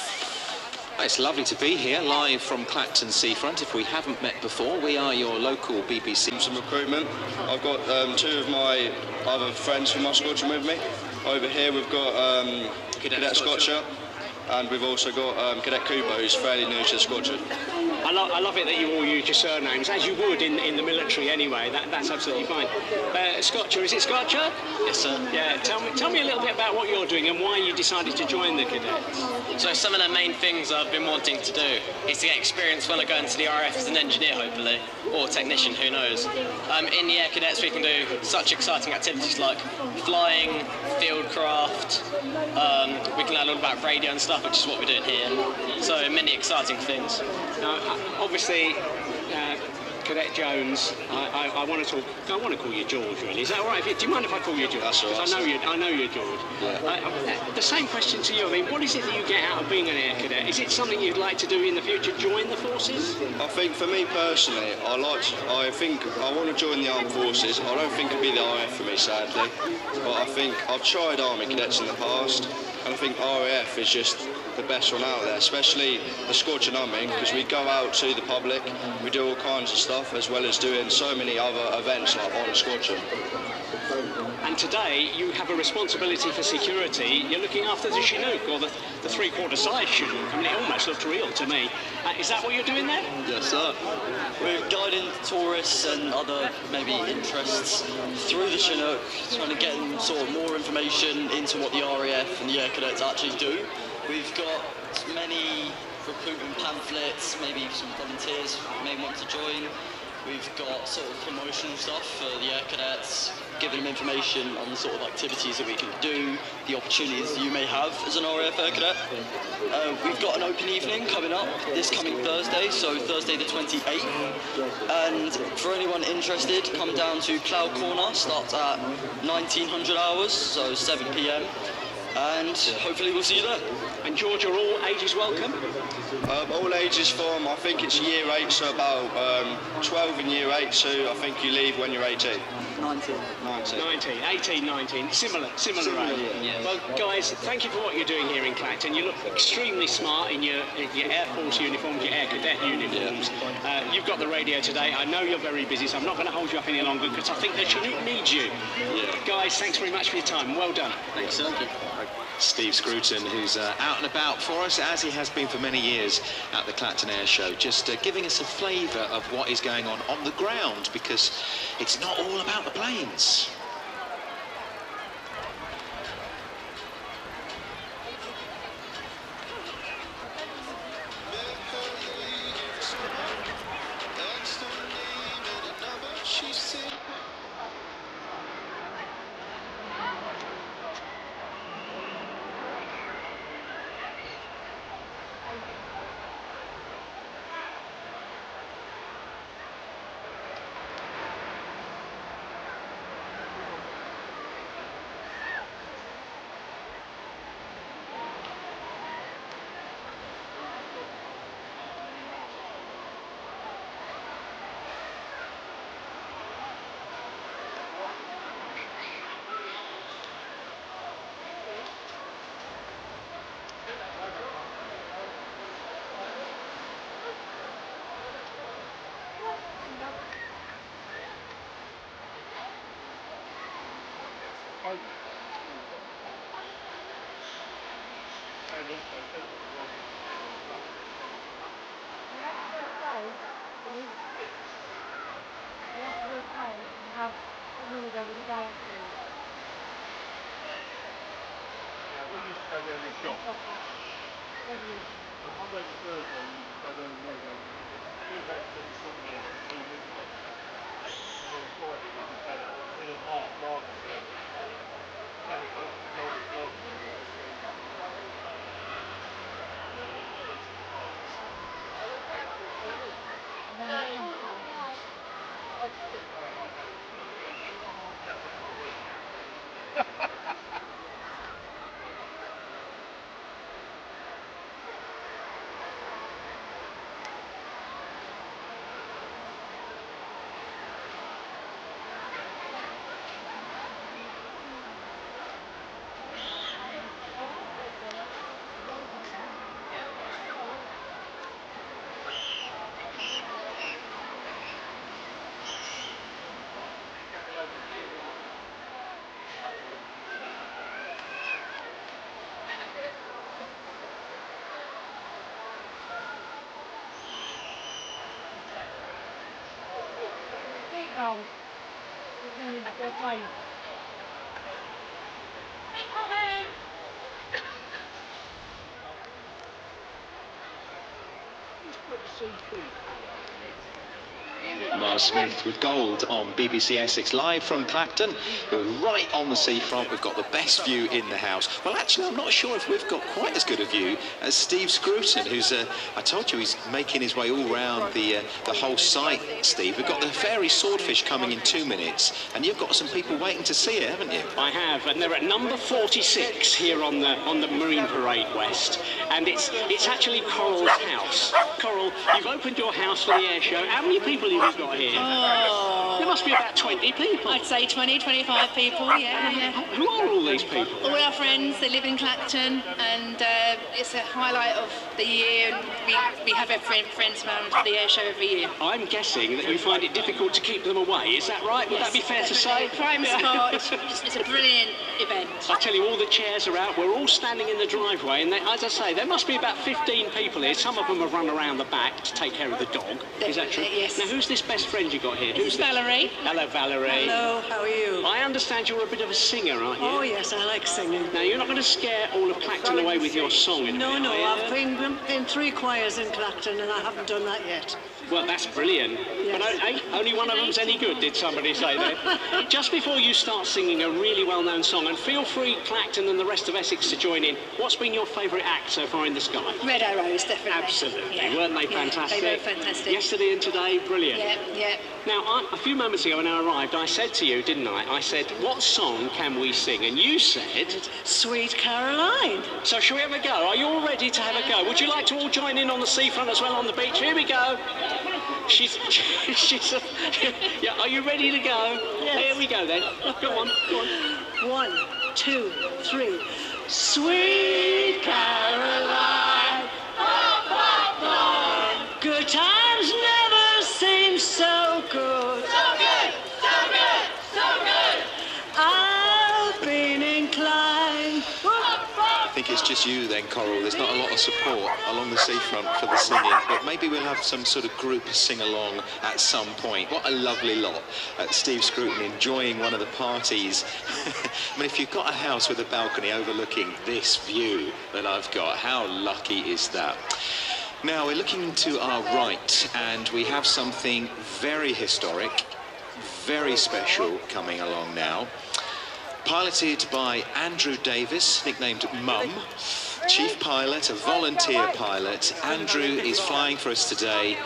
Speaker 3: It's lovely to be here live from Clacton seafront. If we haven't met before, we are your local BBC.
Speaker 23: Some recruitment. I've got 2 of my other friends from my squadron with me. Over here we've got Cadet Scotcher, and we've also got Cadet Kubo, who's fairly new to the squadron.
Speaker 20: I love it that you all use your surnames, as you would in the military anyway. That's absolutely fine. Scotcher, is it Scotcher?
Speaker 24: Yes, sir.
Speaker 20: Yeah, tell me a little bit about what you're doing and why you decided to join the cadets.
Speaker 24: So some of the main things I've been wanting to do is to get experience when I go into the RAF as an engineer, hopefully, or technician, who knows. In the Air Cadets we can do such exciting activities like flying, field craft, we can learn all about radio and stuff, which is what we're doing here. So many exciting things.
Speaker 20: Now, obviously, Cadet Jones, I want to call you George, really. Is that all right? Do you mind if I call you George?
Speaker 23: That's all right.
Speaker 20: I know you're George. Yeah. The same question to you. I mean, what is it that you get out of being an Air Cadet? Is it something you'd like to do in the future, join the forces?
Speaker 23: I think for me personally, I think I want to join the armed forces. I don't think it'd be the RAF for me, sadly. But I think I've tried Army Cadets in the past, and I think RAF is just the best one out there, especially the squadron I'm in, because we go out to the public, we do all kinds of stuff, as well as doing so many other events like on the squadron.
Speaker 20: And today you have a responsibility for security. You're looking after the Chinook, or the 3/4 size Chinook. I mean, it almost looked real to me. Is that what you're doing there?
Speaker 24: Yes, sir. We're guiding tourists and other maybe interests through the Chinook, trying to get them sort of more information into what the RAF and the Air Cadets actually do. We've got many recruitment pamphlets, maybe some volunteers may want to join. We've got sort of promotional stuff for the Air Cadets, giving them information on the sort of activities that we can do, the opportunities that you may have as an RAF Air Cadet. We've got an open evening coming up this coming Thursday, so Thursday the 28th. And for anyone interested, come down to Cloud Corner, starts at 1900 hours, so 7 PM. And hopefully we'll see you there.
Speaker 20: And George, are all ages welcome?
Speaker 23: All ages from, I think it's year 8, so about 12 in year 8, so I think you leave when you're 18.
Speaker 24: 19.
Speaker 20: 18, 19, similar age.
Speaker 24: Yeah.
Speaker 20: Well, guys, thank you for what you're doing here in Clacton. You look extremely smart in your Air Force uniforms, your Air Cadet uniforms. Yeah. You've got the radio today. I know you're very busy, so I'm not going to hold you up any longer because I think the Chinook needs you. Yeah. Guys, thanks very much for your time. Well done.
Speaker 24: Thanks, sir. Thank you.
Speaker 3: Steve Scruton, who's out and about for us, as he has been for many years at the Clacton Airshow, just giving us a flavour of what is going on the ground, because it's not all about the planes. Mars Smith with gold on BBC Essex live from Clacton. We're right on the seafront. We've got the best view in the house. Well, actually, I'm not sure if we've got quite as good a view as Steve Scruton, who's, I told you, he's making his way all round the whole site, Steve. We've got the Fairey Swordfish coming in 2 minutes, and you've got some people waiting to see it, haven't you?
Speaker 20: I have, and they're at number 46 here on the Marine Parade West, and it's actually Coral's house. Coral, you've opened your house for the air show. How many people have you got here?
Speaker 12: Oh.
Speaker 20: There must be about 20 people.
Speaker 12: I'd say 20, 25 people, yeah.
Speaker 20: Who are all these people?
Speaker 12: All our friends, they live in Clacton, and it's a highlight of the year. We have our friends around the air show every year.
Speaker 20: I'm guessing that you find it difficult to keep them away, is that right? Would that be fair to say?
Speaker 12: Prime spot, it's a brilliant event.
Speaker 20: I tell you, all the chairs are out, we're all standing in the driveway, and as I say, there must be about 15 people here. Some of them have run around the back to take care of the dog. Is that true?
Speaker 12: Yes.
Speaker 20: Now, who's this best friend you got here?
Speaker 12: This is Valerie.
Speaker 20: Hello, Valerie.
Speaker 5: Hello, how are you?
Speaker 20: I understand you're a bit of a singer, aren't you?
Speaker 5: Oh, yes, I like singing.
Speaker 20: Now, you're not going to scare all of Clacton away with your song,
Speaker 5: No, I've been in 3 choirs in Clacton, and I haven't done that yet.
Speaker 20: Well, that's brilliant.
Speaker 5: Yes.
Speaker 20: But only one of them's any good, did somebody say that? Just before you start singing a really well-known song, and feel free, Clacton and the rest of Essex, to join in, what's been your favourite act so far in the sky?
Speaker 12: Red Arrows, definitely.
Speaker 20: Absolutely.
Speaker 12: Yeah.
Speaker 20: Weren't they fantastic?
Speaker 12: They were fantastic.
Speaker 20: Yesterday and today, brilliant.
Speaker 12: Yeah.
Speaker 20: Now, a few moments ago when I arrived, I said to you, didn't I? I said, what song can we sing? And you said...
Speaker 5: Sweet Caroline.
Speaker 20: So shall we have a go? Are you all ready to have a go? Would you like to all join in on the seafront as well on the beach? Here we go. She's yeah, are you ready to go?
Speaker 5: Yes.
Speaker 20: Here we go then. Go on.
Speaker 5: 1, 2, 3. Sweet Caroline. Good times never seem so good. So good, so good, so good. I've been inclined.
Speaker 3: I think it's just you then, Coral. There's not a lot of support along the seafront for the singing, but maybe we'll have some sort of group sing-along at some point. What a lovely lot. Steve Scruton enjoying one of the parties. I mean, if you've got a house with a balcony overlooking this view that I've got, how lucky is that? Now, we're looking to our right, and we have something very historic, very special coming along now. Piloted by Andrew Davis, nicknamed Mum, chief pilot, a volunteer pilot. Andrew is flying for us today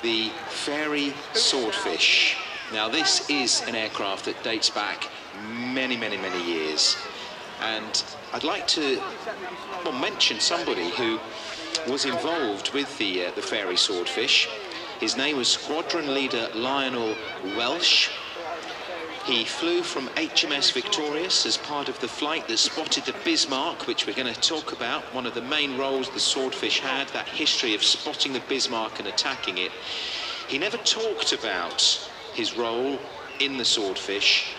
Speaker 3: the Fairey Swordfish. Now, this is an aircraft that dates back many, many, many years. And I'd like to mention somebody who was involved with the Fairey Swordfish. His name was Squadron Leader Lionel Welsh. He flew from HMS Victorious as part of the flight that spotted the Bismarck, which we're going to talk about. One of the main roles the Swordfish had, that history of spotting the Bismarck and attacking it. He never talked about his role in the Swordfish,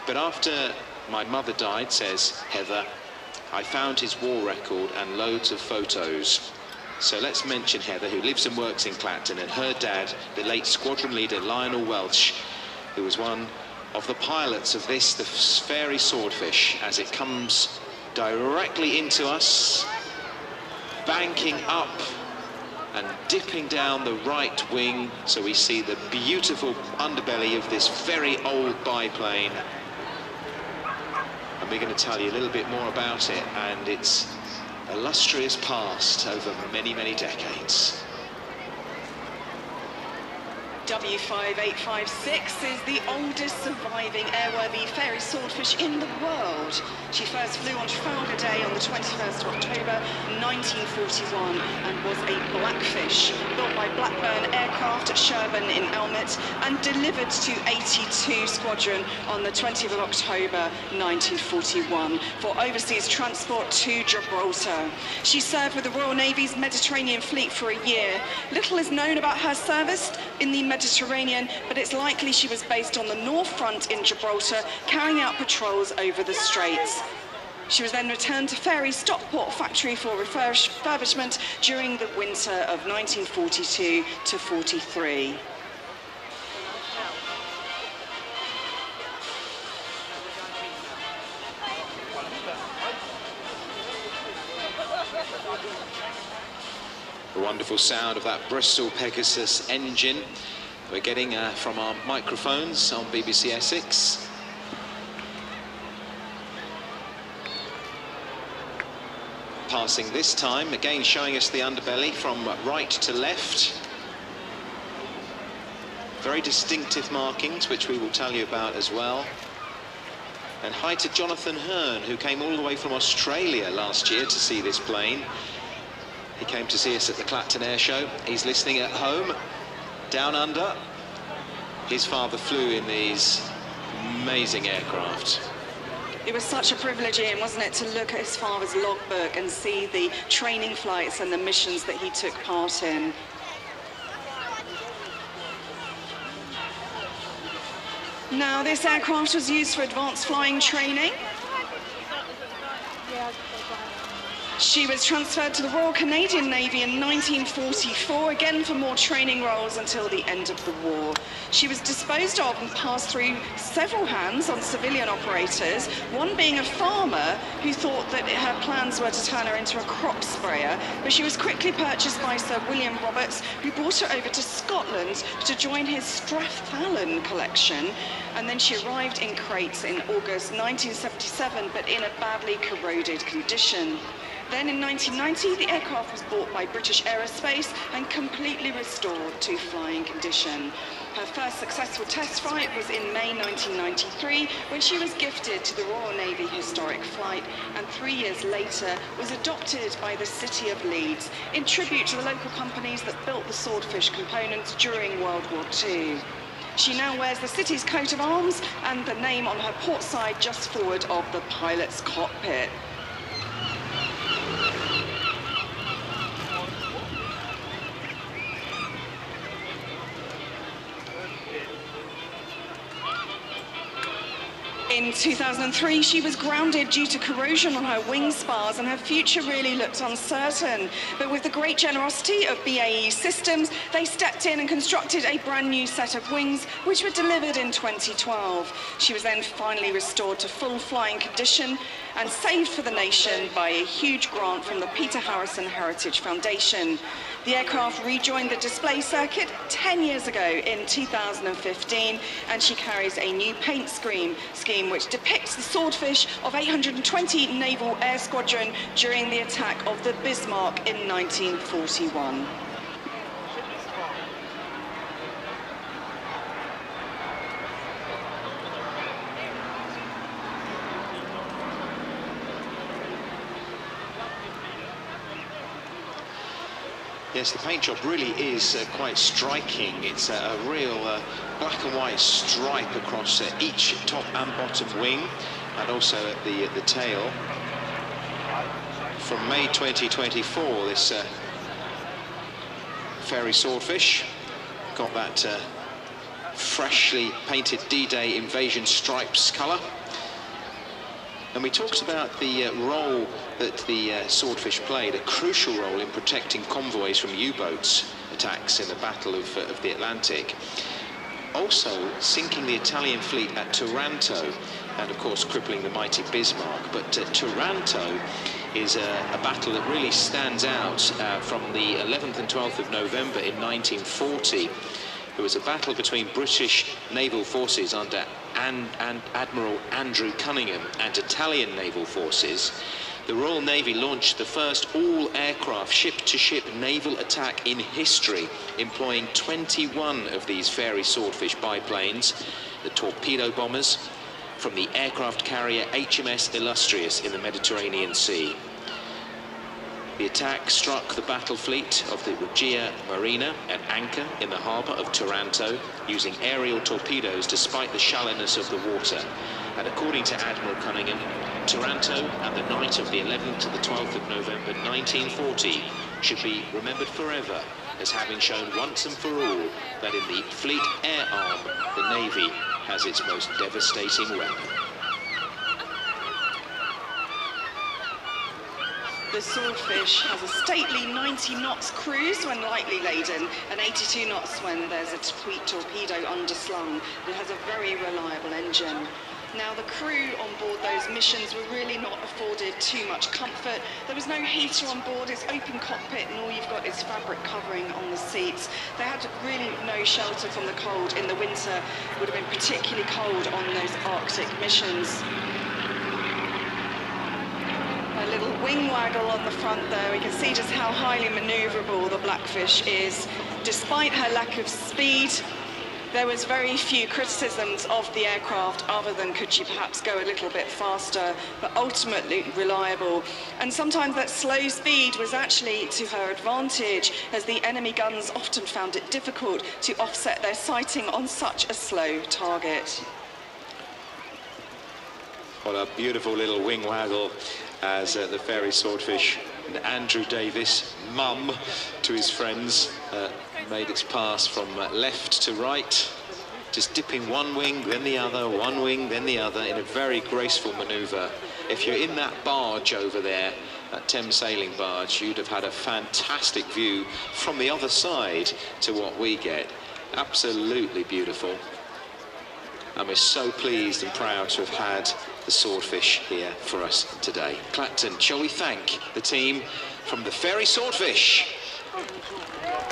Speaker 3: but after my mother died, says Heather, I found his war record and loads of photos. So let's mention Heather, who lives and works in Clacton, and her dad, the late squadron leader Lionel Welch, who was one of the pilots of this, the Fairey Swordfish, as it comes directly into us, banking up and dipping down the right wing, so we see the beautiful underbelly of this very old biplane. And we're going to tell you a little bit more about it and its illustrious past over many, many decades.
Speaker 9: W5856 is the oldest surviving airworthy Fairey Swordfish in the world. She first flew on Trafalgar Day on the 21st of October 1941 and was a Blackfish, built by Blackburn Aircraft at Sherburn in Elmet and delivered to 82 Squadron on the 20th of October 1941 for overseas transport to Gibraltar. She served with the Royal Navy's Mediterranean Fleet for a year. Little is known about her service in the Mediterranean, but it's likely she was based on the North Front in Gibraltar, carrying out patrols over the Straits. She was then returned to Fairey Stockport factory for refurbishment during the winter of 1942 to 43.
Speaker 3: The wonderful sound of that Bristol Pegasus engine we're getting from our microphones on BBC Essex. Passing this time, again showing us the underbelly from right to left. Very distinctive markings, which we will tell you about as well. And hi to Jonathan Hearn, who came all the way from Australia last year to see this plane. He came to see us at the Clacton Airshow. He's listening at home, down under. His father flew in these amazing aircraft.
Speaker 9: It was such a privilege, Ian, wasn't it, to look at his father's logbook and see the training flights and the missions that he took part in. Now, this aircraft was used for advanced flying training. She was transferred to the Royal Canadian Navy in 1944, again for more training roles until the end of the war. She was disposed of and passed through several hands on civilian operators, one being a farmer who thought that her plans were to turn her into a crop sprayer, but she was quickly purchased by Sir William Roberts, who brought her over to Scotland to join his Strathallan collection, and then she arrived in crates in August 1977, but in a badly corroded condition. Then in 1990, the aircraft was bought by British Aerospace and completely restored to flying condition. Her first successful test flight was in May 1993, when she was gifted to the Royal Navy Historic Flight, and 3 years later was adopted by the City of Leeds in tribute to the local companies that built the Swordfish components during World War II. She now wears the city's coat of arms and the name on her port side just forward of the pilot's cockpit. In 2003, she was grounded due to corrosion on her wing spars, and her future really looked uncertain. But with the great generosity of BAE Systems, they stepped in and constructed a brand new set of wings, which were delivered in 2012. She was then finally restored to full flying condition and saved for the nation by a huge grant from the Peter Harrison Heritage Foundation. The aircraft rejoined the display circuit 10 years ago in 2015, and she carries a new paint scheme which depicts the Swordfish of 820 Naval Air Squadron during the attack of the Bismarck in 1941.
Speaker 3: Yes, the paint job really is quite striking. It's a real black and white stripe across each top and bottom wing, and also at the tail. From May 2024, this Fairey Swordfish got that freshly painted D-Day invasion stripes colour. And we talked about the role that the Swordfish played, a crucial role in protecting convoys from U-boats attacks in the Battle of the Atlantic. Also sinking the Italian fleet at Taranto, and of course crippling the mighty Bismarck. But Taranto is a battle that really stands out from the 11th and 12th of November in 1940. It was a battle between British naval forces under Admiral Andrew Cunningham and Italian naval forces. The Royal Navy launched the first all-aircraft ship-to-ship naval attack in history, employing 21 of these Fairey Swordfish biplanes, the torpedo bombers, from the aircraft carrier HMS Illustrious in the Mediterranean Sea. The attack struck the battle fleet of the Regia Marina at anchor in the harbour of Taranto, using aerial torpedoes despite the shallowness of the water. And according to Admiral Cunningham, Taranto and the night of the 11th to the 12th of November 1940 should be remembered forever as having shown once and for all that in the fleet air arm, the Navy has its most devastating weapon.
Speaker 9: The Swordfish has a stately 90 knots cruise when lightly laden and 82 knots when there's a torpedo underslung. It has a very reliable engine. Now, the crew on board those missions were really not afforded too much comfort. There was no heater on board, it's open cockpit, and all you've got is fabric covering on the seats. They had really no shelter from the cold in the winter. It would have been particularly cold on those Arctic missions. A little wing waggle on the front there. We can see just how highly manoeuvrable the Blackfish is. Despite her lack of speed, there was very few criticisms of the aircraft other than could she perhaps go a little bit faster, but ultimately reliable. And sometimes that slow speed was actually to her advantage, as the enemy guns often found it difficult to offset their sighting on such a slow target.
Speaker 3: What a beautiful little wing waggle as the Fairey Swordfish and Andrew Davis, mum to his friends, made its pass from left to right, just dipping one wing, then the other, one wing, then the other, in a very graceful manoeuvre. If you're in that barge over there, that Thames sailing barge, you'd have had a fantastic view from the other side to what we get. Absolutely beautiful. And we're so pleased and proud to have had the Swordfish here for us today. Clacton, shall we thank the team from the Fairey Swordfish?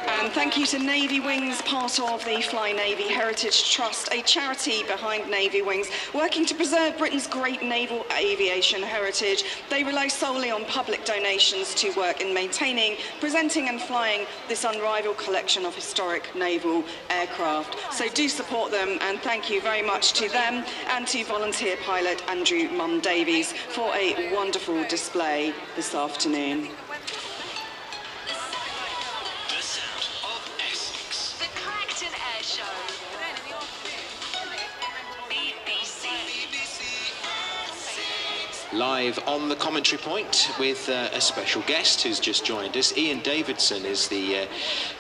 Speaker 9: And thank you to Navy Wings, part of the Fly Navy Heritage Trust, a charity behind Navy Wings, working to preserve Britain's great naval aviation heritage. They rely solely on public donations to work in maintaining, presenting and flying this unrivaled collection of historic naval aircraft. So do support them, and thank you very much to them and to volunteer pilot Andrew Mum Davies for a wonderful display this afternoon.
Speaker 15: The Clacton Airshow.
Speaker 3: Live on the commentary point with a special guest who's just joined us. Ian Davidson is the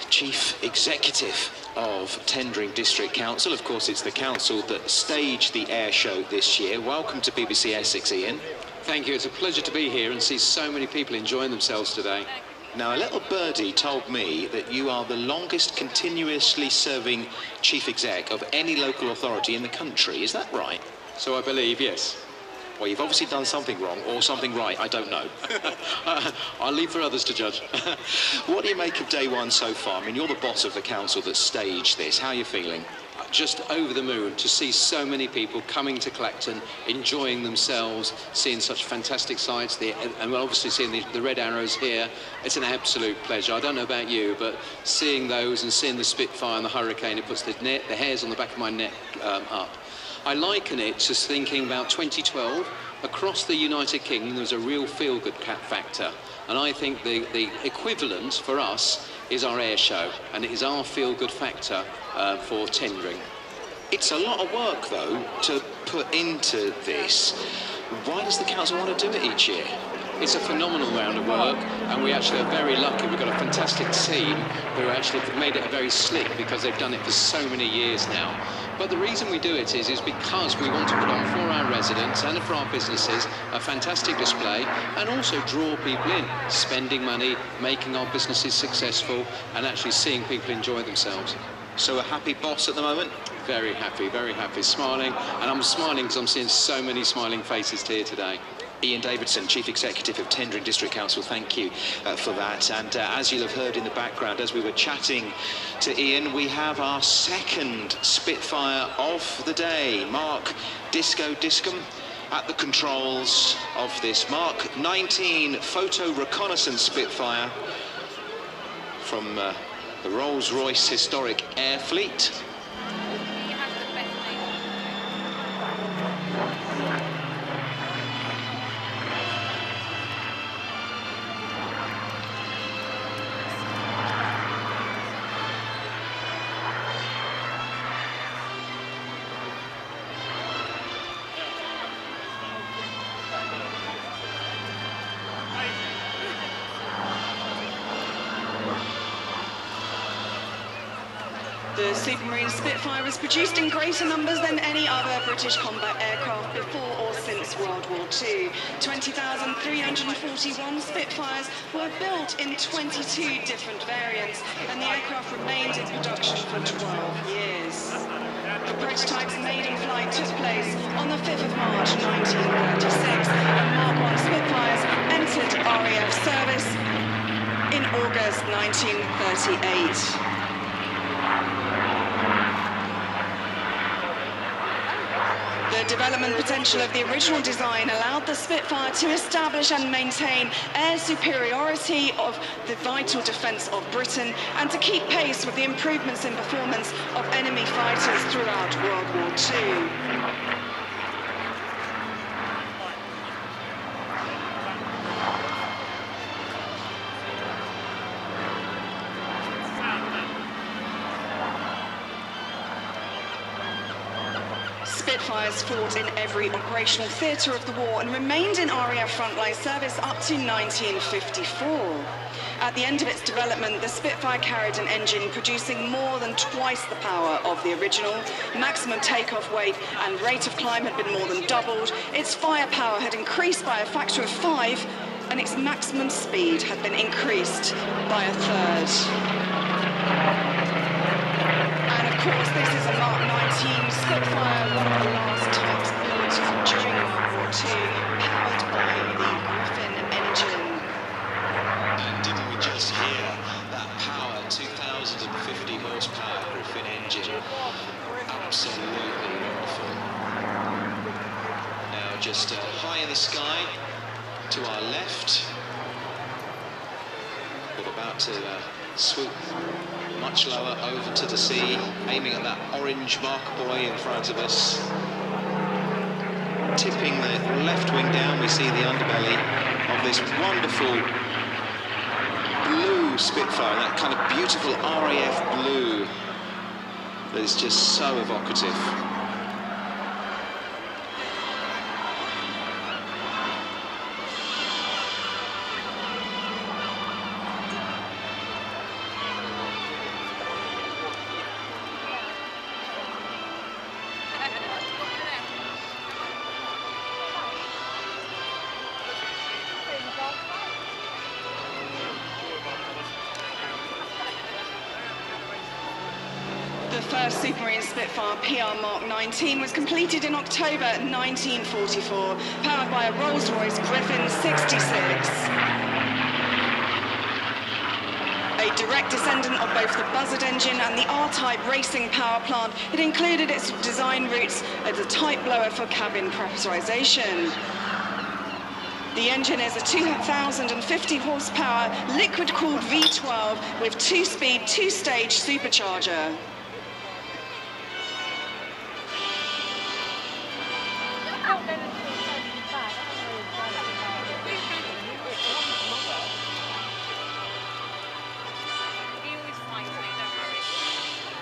Speaker 3: Chief Executive of Tendring District Council. Of course, it's the council that staged the air show this year. Welcome to BBC Essex, Ian.
Speaker 4: Thank you. It's a pleasure to be here and see so many people enjoying themselves today.
Speaker 3: Now, a little birdie told me that you are the longest continuously serving chief exec of any local authority in the country. Is that right?
Speaker 4: So I believe, yes.
Speaker 3: Well, you've obviously done something wrong or something right, I don't know.
Speaker 4: I'll leave for others to judge.
Speaker 3: What do you make of day one so far? I mean, you're the boss of the council that staged this. How are you feeling?
Speaker 4: Just over the moon to see so many people coming to Clacton, enjoying themselves, seeing such fantastic sights, and obviously seeing the red arrows here. It's an absolute pleasure. I don't know about you, but seeing those and seeing the Spitfire and the Hurricane, it puts the hairs on the back of my neck up. I liken it to thinking about 2012. Across the United Kingdom, there was a real feel-good factor. And I think the equivalent for us is our air show, and it is our feel-good factor for tendering.
Speaker 3: It's a lot of work, though, to put into this. Why does the council want to do it each year?
Speaker 4: It's a phenomenal round of work, and we actually are very lucky. We've got a fantastic team who actually have made it very slick because they've done it for so many years now. But the reason we do it is because we want to put on for our residents and for our businesses a fantastic display, and also draw people in, spending money, making our businesses successful, and actually seeing people enjoy themselves.
Speaker 3: So a happy boss at the moment?
Speaker 4: Very happy, smiling, and I'm smiling because I'm seeing so many smiling faces here today.
Speaker 3: Ian Davidson, Chief Executive of Tendring District Council, thank you for that. And as you'll have heard in the background, as we were chatting to Ian, we have our second Spitfire of the day. Mark Disco Discum at the controls of this Mark 19 Photo Reconnaissance Spitfire from the Rolls-Royce Historic Air Fleet.
Speaker 9: The Supermarine Spitfire was produced in greater numbers than any other British combat aircraft before or since World War II. 20,341 Spitfires were built in 22 different variants, and the aircraft remained in production for 12 years. The prototype's maiden flight took place on the 5th of March 1936, and Mark I Spitfires entered RAF service in August 1938. The development potential of the original design allowed the Spitfire to establish and maintain air superiority of the vital defence of Britain, and to keep pace with the improvements in performance of enemy fighters throughout World War II. Spitfires fought in every operational theatre of the war and remained in RAF frontline service up to 1954. At the end of its development, the Spitfire carried an engine producing more than twice the power of the original. Maximum takeoff weight and rate of climb had been more than doubled. Its firepower had increased by a factor of 5, and its maximum speed had been increased by a third. And of course, this is a Mark 19 Spitfire, one of the last types built during World War II, powered by the Griffin engine.
Speaker 3: And didn't we just hear that power, 2,050 horsepower Griffin engine? Absolutely wonderful. Now just high in the sky to our left. We're about to swoop much lower over to the sea, aiming at that orange marker buoy in front of us. Tipping the left wing down, we see the underbelly of this wonderful blue Spitfire, that kind of beautiful RAF blue that is just so evocative.
Speaker 9: The first Supermarine Spitfire PR Mark 19 was completed in October 1944, powered by a Rolls-Royce Griffin 66. A direct descendant of both the buzzard engine and the R-type racing power plant, it included its design roots as a type blower for cabin pressurization. The engine is a 2,050 horsepower liquid-cooled V12 with 2-speed, 2-stage supercharger.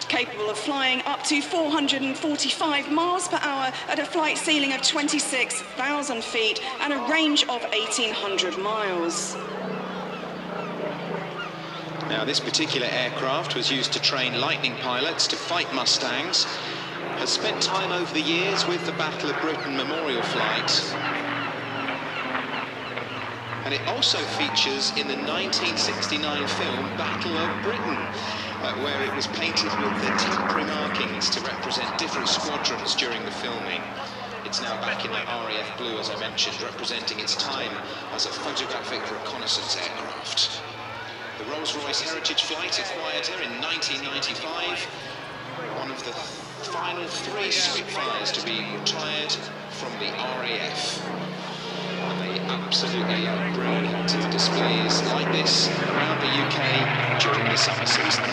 Speaker 9: capable of flying up to 445 miles per hour at a flight ceiling of 26,000 feet and a range of 1,800 miles.
Speaker 3: Now, this particular aircraft was used to train Lightning pilots to fight Mustangs, has spent time over the years with the Battle of Britain Memorial Flight, and it also features in the 1969 film Battle of Britain, where it was painted with the temporary markings to represent different squadrons during the filming. It's now back in the RAF blue, as I mentioned, representing its time as a photographic reconnaissance aircraft. The Rolls-Royce Heritage Flight acquired her in 1995, one of the final 3 Spitfires to be retired from the RAF. And they absolutely bring to displays like this around the UK during the summer season.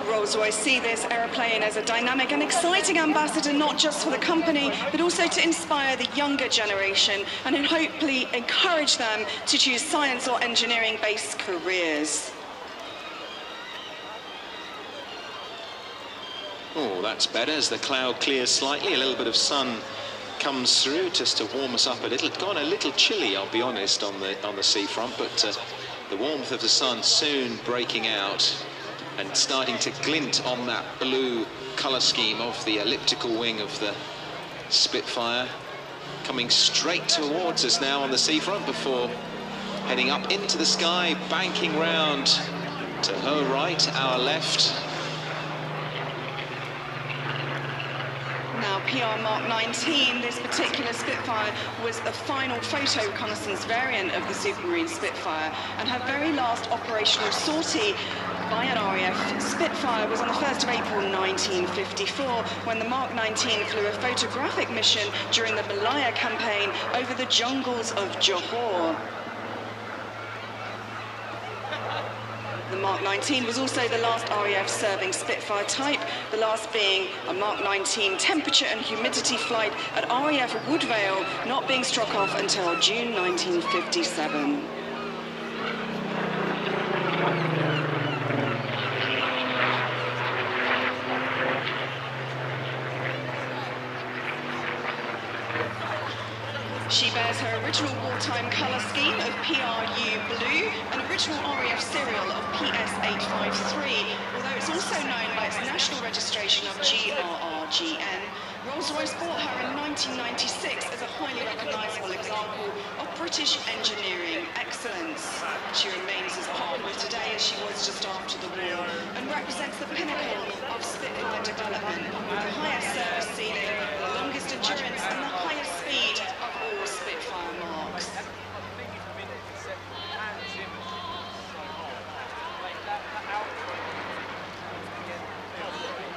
Speaker 9: Rolls-Royce see this aeroplane as a dynamic and exciting ambassador, not just for the company, but also to inspire the younger generation and hopefully encourage them to choose science or engineering-based careers.
Speaker 3: Oh, that's better as the cloud clears slightly. A little bit of sun comes through just to warm us up a little. It's gone a little chilly, I'll be honest, on the seafront, but the warmth of the sun soon breaking out and starting to glint on that blue colour scheme of the elliptical wing of the Spitfire, coming straight towards us now on the seafront before heading up into the sky, banking round to her right, our left.
Speaker 9: Now, PR Mark 19, this particular Spitfire was the final photo reconnaissance variant of the Supermarine Spitfire, and her very last operational sortie by an RAF Spitfire was on the 1st of April 1954, when the Mark 19 flew a photographic mission during the Malaya campaign over the jungles of Johor. The Mark 19 was also the last RAF serving Spitfire type, the last being a Mark 19 temperature and humidity flight at RAF Woodvale, not being struck off until June 1957. She bears her original wartime colour scheme of PRU blue, an original RAF serial of PS853, although it's also known by its national registration of GRRGN. Rolls-Royce bought her in 1996 as a highly recognisable example of British engineering excellence. She remains as popular today as she was just after the war, and represents the pinnacle of Spitfire development, with the highest service ceiling, the longest endurance and the highest speed of all Spitfire marks.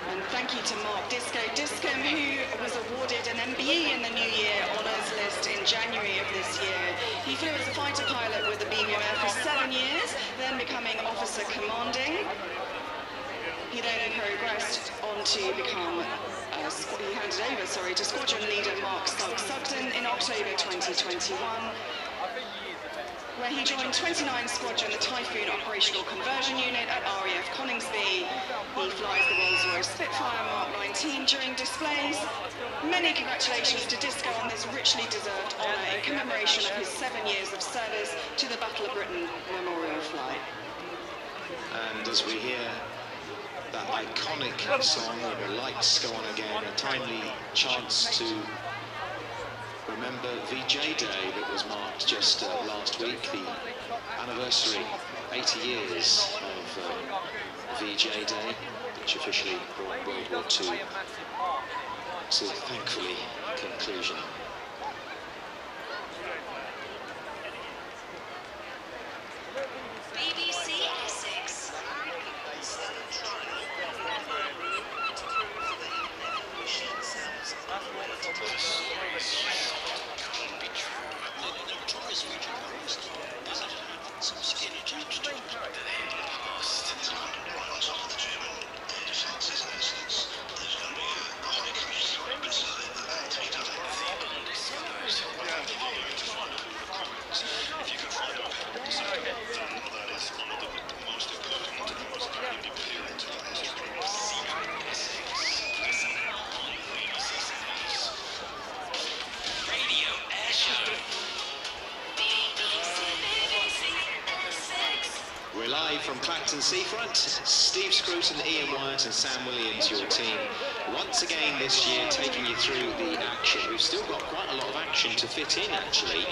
Speaker 9: And thank you to Mark Discombe, who was awarded an MBE in the New Year Honours List in January of this year. He flew as a fighter pilot with the BBMF for 7 years, then becoming officer commanding. He then progressed on to become, he handed over, to Squadron Leader Mark Sugden in October 2021, where he joined 29 Squadron, the Typhoon Operational Conversion Unit at RAF Coningsby. He flies the Rolls-Royce Spitfire Mark 19 during displays. Many congratulations to Disco on this richly deserved honour in commemoration of his 7 years of service to the Battle of Britain Memorial Flight.
Speaker 3: And as we hear that iconic song, The Lights Go On Again, a timely chance to remember VJ Day that was marked just last week, the anniversary, 80 years of VJ Day, which officially brought World War II to, thankfully, conclusion.
Speaker 15: BBC Essex.
Speaker 11: Some skinny chaps just popped their head past. Right on top of the German defences in Essex. There's going to be a high cruise
Speaker 2: We're live from Clacton Seafront. Steve Scruton, Ian Wyatt and Sam Williams, your team, once again this year taking you through the action. We've still got quite a lot of action to fit in, actually.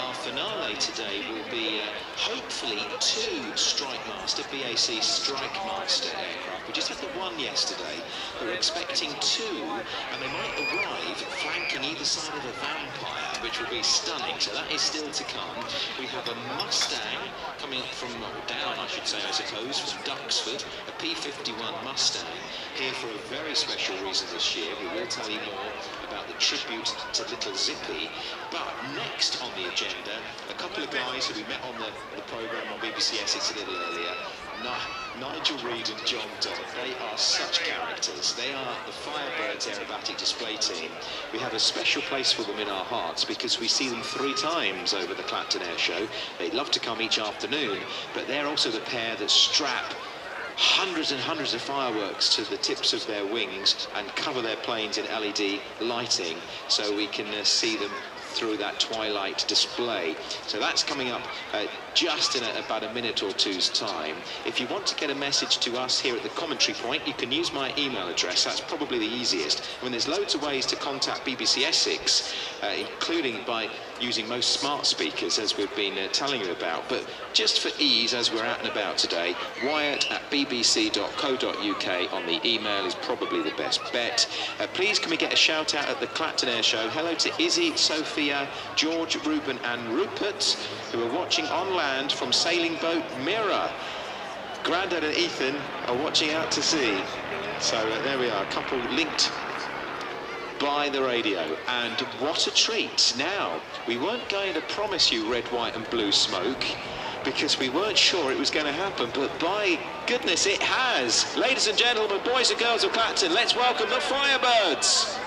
Speaker 2: Our finale today will be hopefully 2 Strikemaster, BAC Strikemaster aircraft. We just had the 1 yesterday, but we're expecting 2, and they might arrive flanking either side of a Vampire, which will be stunning. So that is still to come. We have a Mustang coming up from, down I should say, I suppose, from Duxford, a P51 Mustang, here for a very special reason this year. We will tell you more about the tribute to Little Zippy. But next on the agenda, a couple of guys who we met on the programme on BBC Essex a little earlier, Nigel Reid and John Dodd. They are such characters. They are the Firebirds Aerobatic Display team. We have a special place for them in our hearts because we see them 3 times over the Clacton Airshow. They love to come each afternoon, but they're also the pair that strap hundreds and hundreds of fireworks to the tips of their wings and cover their planes in LED lighting so we can see them through that twilight display. So that's coming up just in about a minute or two's time. If you want to get a message to us here at the commentary point, you can use my email address. That's probably the easiest. I mean, there's loads of ways to contact BBC Essex, including by using most smart speakers, as we've been telling you about. But just for ease, as we're out and about today, wyatt@bbc.co.uk on the email is probably the best bet. Please can we get a shout out at the Clacton Airshow? Hello to Izzy, Sophia, George, Ruben and Rupert, who are watching on land from sailing boat Mirror. Grandad and Ethan are watching out to sea. So there we are, a couple linked by the radio, and what a treat. Now, we weren't going to promise you red, white and blue smoke because we weren't sure it was going to happen, but by goodness it has. Ladies and gentlemen, boys and girls of Clacton, let's welcome the Firebirds.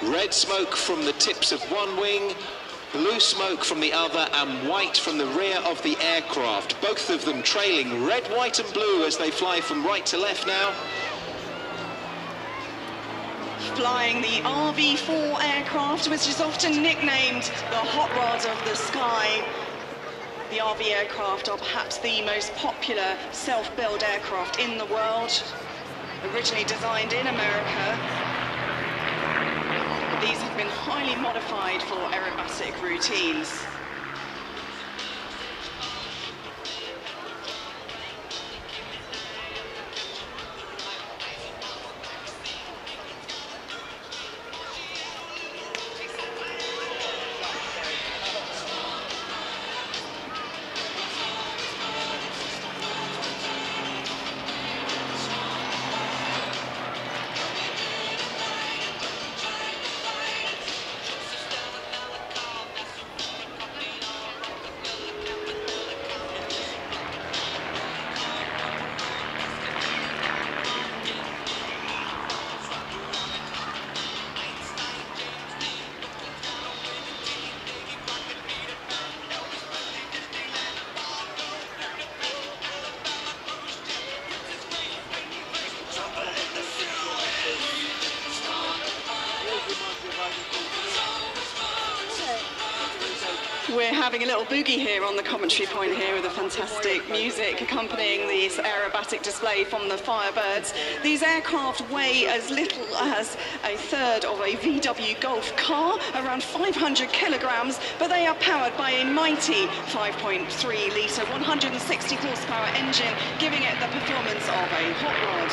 Speaker 2: Red smoke from the tips of one wing, blue smoke from the other and white from the rear of the aircraft. Both of them trailing red, white and blue as they fly from right to left now.
Speaker 9: Flying the RV4 aircraft, which is often nicknamed the hot rod of the sky. The RV aircraft are perhaps the most popular self-built aircraft in the world. Originally designed in America, these have been highly modified for aerobatic routines. We're having a little boogie here on the commentary point here with the fantastic music accompanying this aerobatic display from the Firebirds. These aircraft weigh as little as a third of a VW Golf car, around 500 kilograms, but they are powered by a mighty 5.3-litre, 160 horsepower engine, giving it the performance of a hot rod.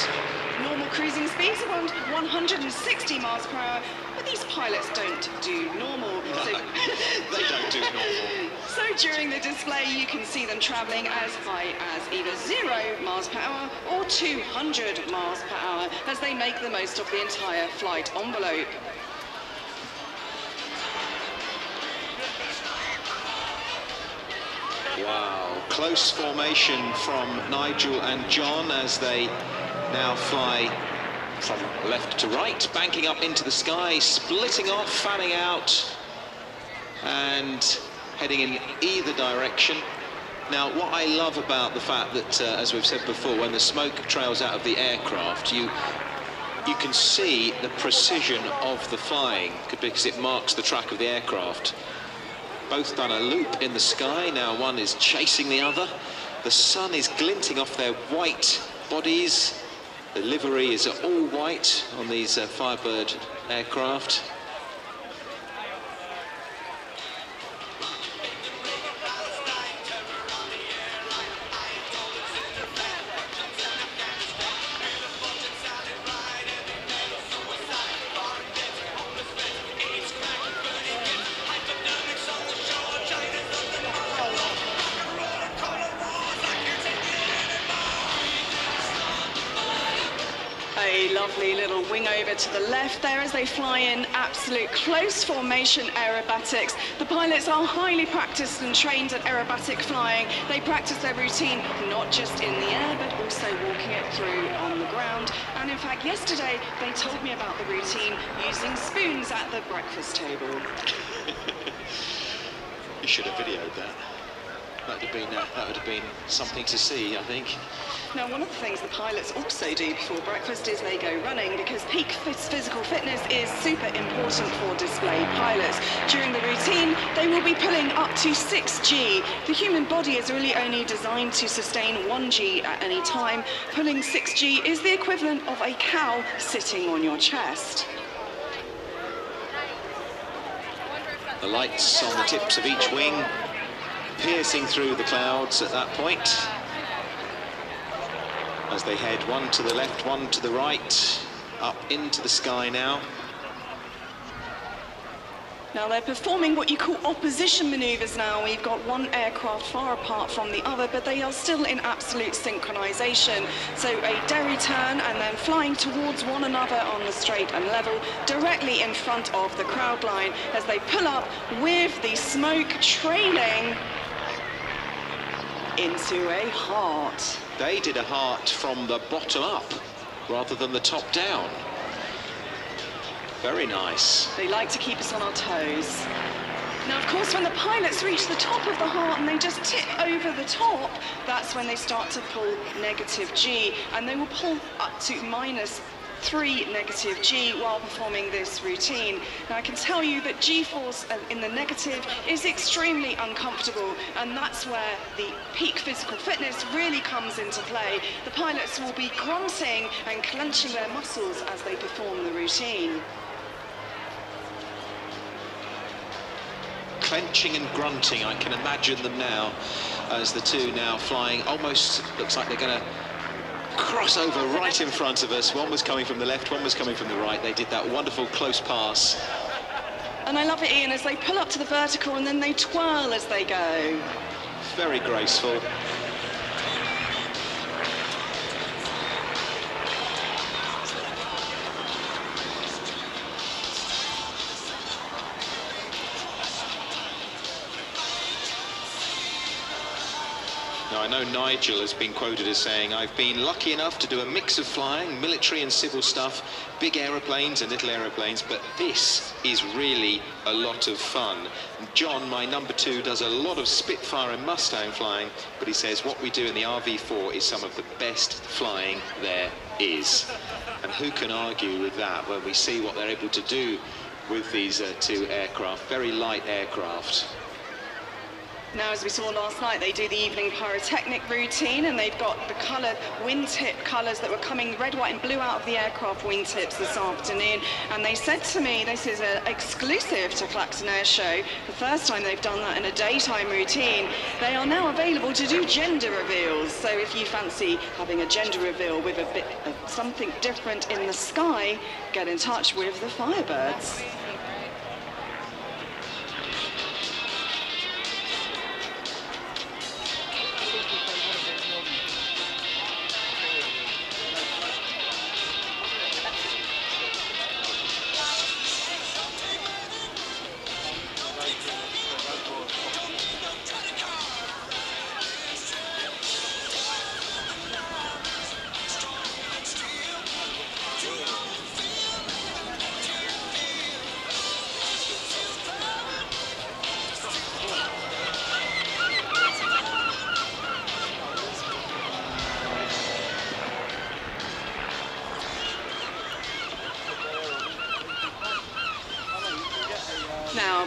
Speaker 9: Normal cruising speeds around 160 miles per hour, but these pilots don't do normal.
Speaker 2: No, they don't do normal.
Speaker 9: So during the display, you can see them travelling as high as either 0 miles per hour or 200 miles per hour as they make the most of the entire flight envelope.
Speaker 2: Wow, close formation from Nigel and John as they now fly from left to right, banking up into the sky, splitting off, fanning out, and heading in either direction. Now, what I love about the fact that, as we've said before, when the smoke trails out of the aircraft, you
Speaker 4: you can see the precision of the flying because it marks the track of the aircraft. Both done a loop in the sky, now one is chasing the other. The sun is glinting off their white bodies. The livery is all white on these Firebird aircraft.
Speaker 9: A lovely little wing over to the left there as they fly in absolute close formation aerobatics. The pilots are highly practiced and trained at aerobatic flying. They practice their routine not just in the air but also walking it through on the ground. And in fact yesterday they told me about the routine using spoons at the breakfast table.
Speaker 4: You should have videoed that. That would have been something to see, I think.
Speaker 9: Now, one of the things the pilots also do before breakfast is they go running, because peak physical fitness is super important for display pilots. During the routine, they will be pulling up to 6G. The human body is really only designed to sustain 1G at any time. Pulling 6G is the equivalent of a cow sitting on your chest.
Speaker 4: The lights on the tips of each wing piercing through the clouds at that point as they head one to the left, one to the right, up into the sky now.
Speaker 9: Now they're performing what you call opposition maneuvers now. We've got one aircraft far apart from the other, but they are still in absolute synchronization. So a derry turn and then flying towards one another on the straight and level, directly in front of the crowd line as they pull up with the smoke trailing into a heart.
Speaker 4: They did a heart from the bottom up rather than the top down. Very nice.
Speaker 9: They like to keep us on our toes. Now, of course, when the pilots reach the top of the heart and they just tip over the top, that's when they start to pull negative G, and they will pull up to -3 negative G while performing this routine. Now, I can tell you that G-force in the negative is extremely uncomfortable, and that's where the peak physical fitness really comes into play. The pilots will be grunting and clenching their muscles as they perform the routine.
Speaker 4: Clenching and grunting, I can imagine them now as the two now flying, almost looks like they're going to cross over right in front of us. One was coming from the left, one was coming from the right. They did that wonderful close pass.
Speaker 9: And I love it, Ian, as they pull up to the vertical and then they twirl as they go.
Speaker 4: Very graceful. Now, I know Nigel has been quoted as saying, I've been lucky enough to do a mix of flying, military and civil stuff, big aeroplanes and little aeroplanes, but this is really a lot of fun. John, my number 2, does a lot of Spitfire and Mustang flying, but he says what we do in the RV4 is some of the best flying there is. And who can argue with that when we see what they're able to do with these two aircraft, very light aircraft.
Speaker 9: Now, as we saw last night, they do the evening pyrotechnic routine, and they've got the coloured wingtip colours that were coming red, white and blue out of the aircraft wingtips this afternoon. And they said to me, this is an exclusive to Clacton Airshow, the first time they've done that in a daytime routine. They are now available to do gender reveals. So if you fancy having a gender reveal with a bit of something different in the sky, get in touch with the Firebirds.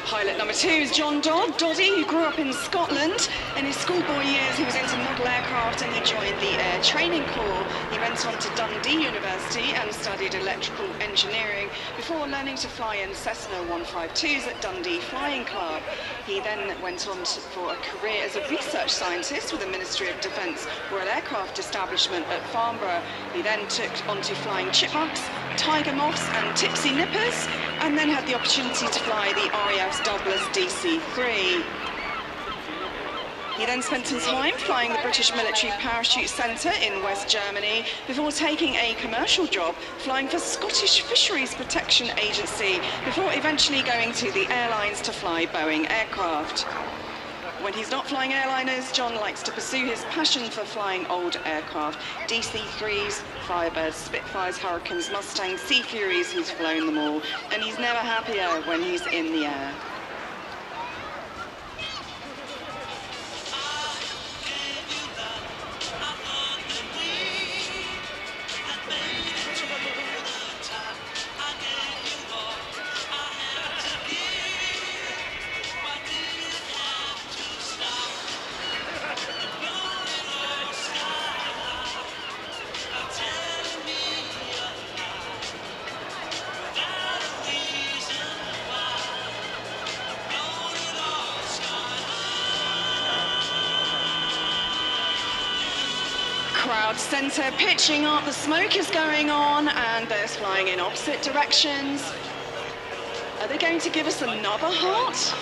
Speaker 9: Pilot number 2 is John Doddy, who grew up in Scotland. In his schoolboy years, he was into model aircraft and he joined the Air Training Corps. He went on to Dundee University and studied electrical engineering before learning to fly in Cessna 152s at Dundee Flying Club. He then went on for a career as a research scientist with the Ministry of Defence Royal Aircraft Establishment at Farnborough. He then took on to flying chipmunks, tiger moths and tipsy nippers, and then had the opportunity to fly the RAF's Douglas DC-3. He then spent some time flying the British Military Parachute Centre in West Germany before taking a commercial job flying for Scottish Fisheries Protection Agency before eventually going to the airlines to fly Boeing aircraft. When he's not flying airliners, John likes to pursue his passion for flying old aircraft. DC-3s, Firebirds, Spitfires, Hurricanes, Mustangs, Sea Furies, he's flown them all. And he's never happier when he's in the air. Crowd centre pitching up, the smoke is going on and they're flying in opposite directions. Are they going to give us another heart?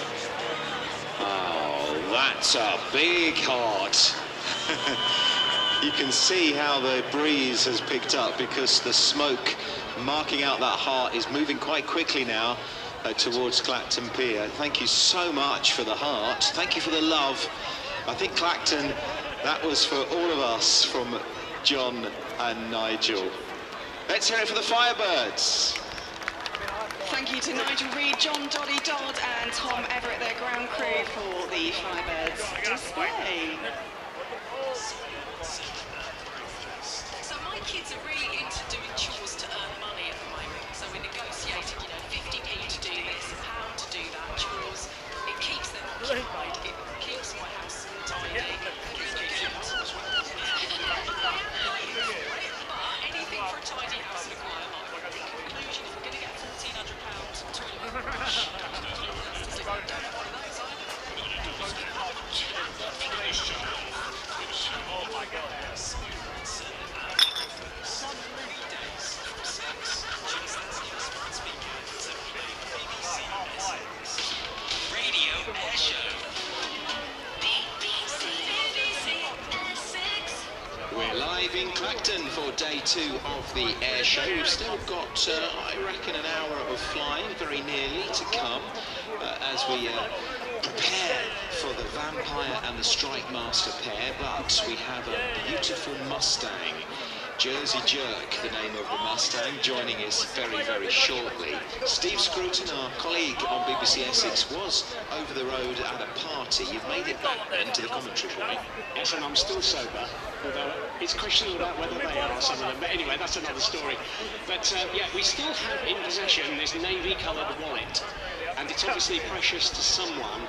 Speaker 2: Oh, that's a big heart. You can see how the breeze has picked up because the smoke marking out that heart is moving quite quickly now towards Clacton Pier. Thank you so much for the heart. Thank you for the love. I think Clacton, that was for all of us from John and Nigel. Let's hear it for the Firebirds.
Speaker 9: Thank you to Nigel Reed, John Doddy Dodd and Tom Everett, their ground crew for the Firebirds display.
Speaker 15: So my kids are really into doing chores to earn money at the moment. So we're negotiating, you know, 50p to do this, £1 to do that, chores. It keeps them occupied. It keeps my house tidy. But anything for a tidy house and a quiet life. In conclusion, if we're going to get £1,400 toilet brush,
Speaker 16: Oh my goodness.
Speaker 11: Radio Airshow.
Speaker 2: We're live in Clacton for day 2 of the air show. We've still got, I reckon, an hour of flying, very nearly to come, as we prepare for the Vampire and the Strikemaster pair. But we have a beautiful Mustang, Jersey Jerk, the name of the Mustang, joining us very, very shortly. Steve Scruton, our colleague on BBC Essex, was over the road at a party. You've made it back then to the commentary point.
Speaker 20: Yes, and I'm still sober, although it's questionable about whether they are, some of them. But anyway, that's another story. But yeah, we still have in possession this navy-coloured wallet, and it's obviously precious to someone.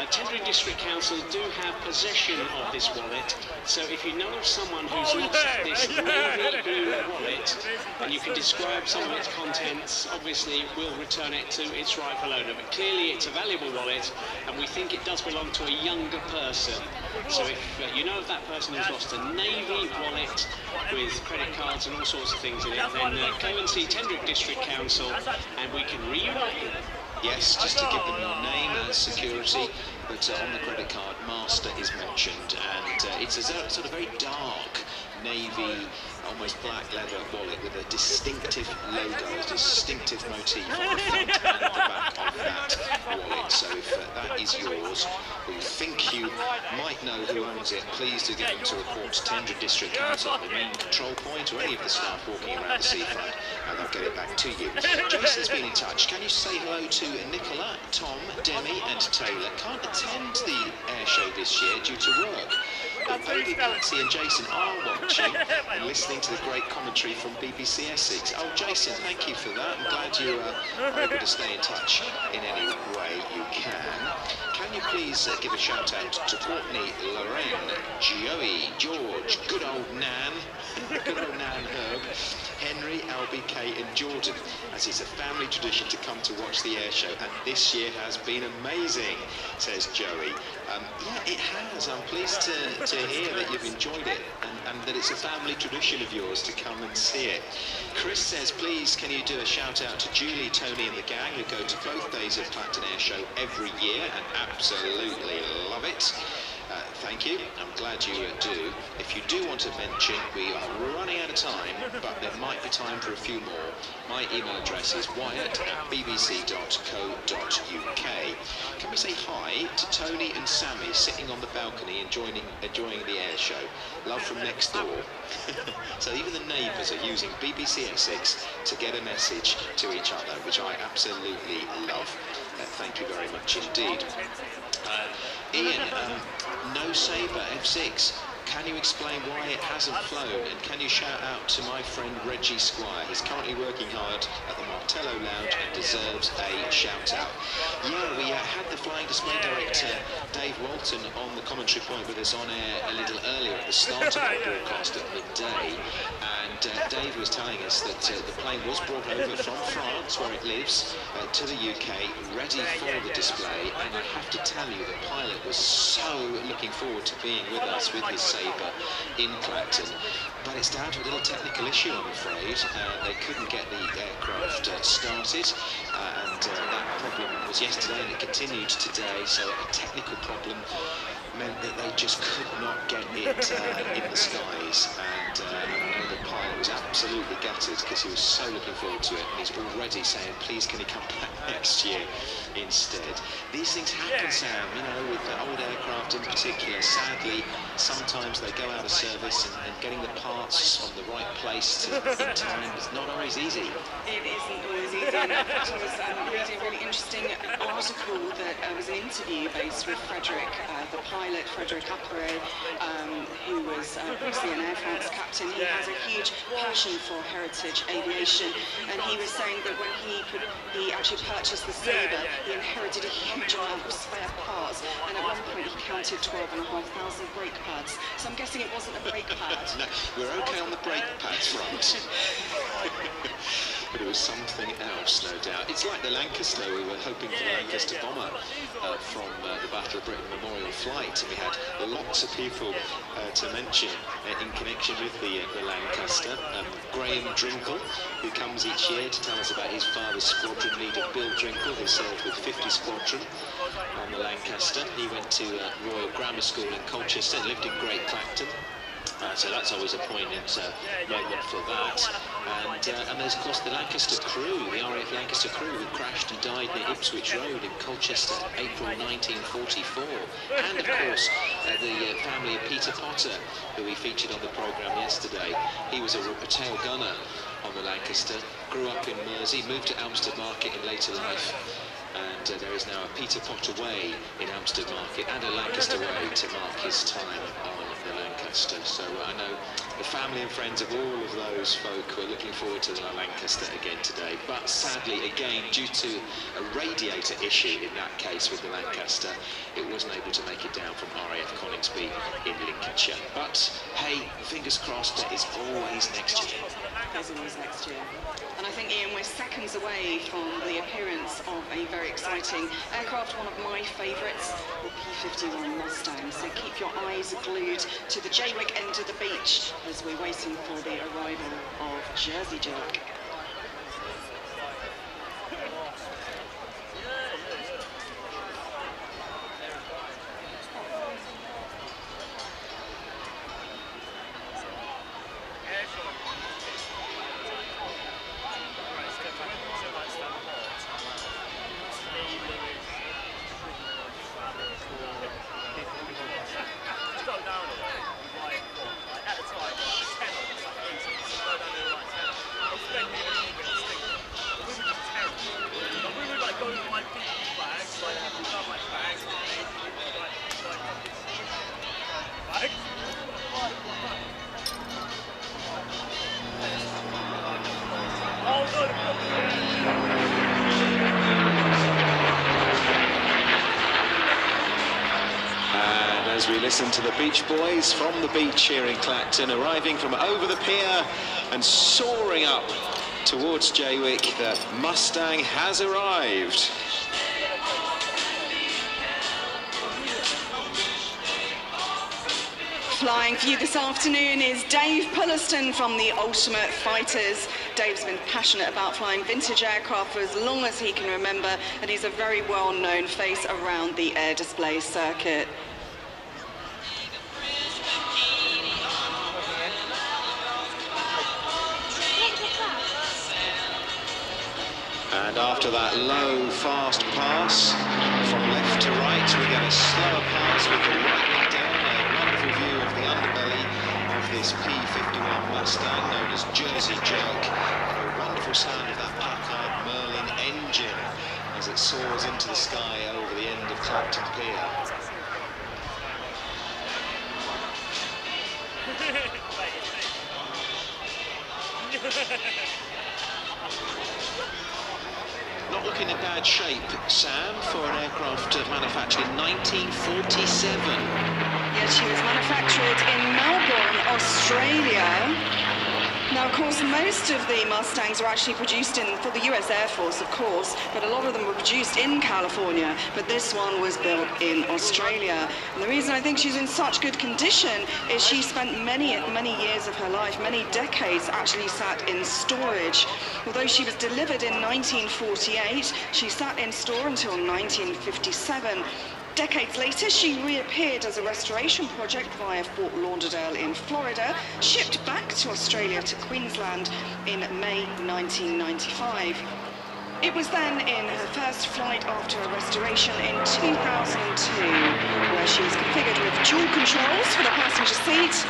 Speaker 20: Tendring District Council do have possession of this wallet, so if you know of someone who's lost this navy blue wallet and you can describe some of its contents, obviously we'll return it to its rightful owner. But clearly it's a valuable wallet and we think it does belong to a younger person. So if you know of that person who's lost a navy wallet with credit cards and all sorts of things in it, then go and see Tendring District Council and we can reunite them.
Speaker 2: Yes, just to give them your name as security, but on the credit card, Master is mentioned, and it's a sort of very dark navy, almost black leather wallet with a distinctive logo, a distinctive motif on the front and the back of that wallet. So if that is yours, or you think you might know who owns it, please do get them to report to Tendring District Council at the main control point, or any of the staff walking around the seafront, and they'll get it back to you. Jason's been in touch. Can you say hello to Nicola, Tom, Demi and Taylor? Can't attend the air show this year due to work. Odie, Patsy and Jason are watching and listening to the great commentary from BBC Essex. Oh, Jason, thank you for that. I'm glad you are able to stay in touch in any way you can. Can you please give a shout out to Courtney, Lorraine, Joey, George, good old Nan, good old Nan Herb, Henry, Albie, Kate and Jordan, as it's a family tradition to come to watch the air show, and this year has been amazing, says Joey. Yeah, it has. I'm pleased to hear that you've enjoyed it and that it's a family tradition of yours to come and see it. Chris says, please can you do a shout out to Julie, Tony and the gang who go to both days of Clacton Airshow every year and absolutely love it. Thank you, I'm glad you do. If you do want to mention, we are running out of time, but there might be time for a few more. My email address is wyatt@bbc.co.uk. Can we say hi to Tony and Sammy sitting on the balcony enjoying the air show? Love from next door. So even the neighbours are using BBC Essex to get a message to each other, which I absolutely love. Thank you very much indeed. Ian, no Sabre F6. Can you explain why it hasn't flown? And can you shout out to my friend Reggie Squire? He's currently working hard at the Martello Lounge and deserves a shout out. Yeah, we had the Flying Display Director Dave Walton on the commentary point with us on air a little earlier at the start of our broadcast at midday. And Dave was telling us that the plane was brought over from France, where it lives, to the UK, ready for the display. And I have to tell you, the pilot was so looking forward to being with us with his Sabre in Clacton. But it's down to a little technical issue, I'm afraid. They couldn't get the aircraft started, and that problem was yesterday and it continued today. So a technical problem meant that they just could not get it in the skies, and the pilot was absolutely gutted because he was so looking forward to it, and he's already saying, please can he come back next year instead. These things happen, Sam, you know, with the old aircraft in particular. Sadly, sometimes they go out of service, and getting the parts on the right place in time is not always easy.
Speaker 9: It isn't always easy. And I was reading a really interesting article that was an interview based with Frederick, the pilot, Frederick Apperet, who was previously an Air France captain. He has a huge passion for heritage aviation, and he was saying that when he actually purchased the Sabre, he inherited a huge amount of spare parts, and at one point he counted 12,500 brake pads. So I'm guessing it wasn't a brake pad.
Speaker 2: No, we're okay on the brake pads front. But it was something else, no doubt. It's like the Lancaster. We were hoping for the Lancaster bomber from the Battle of Britain Memorial Flight, and we had lots of people to mention in connection with the Lancaster. Graham Drinkle, who comes each year to tell us about his father's squadron leader, Bill Drinkle, who served with 50 Squadron on the Lancaster. He went to Royal Grammar School in Colchester and lived in Great Clacton. So that's always a poignant moment for that. And there's, of course, the Lancaster crew, the RAF Lancaster crew, who crashed and died near Ipswich Road in Colchester, April 1944. And, of course, the family of Peter Potter, who we featured on the programme yesterday. He was a tail gunner on the Lancaster, grew up in Mersey, moved to Elmstead Market in later life. And there is now a Peter Potter Way in Elmstead Market and a Lancaster Way to mark his time on the Lancaster. So I know the family and friends of all of those folk were looking forward to the Lancaster again today. But sadly, again, due to a radiator issue in that case with the Lancaster, it wasn't able to make it down from RAF Coningsby in Lincolnshire. But hey, fingers crossed, there is always next year.
Speaker 9: There's always next year. And I think, Ian, we're seconds away from the appearance of a very exciting aircraft, one of my favourites, the P-51 Mustang. So keep your eyes glued to the Jaywick end of the beach as we're waiting for the arrival of Jersey Jerk.
Speaker 2: as we listen to the Beach Boys from the beach here in Clacton, arriving from over the pier and soaring up towards Jaywick. The Mustang has arrived.
Speaker 9: Flying for you this afternoon is Dave Pulliston from the Ultimate Fighters. Dave's been passionate about flying vintage aircraft for as long as he can remember, and he's a very well-known face around the air display circuit.
Speaker 2: And after that low, fast pass from left to right, we get a slower pass with the right wing down. A wonderful view of the underbelly of this P51 Mustang known as Jersey Jerk. A wonderful sound of that Packard Merlin engine as it soars into the sky over the end of Clacton Pier. Not looking in bad shape, Sam, for an aircraft manufactured in 1947.
Speaker 9: Yes, she was manufactured in Melbourne, Australia. Now, of course, most of the Mustangs are actually produced for the US Air Force, of course, but a lot of them were produced in California, but this one was built in Australia. And the reason I think she's in such good condition is she spent many years of her life, many decades, actually sat in storage. Although she was delivered in 1948, she sat in store until 1957. Decades later, she reappeared as a restoration project via Fort Lauderdale in Florida, shipped back to Australia to Queensland in May 1995. It was then in her first flight after a restoration in 2002, where she was configured with dual controls for the passenger seat.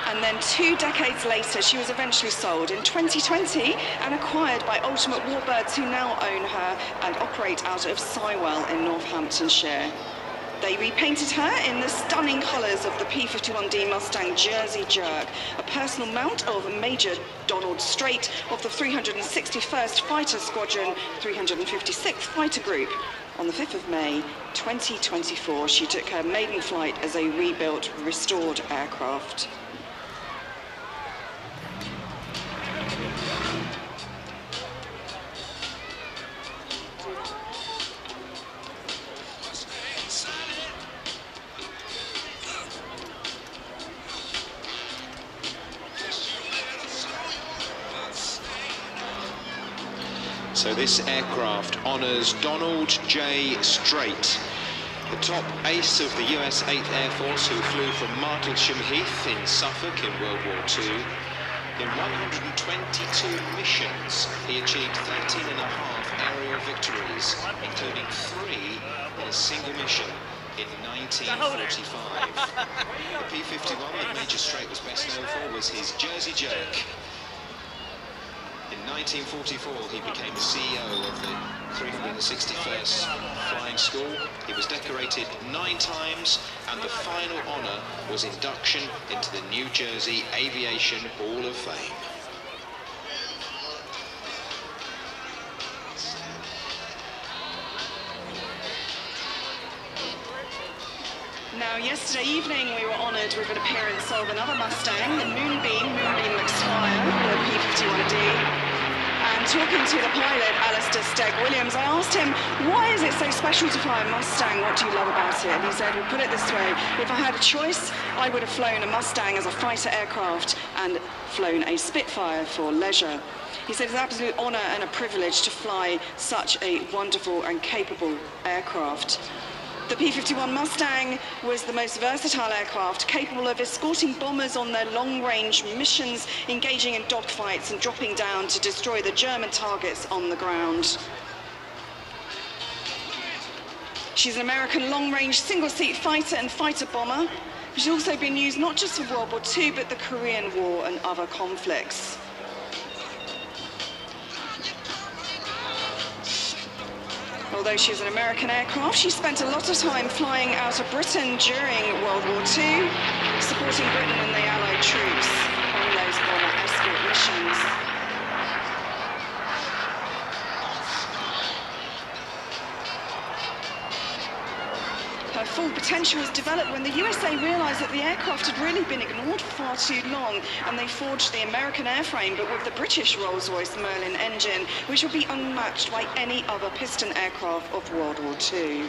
Speaker 9: And then 2 decades later, she was eventually sold in 2020 and acquired by Ultimate Warbirds, who now own her and operate out of Sywell in Northamptonshire. They repainted her in the stunning colours of the P51D Mustang Jersey Jerk, a personal mount of Major Donald Strait of the 361st Fighter Squadron, 356th Fighter Group. On the 5th of May 2024, she took her maiden flight as a rebuilt, restored aircraft.
Speaker 2: So this aircraft honours Donald J. Strait, the top ace of the US 8th Air Force, who flew from Martlesham Heath in Suffolk in World War II. In 122 missions, he achieved 13.5 aerial victories, including 3 in a single mission in 1945. The P51 that Major Strait was best known for was his Jersey Jerk. In 1944, he became the CEO of the 361st Flying School. He was decorated 9 times, and the final honour was induction into the New Jersey Aviation Hall of Fame.
Speaker 9: Now, yesterday evening, we were honoured with an appearance of another Mustang, the Moonbeam McSquire, the P51D. And talking to the pilot, Alistair Stegg-Williams, I asked him, why is it so special to fly a Mustang? What do you love about it? And he said, well, put it this way, if I had a choice, I would have flown a Mustang as a fighter aircraft and flown a Spitfire for leisure. He said it's an absolute honour and a privilege to fly such a wonderful and capable aircraft. The P51 Mustang was the most versatile aircraft, capable of escorting bombers on their long-range missions, engaging in dogfights and dropping down to destroy the German targets on the ground. She's an American long-range single-seat fighter and fighter bomber. She's also been used not just for World War II, but the Korean War and other conflicts. Although she was an American aircraft, she spent a lot of time flying out of Britain during World War II, supporting Britain and the Allied troops on those bomber escort missions. her full potential was developed when the USA realised that the aircraft had really been ignored for far too long, and they forged the American airframe, but with the British Rolls-Royce Merlin engine, which would be unmatched by any other piston aircraft of World War II.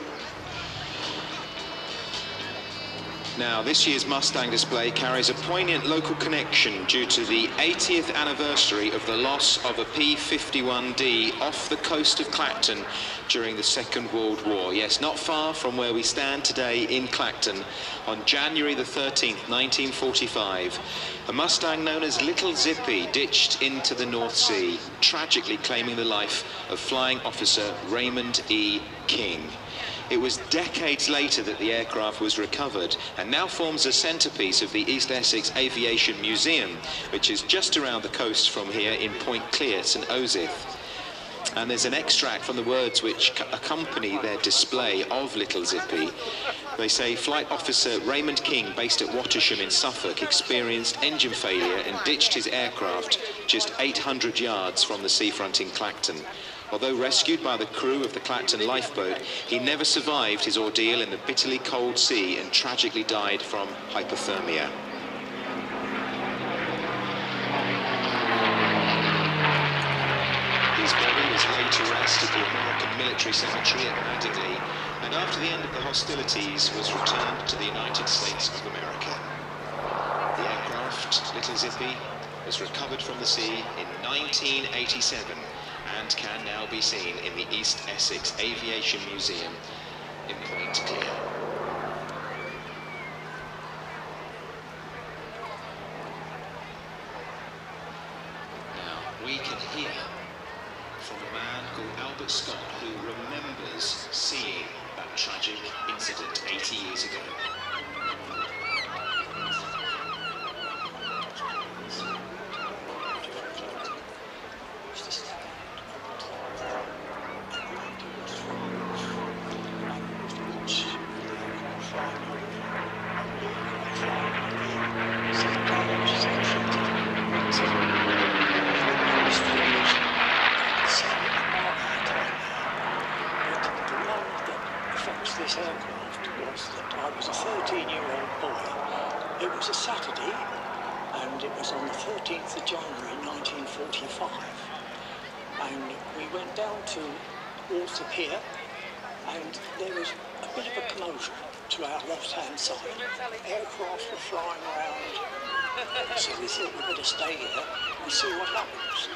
Speaker 3: Now, this year's Mustang display carries a poignant local connection due to the 80th anniversary of the loss of a P-51D off the coast of Clacton during the Second World War. Yes, not far from where we stand today in Clacton on January the 13th, 1945. A Mustang known as Little Zippy ditched into the North Sea, tragically claiming the life of Flying Officer Raymond E. King. It was decades later that the aircraft was recovered and now forms a centrepiece of the East Essex Aviation Museum, which is just around the coast from here in Point Clear, St Osyth. And there's an extract from the words which accompany their display of Little Zippy. They say, Flight Officer Raymond King, based at Wattisham in Suffolk, experienced engine failure and ditched his aircraft just 800 yards from the seafront in Clacton. Although rescued by the crew of the Clacton lifeboat, he never survived his ordeal in the bitterly cold sea and tragically died from hypothermia. His body was laid to rest at the American Military Cemetery at Madingley, and after the end of the hostilities was returned to the United States of America. The aircraft, Little Zippy, was recovered from the sea in 1987 and can now be seen in the East Essex Aviation Museum in Point Clear. Now, we can hear from a man called Albert Scott who remembers seeing that tragic incident 80 years ago.
Speaker 6: This aircraft was that I was a 13-year-old boy. It was a Saturday, and it was on the 13th of January 1945. And we went down to Water Pier, and there was a bit of a commotion to our left-hand side. Aircraft were flying around, so we thought we'd better stay here and see what happens.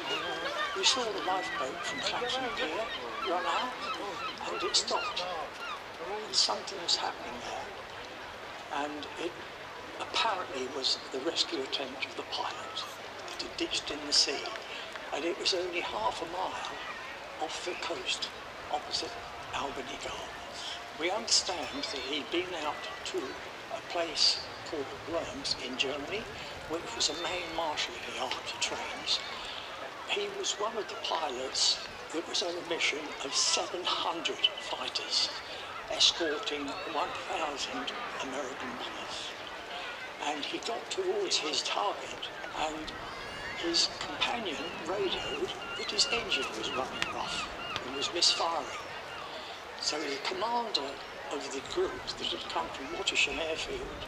Speaker 6: We saw the lifeboat from Clacton Pier run out, and it stopped. Something was happening there, and it apparently was the rescue attempt of the pilot that had ditched in the sea, and it was only half a mile off the coast opposite Albany Gardens. We understand that he'd been out to a place called Worms in Germany, which was a main marshalling yard for trains. He was one of the pilots that was on a mission of 700 fighters, escorting 1,000 American bombers. And he got towards his target, and his companion radioed that his engine was running rough and was misfiring. So the commander of the group that had come from Wattisham Airfield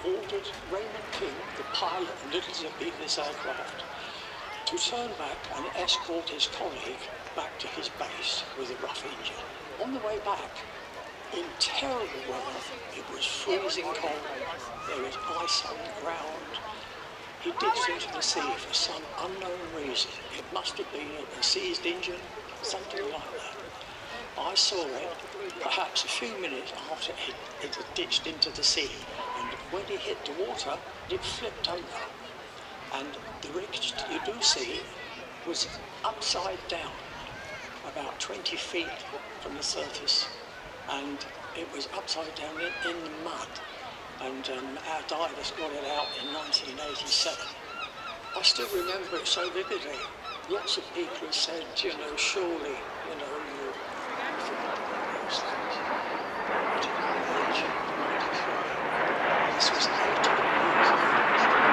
Speaker 6: ordered Raymond King, the pilot of Little Zippy, this aircraft, to turn back and escort his colleague back to his base with a rough engine. On the way back, in terrible weather, it was freezing cold, there was ice on the ground. He ditched into the sea for some unknown reason. It must have been a seized engine, something like that. I saw it perhaps a few minutes after it had ditched into the sea, and when he hit the water, it flipped over. And the wreckage you do see was upside down, about 20 feet from the surface. And it was upside down in the mud, and our divers got it out in 1987. I still remember it so vividly. Lots of people have said, you know, surely, you know, this was 18 years ago.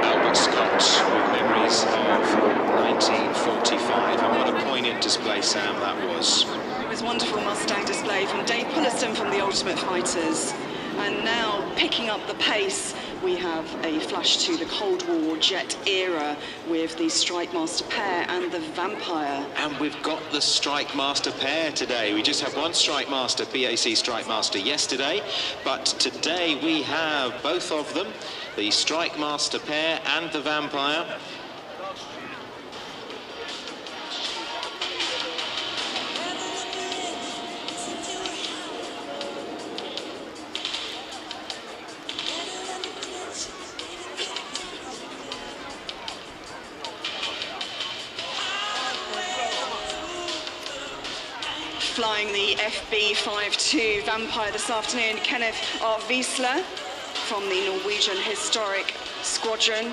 Speaker 3: Albert Scott with memories of 1945, and what a poignant display, Sam, that was.
Speaker 9: It was wonderful Mustang display from Dave Pulliston from the Ultimate Fighters. And now, picking up the pace, we have a flash to the Cold War jet era with the Strikemaster pair and the Vampire.
Speaker 3: And we've got the Strikemaster pair today. We just had one Strikemaster, BAC Strikemaster yesterday, but today we have both of them, the Strikemaster pair and the Vampire.
Speaker 9: Flying the FB-52 Vampire this afternoon, Kenneth R. Wiesler from the Norwegian Historic Squadron.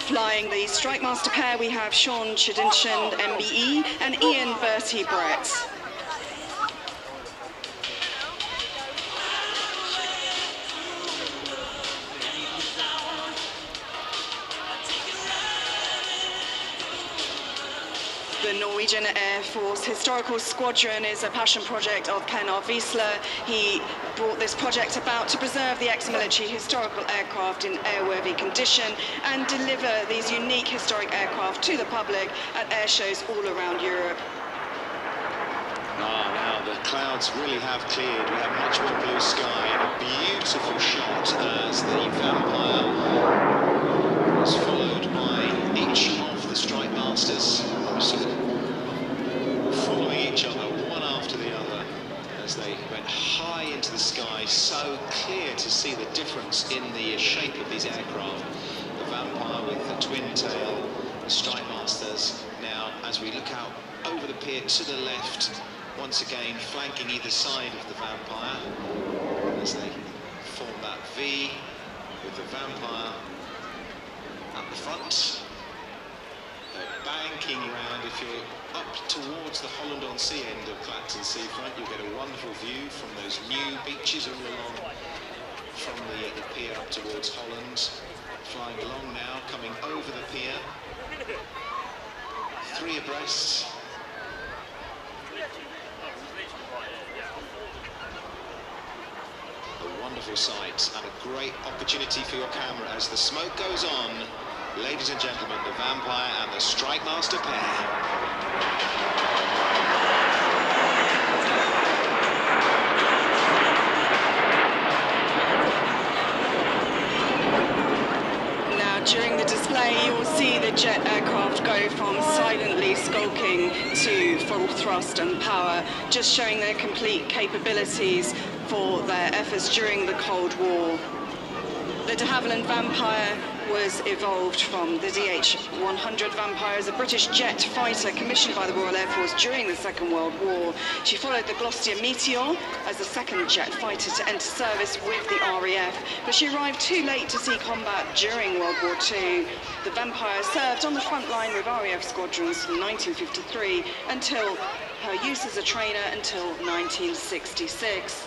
Speaker 9: Flying the Strikemaster pair, we have Sean Chidinchand, MBE, and Ian Bertie Brett. The Norwegian Air Force Historical Squadron is a passion project of Ken R. Wiesler. He brought this project about to preserve the ex-military historical aircraft in airworthy condition and deliver these unique historic aircraft to the public at air shows all around Europe.
Speaker 2: Now the clouds really have cleared. We have much more blue sky and a beautiful shot as the Vampire was followed by each of the Strikemasters, following each other one after the other as they went high into the sky. So clear to see the difference in the shape of these aircraft. The Vampire with the twin tail, the Strikemasters now, as we look out over the pier to the left, once again flanking either side of the Vampire as they form that V with the Vampire at the front. Banking round. If you're up towards the Holland-on-Sea end of Clacton seafront, you'll get a wonderful view from those new beaches all along from the pier up towards Holland. Flying along now, coming over the pier. 3 abreast. A wonderful sight and a great opportunity for your camera as the smoke goes on. Ladies and gentlemen, the Vampire and the Strikemaster pair.
Speaker 9: Now, during the display, you'll see the jet aircraft go from silently skulking to full thrust and power, just showing their complete capabilities for their efforts during the Cold War. The de Havilland Vampire was evolved from the DH-100 Vampire as a British jet fighter commissioned by the Royal Air Force during the Second World War. She followed the Gloucester Meteor as the second jet fighter to enter service with the RAF, but she arrived too late to see combat during World War II. The Vampire served on the front line with RAF squadrons from 1953 until her use as a trainer until 1966.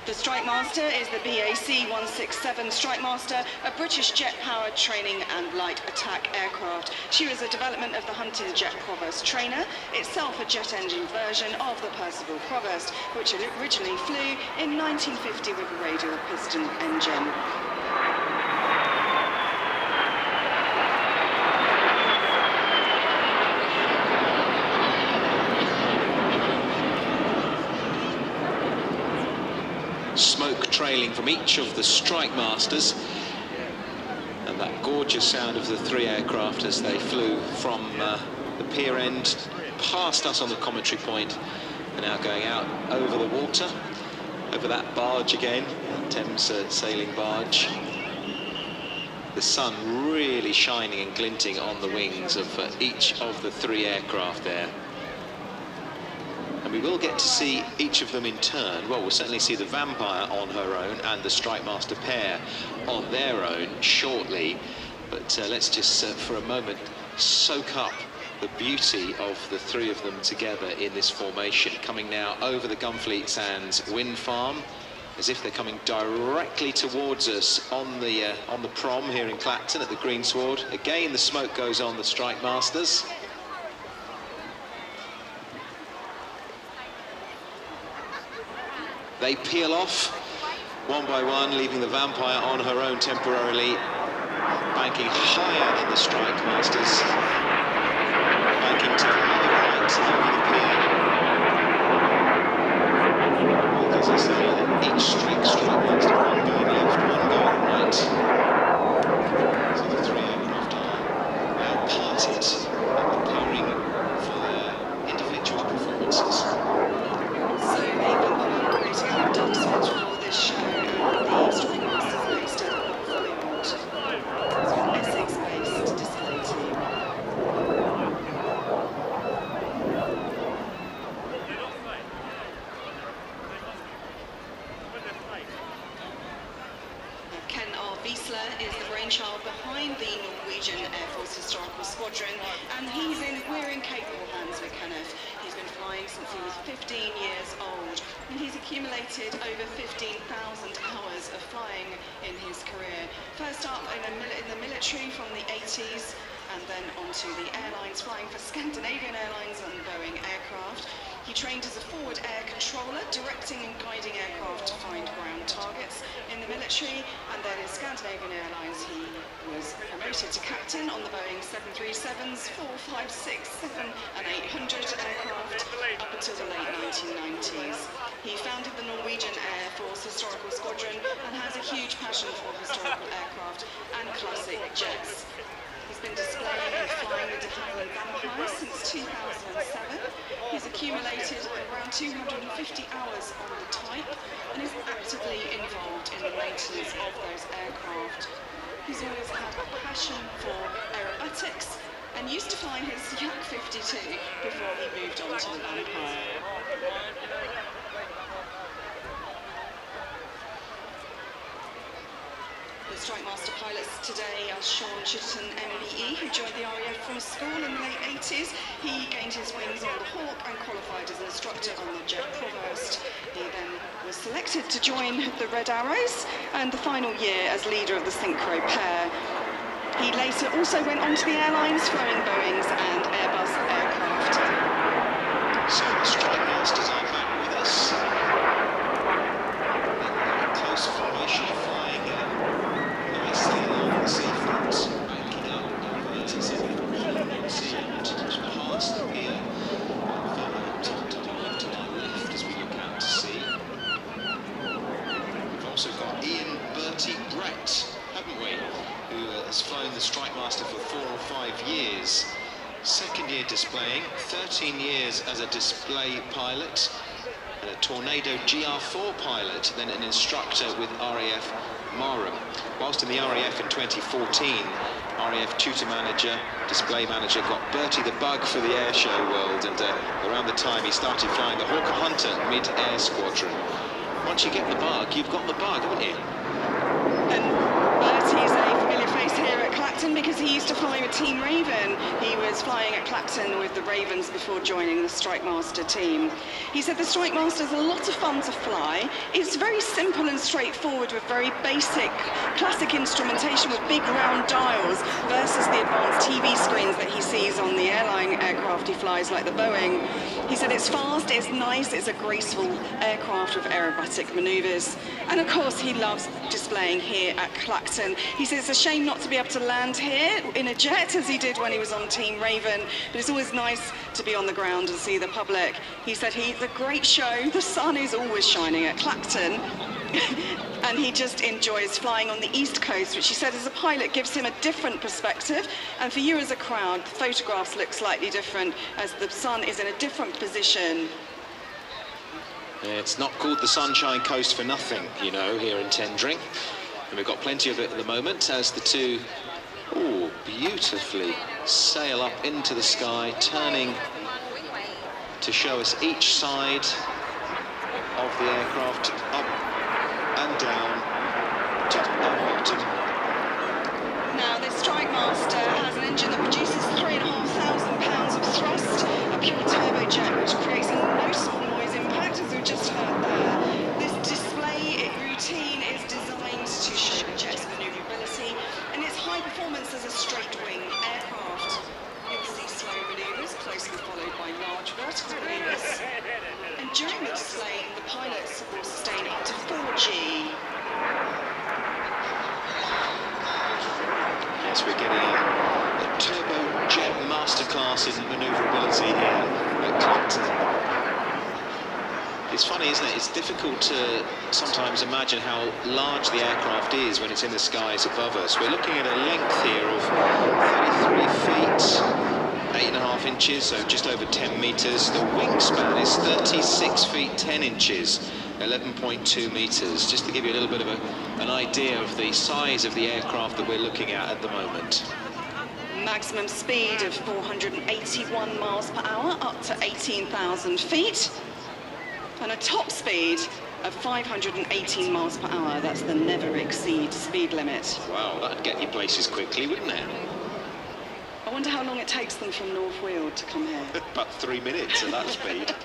Speaker 9: The Strikemaster is the BAC 167 Strikemaster, a British jet-powered training and light attack aircraft. She was a development of the Hunting Jet Provost trainer, itself a jet engine version of the Percival Provost, which originally flew in 1950 with a radial piston engine.
Speaker 3: Smoke trailing from each of the Strikemasters, and that gorgeous sound of the 3 aircraft as they flew from the pier end past us on the commentary point, and now going out over the water, over that barge again, Thames sailing barge. The sun really shining and glinting on the wings of each of the 3 aircraft there. We will get to see each of them in turn. Well, we'll certainly see the Vampire on her own and the Strikemaster pair on their own shortly. But let's just, for a moment, soak up the beauty of the 3 of them together in this formation. Coming now over the Gunfleet Sands wind farm. as if they're coming directly towards us on the prom here in Clacton at the Greensward. Again, the smoke goes on the Strikemasters. They peel off one by one, leaving the Vampire on her own temporarily, banking higher than the Strikemasters, banking to the right over the pier. As I say, each Strikemaster, one going left, one going right. So the three aircraft are now parted and preparing for their individual performances.
Speaker 9: So they've been creating our ducks for this show, and the Strikemasters based at Havilland. So an Essex-based display team. Ken R. Wiesler is the brainchild behind the Norwegian Air Force Historical Squadron, and we're in capable hands with Kenneth. He's been flying since he was 15 years old, and he's accumulated over 15,000 hours of flying in his career. First up in the military from the 80s, and then onto the airlines, flying for Scandinavian Airlines and Boeing aircraft. He trained as a forward air controller, directing and guiding aircraft to find ground targets in the military, and then in Scandinavian Airlines he was promoted to captain on the Boeing 737s, 456, 7 and 800 aircraft up until the late 1990s. He founded the Norwegian Air Force Historical Squadron and has a huge passion for historical aircraft and classic jets. He's been displaying and flying the de Havilland Vampire since 2007. He's accumulated around 250 hours on the type and is actively involved in the maintenance of those aircraft. He's always had a passion for aerobatics and used to fly his Yak 52 before he moved on to the Vampire. The Strikemaster pilots today are Sean Chitton, MBE, who joined the RAF from school in the late 80s. He gained his wings on the Hawk and qualified as an instructor on the Jet Provost. He then was selected to join the Red Arrows and the final year as leader of the Synchro pair. He later also went on to the airlines, flying Boeings and Airbus aircraft.
Speaker 3: So the Strikemasters are back with us. In close formation, flying nicely along the seafront, banking up over to sea and past the pier. To our left as we look out to sea. We've also got Ian Bertie Brett, haven't we, who has flown the Strikemaster for 4 or 5 years. Second year displaying, 13 years as a display pilot, and a Tornado GR4 pilot, then an instructor with RAF Marham. Whilst in the RAF in 2014, RAF tutor manager, display manager, got Bertie the Bug for the airshow world, and around the time he started flying the Hawker Hunter mid-air squadron. Once you get the bug, you've got the bug, haven't you?
Speaker 9: And Bertie's a familiar face here at Clacton because he used to fly with Team Raven. He was flying at Clacton with the Ravens before joining the Strikemaster team. He said the Strikemaster is a lot of fun to fly. It's very simple and straightforward with very basic classic instrumentation with big round dials versus the advanced TV screens that he sees on the airline aircraft he flies like the Boeing. He said it's fast, it's nice, it's a graceful aircraft with aerobatic manoeuvres. And of course he loves displaying here at Clacton. He says it's a shame not to be able to land here in a jet as he did when he was on Team Raven, but it's always nice to be on the ground and see the public. He said it's a great show, the sun is always shining at Clacton, and he just enjoys flying on the East Coast, which he said as a pilot gives him a different perspective, and for you as a crowd, the photographs look slightly different as the sun is in a different position.
Speaker 3: It's not called the Sunshine Coast for nothing, you know, here in Tendring. And we've got plenty of it at the moment as the two, beautifully sail up into the sky, turning to show us each side of the aircraft, up and down, top and bottom.
Speaker 9: Now, this Strikemaster has an engine that produces 3,500 pounds of thrust, a pure turbojet, which creates a noticeable noise impact, as we just heard there. This display, it performance as a straight-wing aircraft. You'll see slow manoeuvres closely followed by large vertical manoeuvres. And during the display, the pilots will sustain up to 4G.
Speaker 2: Yes, we're getting a turbojet masterclass in manoeuvrability here at Clacton. It's funny, isn't it? It's difficult to sometimes imagine how large the aircraft is when it's in the skies above us. We're looking at a length here of 33 feet, 8.5 inches, so just over 10 metres. The wingspan is 36 feet, 10 inches, 11.2 metres, just to give you a little bit of an idea of the size of the aircraft that we're looking at the moment.
Speaker 9: Maximum speed of 481 miles per hour, up to 18,000 feet. And a top speed of 518 miles per hour. That's the never exceed speed limit.
Speaker 2: Wow, that'd get you places quickly, wouldn't it?
Speaker 9: I wonder how long it takes them from North Weald to come here.
Speaker 2: About 3 minutes at that speed.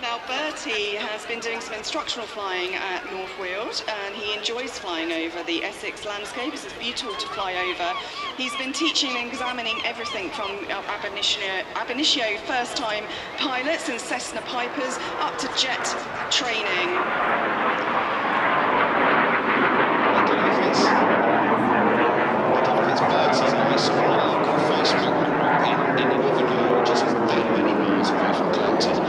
Speaker 9: Now, Bertie has been doing some instructional flying at North Weald, and he enjoys flying over the Essex landscape. It's beautiful to fly over. He's been teaching and examining everything from ab initio first-time pilots and Cessna Pipers up to jet training.
Speaker 2: I don't know if it's Bertie's. I saw on a local Facebook group in Havilland, which isn't that many miles away from Clacton.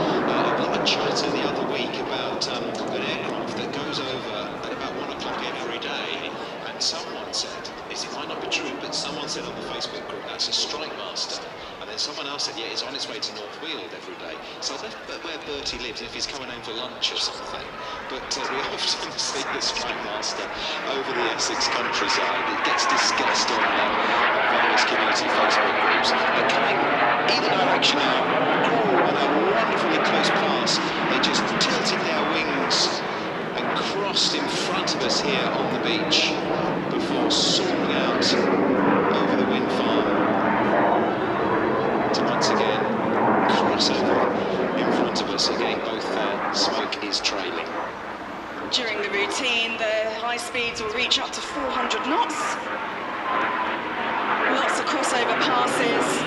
Speaker 2: Chatter the other week about an aircraft that goes over at about 1 o'clock every day, and someone said, it might not be true, but someone said on the Facebook group, that's a Strikemaster. And then someone else said, yeah, it's on its way to North Weald every day. So I don't know where Bertie lives, if he's coming home for lunch or something. But we often see the Strikemaster over the Essex countryside. It gets discussed on various community Facebook groups. They're coming either direction now. Oh, and a wonderfully close pass. They just tilted their wings and crossed in front of us here on the beach before soaring out over the wind farm to once again cross over in front of us. Again, both smoke is trailing.
Speaker 9: During the routine, the high speeds will reach up to 400 knots. Lots of crossover passes.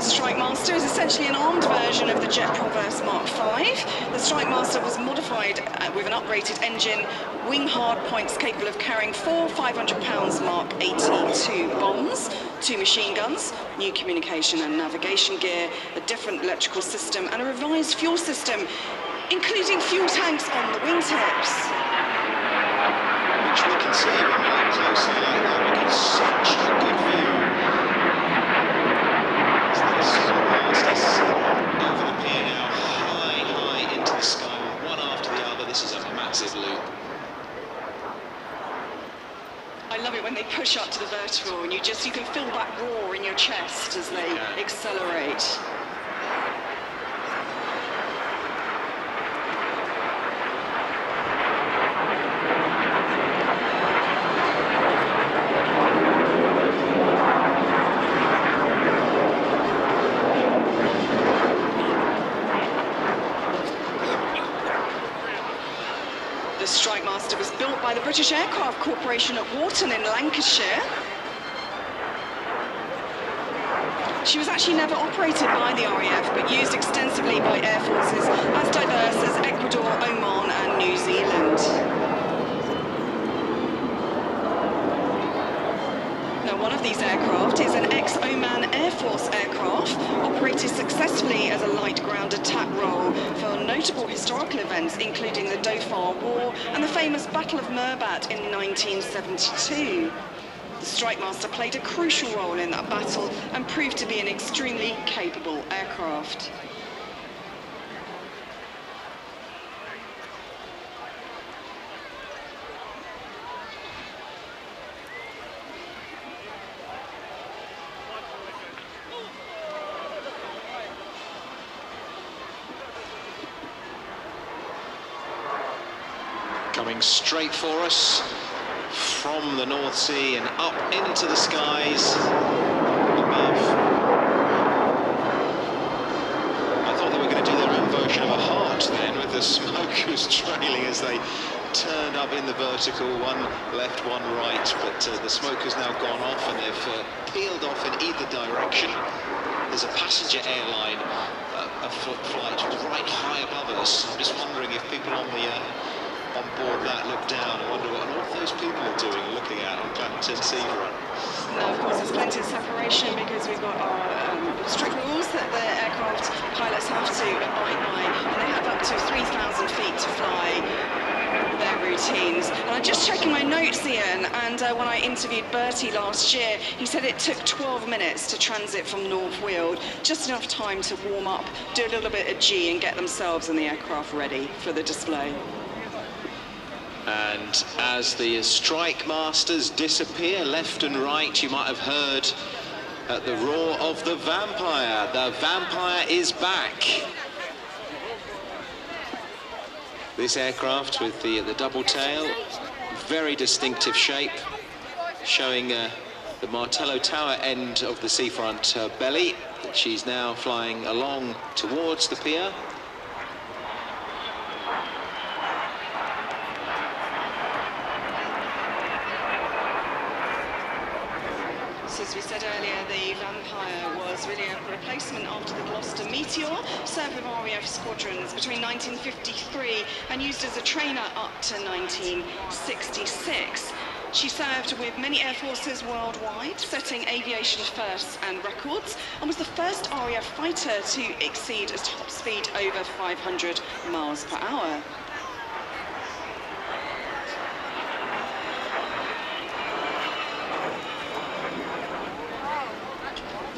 Speaker 9: Strikemaster is essentially an armed version of the Jet Proverse Mark V. The Strikemaster was modified with an uprated engine, wing hard points capable of carrying 4 500-pound Mark 82 bombs, 2 machine guns, new communication and navigation gear, a different electrical system, and a revised fuel system, including fuel tanks on the wingtips.
Speaker 2: Which we can see when we look closely like that. We get such a good view. Over the pier now, high into the sky, one after the other. This is a massive loop.
Speaker 9: I love it when they push up to the vertical and you can feel that roar in your chest as they accelerate. The Strikemaster was built by the British Aircraft Corporation at Warton in Lancashire. She was actually never operated by the RAF, but used extensively by air forces as diverse as Ecuador, Oman and New Zealand. Now, one of these aircraft is an ex-Oman Air Force aircraft, operated successfully as a light ground attack role for notable historical events, including the Dhofar War and the famous Battle of Mirbat in 1972. The Strikemaster played a crucial role in that battle and proved to be an extremely capable aircraft.
Speaker 2: coming straight for us from the North Sea and up into the skies above. I thought they were going to do their own version of a heart then, with the smokers trailing as they turned up in the vertical, one left, one right, but the smoker's now gone off and they've peeled off in either direction. There's a passenger airline, a flight right high above us. I'm just wondering if people on board that look down. I wonder what all those people are doing, looking out on Clacton Seafront.
Speaker 9: Now, of course, there's plenty of separation because we've got our strict rules that the aircraft pilots have to abide by, and they have up to 3,000 feet to fly their routines. And I'm just checking my notes, Ian, and when I interviewed Bertie last year, he said it took 12 minutes to transit from North Weald, just enough time to warm up, do a little bit of G and get themselves and the aircraft ready for the display.
Speaker 2: And as the Strikemasters disappear left and right, you might have heard at the roar of the Vampire. The Vampire is back. This aircraft with the double tail, very distinctive shape, showing the Martello Tower end of the seafront belly. She's now flying along towards the pier.
Speaker 9: So as we said earlier, the Vampire was really a replacement after the Gloucester Meteor, served with RAF squadrons between 1953 and used as a trainer up to 1966. She served with many air forces worldwide, setting aviation firsts and records, and was the first RAF fighter to exceed a top speed over 500 miles per hour.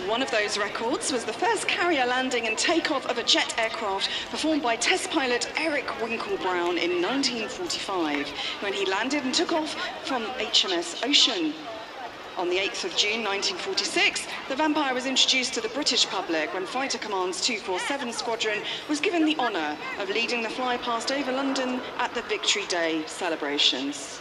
Speaker 9: One of those records was the first carrier landing and takeoff of a jet aircraft performed by test pilot Eric Winklebrown in 1945, when he landed and took off from HMS Ocean. On the 8th of June 1946, the Vampire was introduced to the British public when Fighter Command's 247 Squadron was given the honour of leading the flypast over London at the Victory Day celebrations.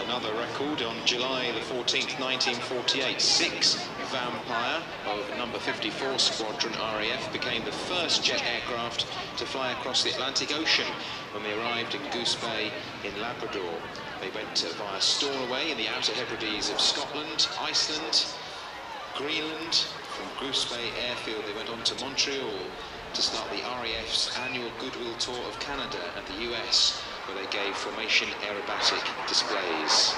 Speaker 2: Another record on July the 14th, 1948. 6 Vampire of number 54 Squadron RAF became the first jet aircraft to fly across the Atlantic Ocean when they arrived in Goose Bay in Labrador. They went via Stornoway in the Outer Hebrides of Scotland, Iceland, Greenland. From Goose Bay Airfield they went on to Montreal to start the RAF's annual Goodwill Tour of Canada and the US, where they gave formation aerobatic displays.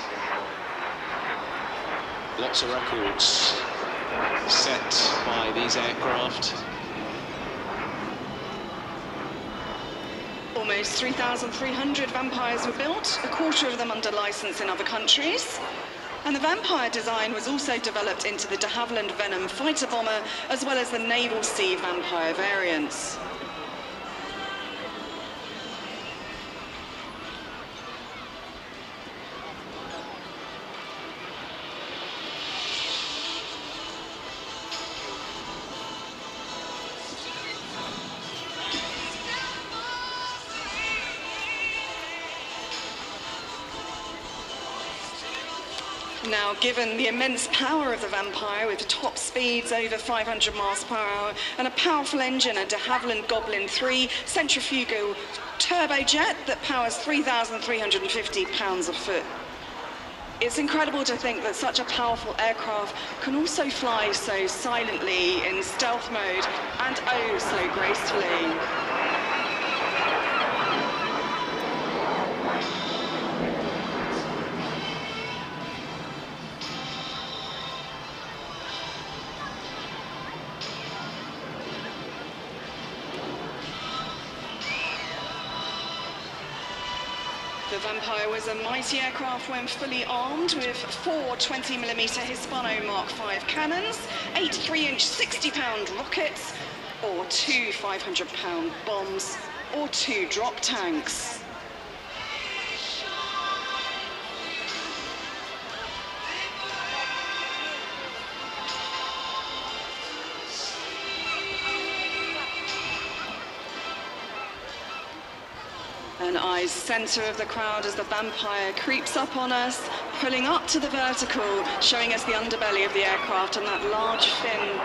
Speaker 2: Lots of records set by these aircraft.
Speaker 9: Almost 3,300 Vampires were built, a quarter of them under license in other countries. And the Vampire design was also developed into the de Havilland Venom fighter bomber, as well as the Naval Sea Vampire variants. Now, given the immense power of the Vampire, with top speeds over 500 miles per hour and a powerful engine, a de Havilland Goblin 3 centrifugal turbojet that powers 3,350 pounds a foot. It's incredible to think that such a powerful aircraft can also fly so silently in stealth mode and oh so gracefully. The Vampire was a mighty aircraft when fully armed with 4 20mm Hispano Mark V cannons, 8 3-inch 60-pound rockets, or 2 500-pound bombs, or 2 drop tanks. And eyes center of the crowd as the vampire creeps up on us, pulling up to the vertical, showing us the underbelly of the aircraft and that large fin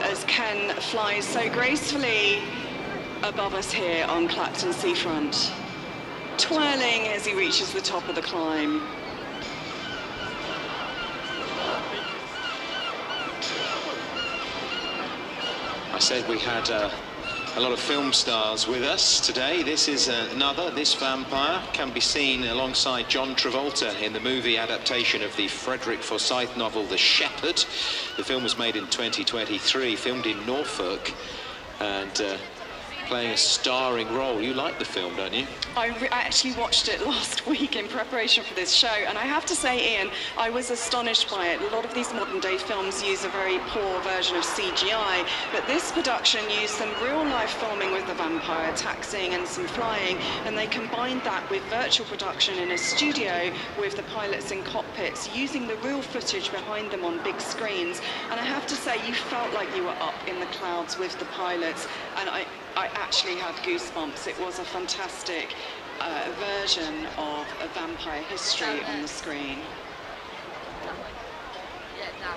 Speaker 9: as Ken flies so gracefully above us here on Clacton seafront, twirling as he reaches the top of the climb.
Speaker 2: I said we had a lot of film stars with us today. This is another. This vampire can be seen alongside John Travolta in the movie adaptation of the Frederick Forsyth novel The Shepherd. The film was made in 2023, filmed in Norfolk, and playing a starring role. You like the film, don't you?
Speaker 9: I actually watched it last week in preparation for this show, and I have to say, Ian, I was astonished by it. A lot of these modern day films use a very poor version of CGI, but this production used some real life filming with the vampire, taxiing and some flying, and they combined that with virtual production in a studio with the pilots in cockpits, using the real footage behind them on big screens. And I have to say, you felt like you were up in the clouds with the pilots, and I actually had goosebumps. It was a fantastic version of a vampire history on the screen.
Speaker 7: Yeah, now.